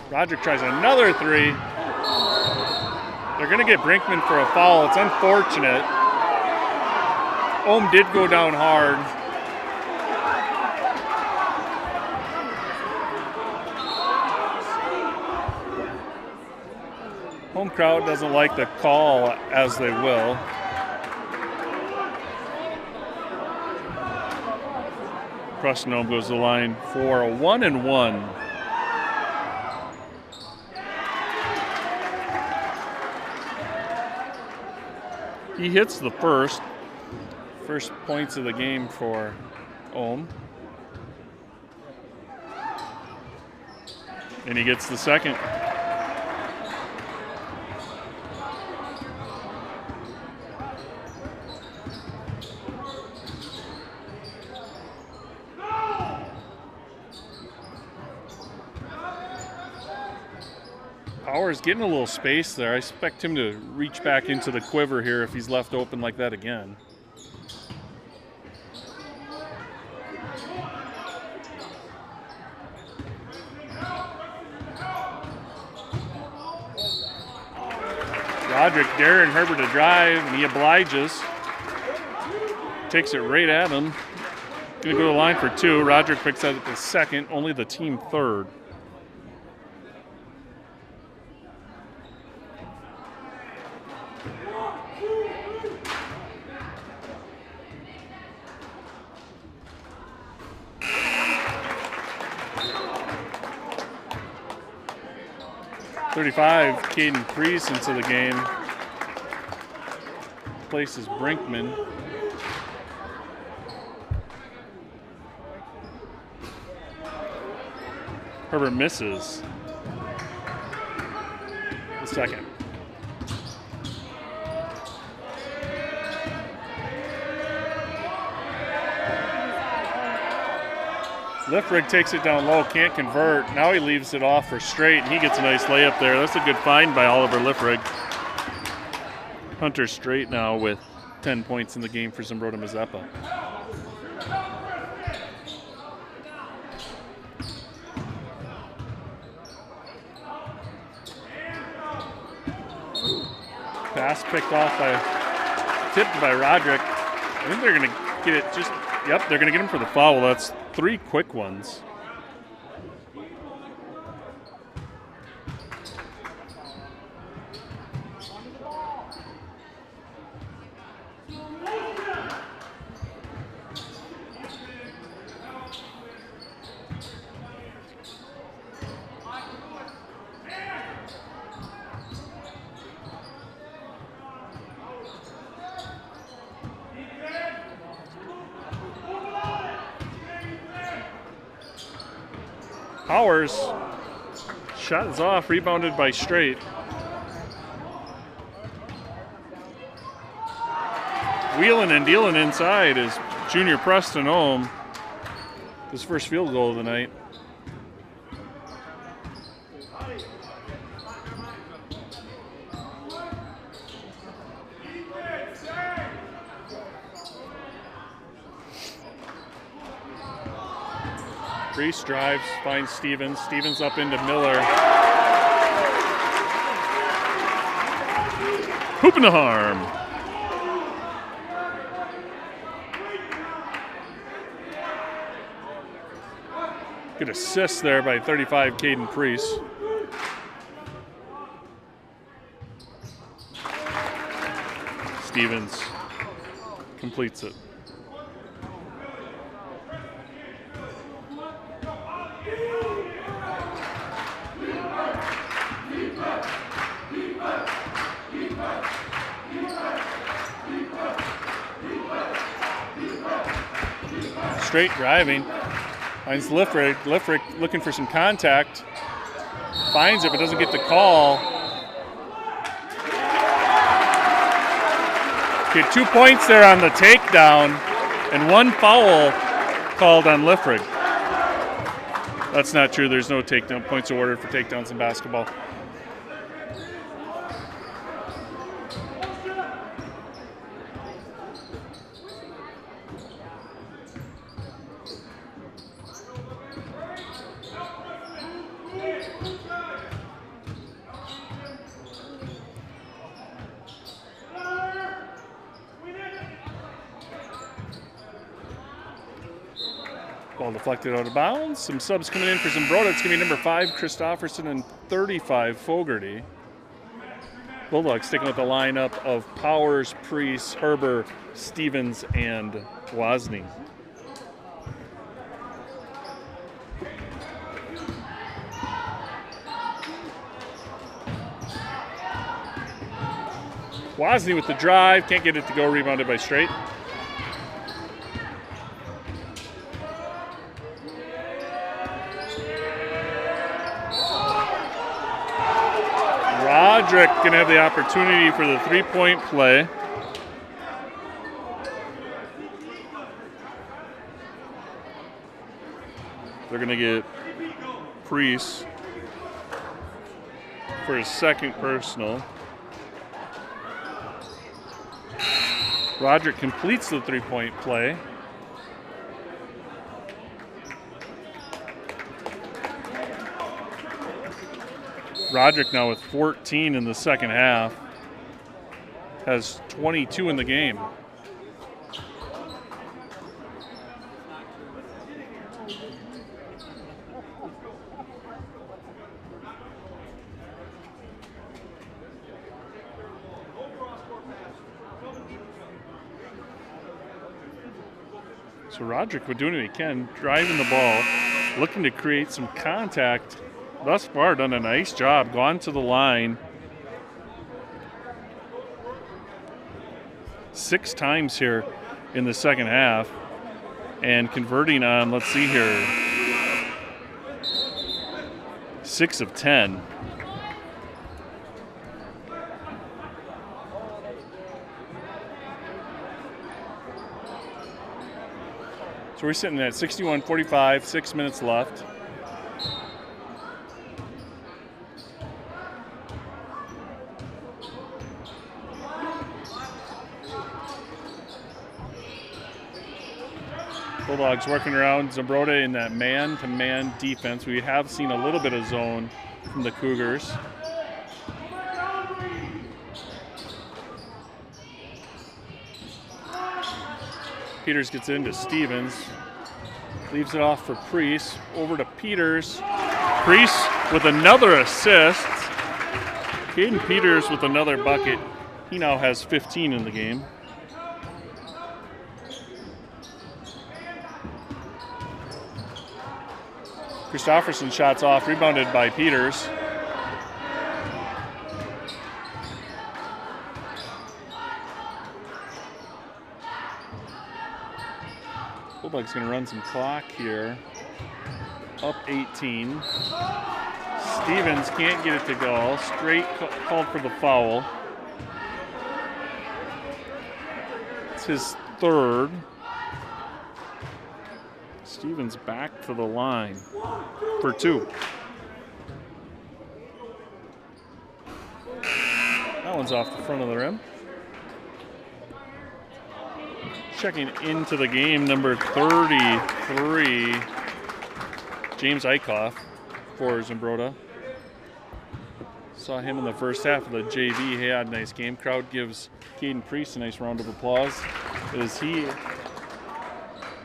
Roderick tries another 3. They're going to get Brinkman for a foul. It's unfortunate. Ohm did go down hard. Home crowd doesn't like the call, as they will. Preston Ohm goes to the line for a 1-and-1. He hits the first points of the game for Ohm. And he gets the second. Powers getting a little space there. I expect him to reach back into the quiver here if he's left open like that again. Roderick daring Herbert to drive, and he obliges. Takes it right at him. Gonna go to the line for 2. Roderick picks up the second, only the team 3rd. Caden Priest into the game. Places Brinkman. Herbert misses the second. Lifrig takes it down low, can't convert. Now he leaves it off for Straight, and he gets a nice layup there. That's a good find by Oliver Lifrig. Hunter Straight now with 10 points in the game for Zumbrota Mazeppa. Pass picked off tipped by Roderick. I think they're going to get it just, yep, they're going to get him for the foul. That's 3 quick ones. Powers, shot is off, rebounded by Straight. Wheeling and dealing inside is junior Preston Ohm. His first field goal of the night. Priest drives, finds Stevens. Stevens up into Miller. Hoop in the harm. Good assist there by 35 Caden Priest. Stevens completes it. Straight driving. Finds Liffrick. Liffrick looking for some contact. Finds it, but doesn't get the call. Okay, 2 points there on the takedown, and 1 foul called on Liffrick. That's not true. There's no takedown points awarded for takedowns in basketball. Ball deflected out of bounds. Some subs coming in for Zumbrota. It's going to be number 5, Christofferson, and 35, Fogarty. Bulldogs sticking with the lineup of Powers, Priest, Herber, Stevens, and Wozni. Wozni with the drive. Can't get it to go. Rebounded by Straight. Roderick going to have the opportunity for the 3-point play. They're going to get Priest for his second personal. Roderick completes the 3-point play. Roderick now with 14 in the second half. Has 22 in the game. So Roderick would do what he can, driving the ball, looking to create some contact. Thus far, done a nice job, gone to the line 6 times here in the second half, and converting on, let's see here, 6 of 10. So we're sitting at 61-45, 6 minutes left. Bulldogs working around Zumbrota in that man-to-man defense. We have seen a little bit of zone from the Cougars. Peters gets into Stevens. Leaves it off for Priest. Over to Peters. Priest with another assist. Caden Peters with another bucket. He now has 15 in the game. Christofferson shots off, rebounded by Peters. Bulldogs going to run some clock here. Up 18. Stevens can't get it to go. Straight called for the foul. It's his third. Stevens back to the line for 2. That one's off the front of the rim. Checking into the game, number 33, James Eichhoff for Zumbrota. Saw him in the first half of the JV. He had a nice game. Crowd gives Caden Priest a nice round of applause as he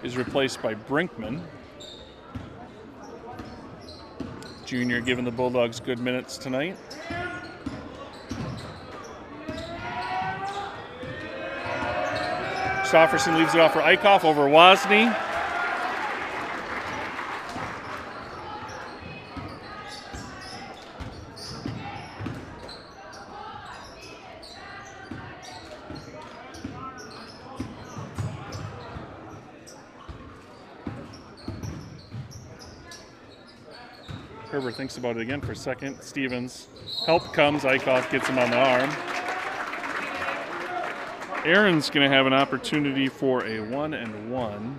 is replaced by Brinkman. Junior giving the Bulldogs good minutes tonight. Christofferson leaves it off for Eichhoff over Wozni. Herbert thinks about it again for a second. Stevens. Help comes. Eichhoff gets him on the arm. Aaron's going to have an opportunity for a 1-and-1.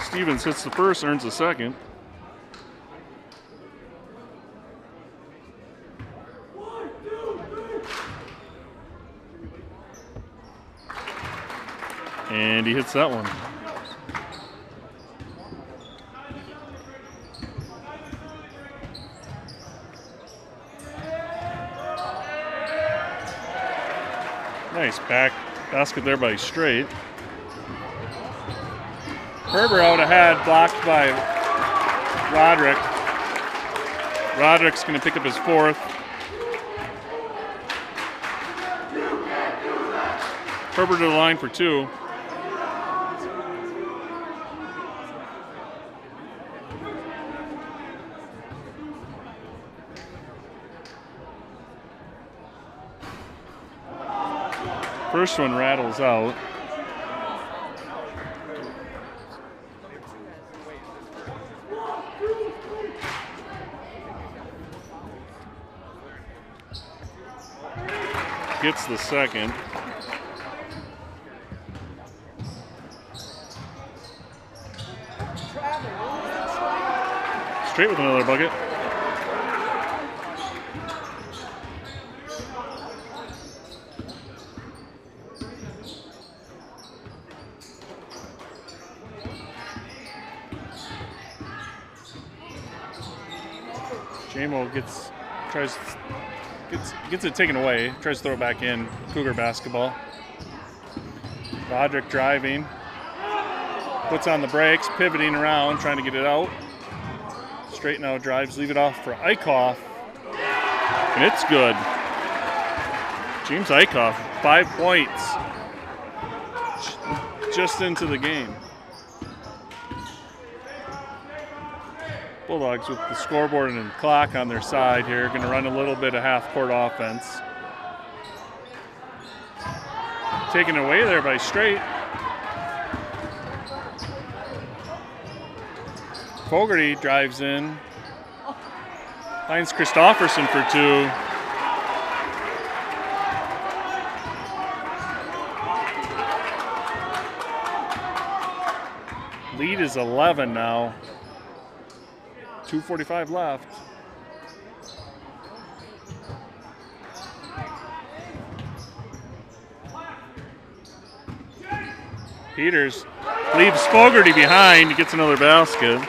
Stevens hits the first, earns the second. And he hits that one. Nice back basket there by Straight. Herbert out ahead, blocked by Roderick. Roderick's going to pick up his fourth. Herbert to the line for two. First one rattles out. Gets the second. Straight with another bucket. Jamo gets it taken away, tries to throw it back in. Cougar basketball. Roderick driving, puts on the brakes, pivoting around, trying to get it out. Straight now drives, leave it off for Eichhoff, and it's good. James Eichhoff, 5 points, just into the game. Bulldogs with the scoreboard and clock on their side here, going to run a little bit of half-court offense. Taken away there by Straight. Fogarty drives in, finds Christofferson for two. Lead is 11 now. 2:45 left. Peters leaves Fogarty behind, gets another basket.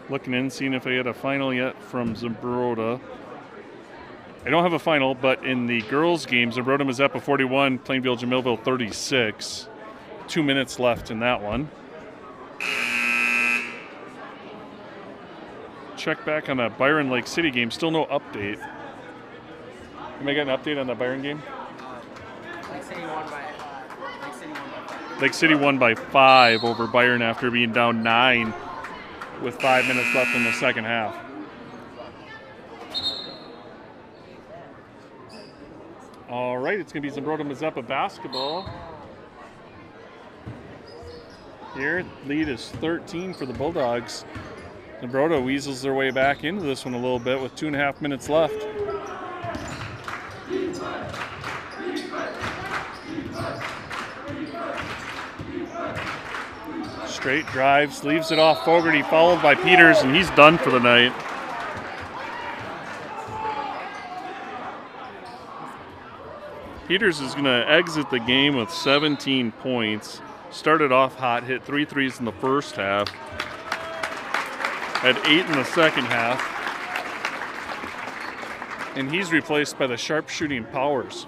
Looking in, seeing if I had a final yet from Zumbrota. I don't have a final, but in the girls' game, Zumbrota Mazeppa 41, Plainville Jamilville 36. 2 minutes left in that one. Check back on that Byron Lake City game. Still no update. Am I getting an update on that Byron game? Lake City won by Lake City won by 5 over Byron after being down 9 with 5 minutes left in the second half. All right, it's going to be Zumbrota Mazeppa basketball. Here, lead is 13 for the Bulldogs. Zumbrota weasels their way back into this one a little bit with 2.5 minutes left. Straight drives, leaves it off Fogarty, followed by Peters, and he's done for the night. Peters is going to exit the game with 17 points. Started off hot, hit 3 threes in the first half. Had 8 in the second half. And he's replaced by the sharpshooting Powers.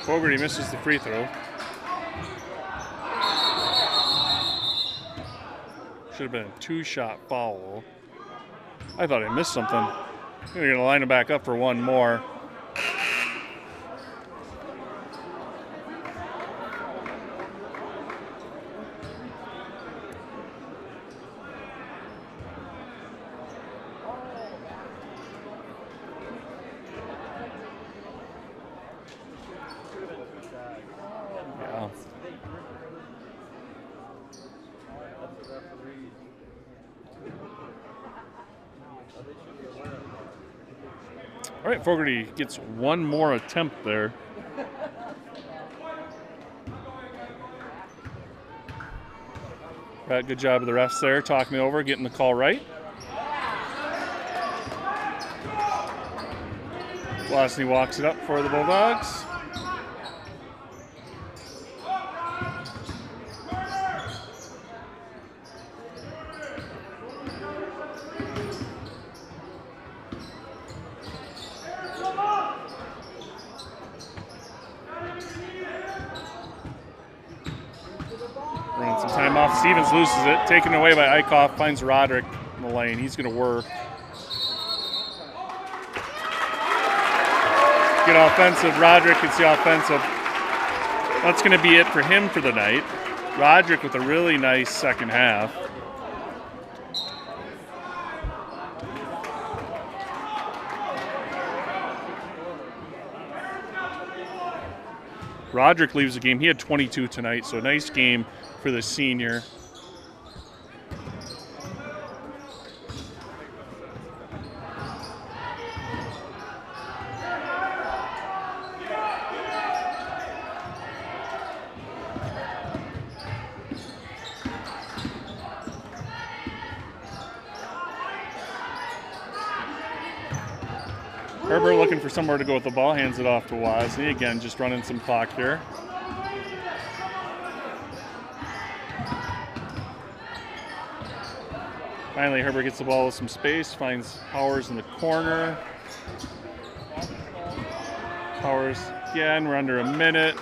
Fogarty misses the free throw. Should have been a 2-shot foul. I thought I missed something. They're going to line him back up for one more. Yeah. All right, Fogarty gets one more attempt there. Right, good job of the refs there, talking me over, getting the call right. Velocity walks it up for the Bulldogs. Running some time off. Stevens loses it. Taken away by Eichhoff. Finds Roderick in the lane. He's going to work. Good offensive. Roderick gets the offensive. That's going to be it for him for the night. Roderick with a really nice second half. Roderick leaves the game. He had 22 tonight, so a nice game for the senior. Herbert looking for somewhere to go with the ball, hands it off to Wozni. Again, just running some clock here. Finally, Herbert gets the ball with some space, finds Powers in the corner. Powers again, we're under a minute.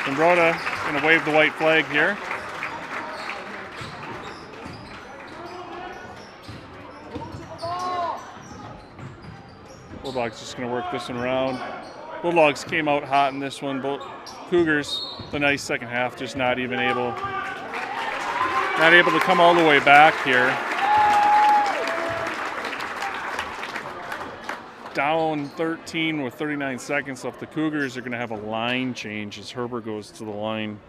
Zumbrota going to wave the white flag here. Bulldogs just going to work this one around. Bulldogs came out hot in this one. Cougars, the nice second half, just not even able to come all the way back here. Down 13 with 39 seconds left. The Cougars are going to have a line change as Herbert goes to the line.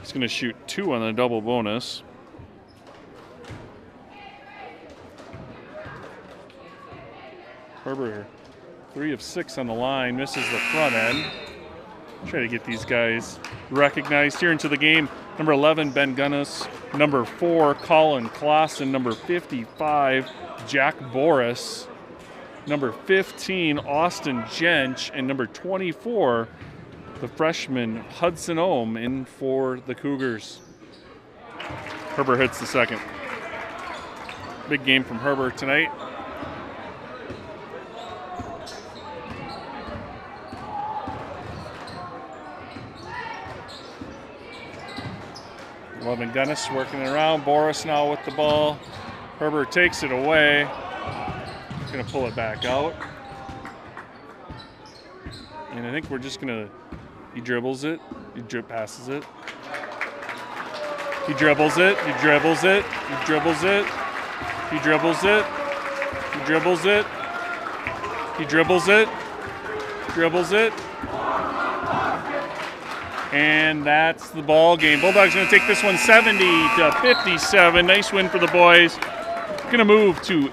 He's going to shoot 2 on the double bonus. Herbert, 3 of 6 on the line, misses the front end. Try to get these guys recognized here into the game. Number 11, Ben Gunnis. Number 4, Colin Clausen. Number 55, Jack Boris. Number 15, Austin Jench. And number 24, the freshman Hudson Ohm in for the Cougars. Herbert hits the second. Big game from Herbert tonight. Loving Dennis working it around. Boris now with the ball. Herbert takes it away. Going to pull it back out. And I think we're just going to, he dribbles it. He passes it. He dribbles it. He dribbles it. He dribbles it. He dribbles it. He dribbles it. He dribbles it. Dribbles it. And that's the ball game. Bulldogs going to take this one 70-57. Nice win for the boys. Going to move to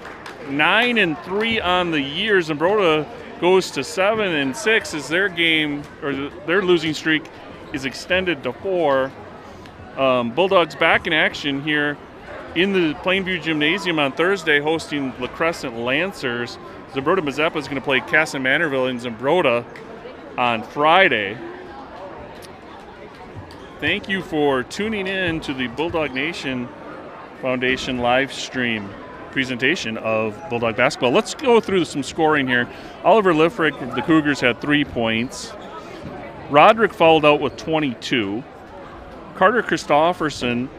9-3 on the year. Zumbrota goes to 7-6 as their game, or their losing streak, is extended to 4. Bulldogs back in action here in the Plainview Gymnasium on Thursday, hosting La Crescent Lancers. Zumbrota Mazeppa is going to play Casa Manorville in Zumbrota on Friday. Thank you for tuning in to the Bulldog Nation Foundation live stream presentation of Bulldog basketball. Let's go through some scoring here. Oliver Liffrick of the Cougars had 3 points. Roderick followed out with 22. Carter Christofferson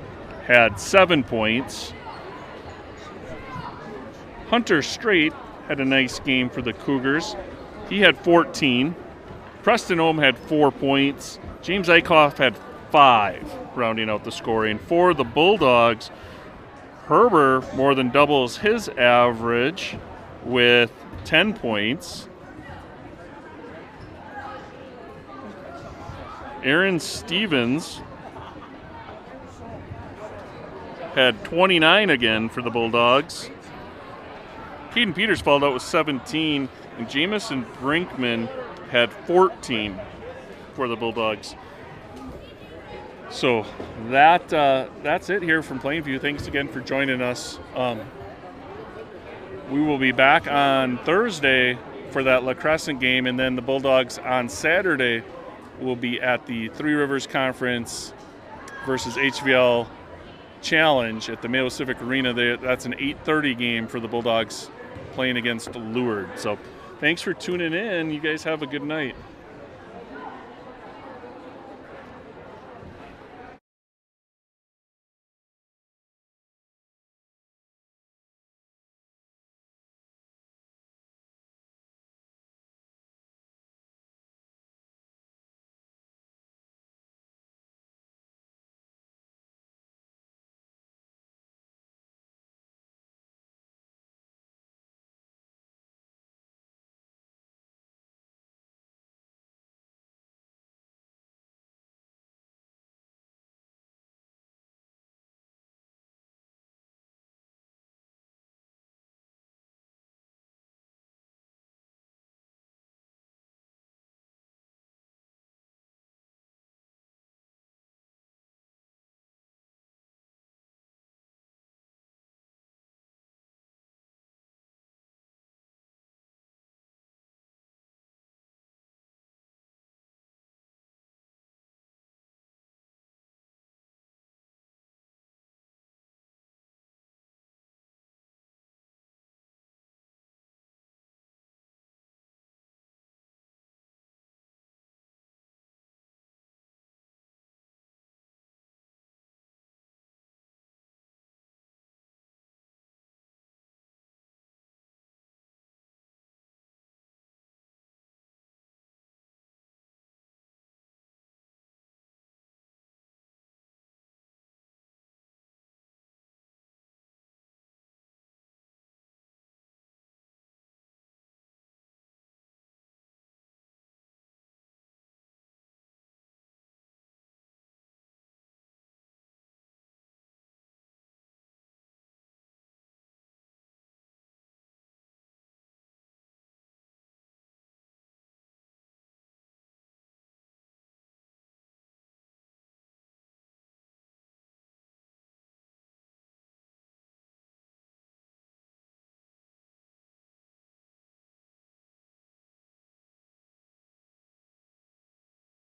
had 7 points. Hunter Strait had a nice game for the Cougars. He had 14. Preston Ohm had 4 points. James Eichhoff had 5, rounding out the scoring. For the Bulldogs, Herbert more than doubles his average with 10 points. Aaron Stevens had 29 again for the Bulldogs. Keaton Peters followed out with 17, and Jamison Brinkman had 14 for the Bulldogs. So that's it here from Plainview. Thanks again for joining us. We will be back on Thursday for that La Crescent game, and then the Bulldogs on Saturday will be at the Three Rivers Conference versus HVL Challenge at the Mayo Civic Arena. That's an 8:30 game for the Bulldogs playing against Lourdes. So thanks for tuning in. You guys have a good night.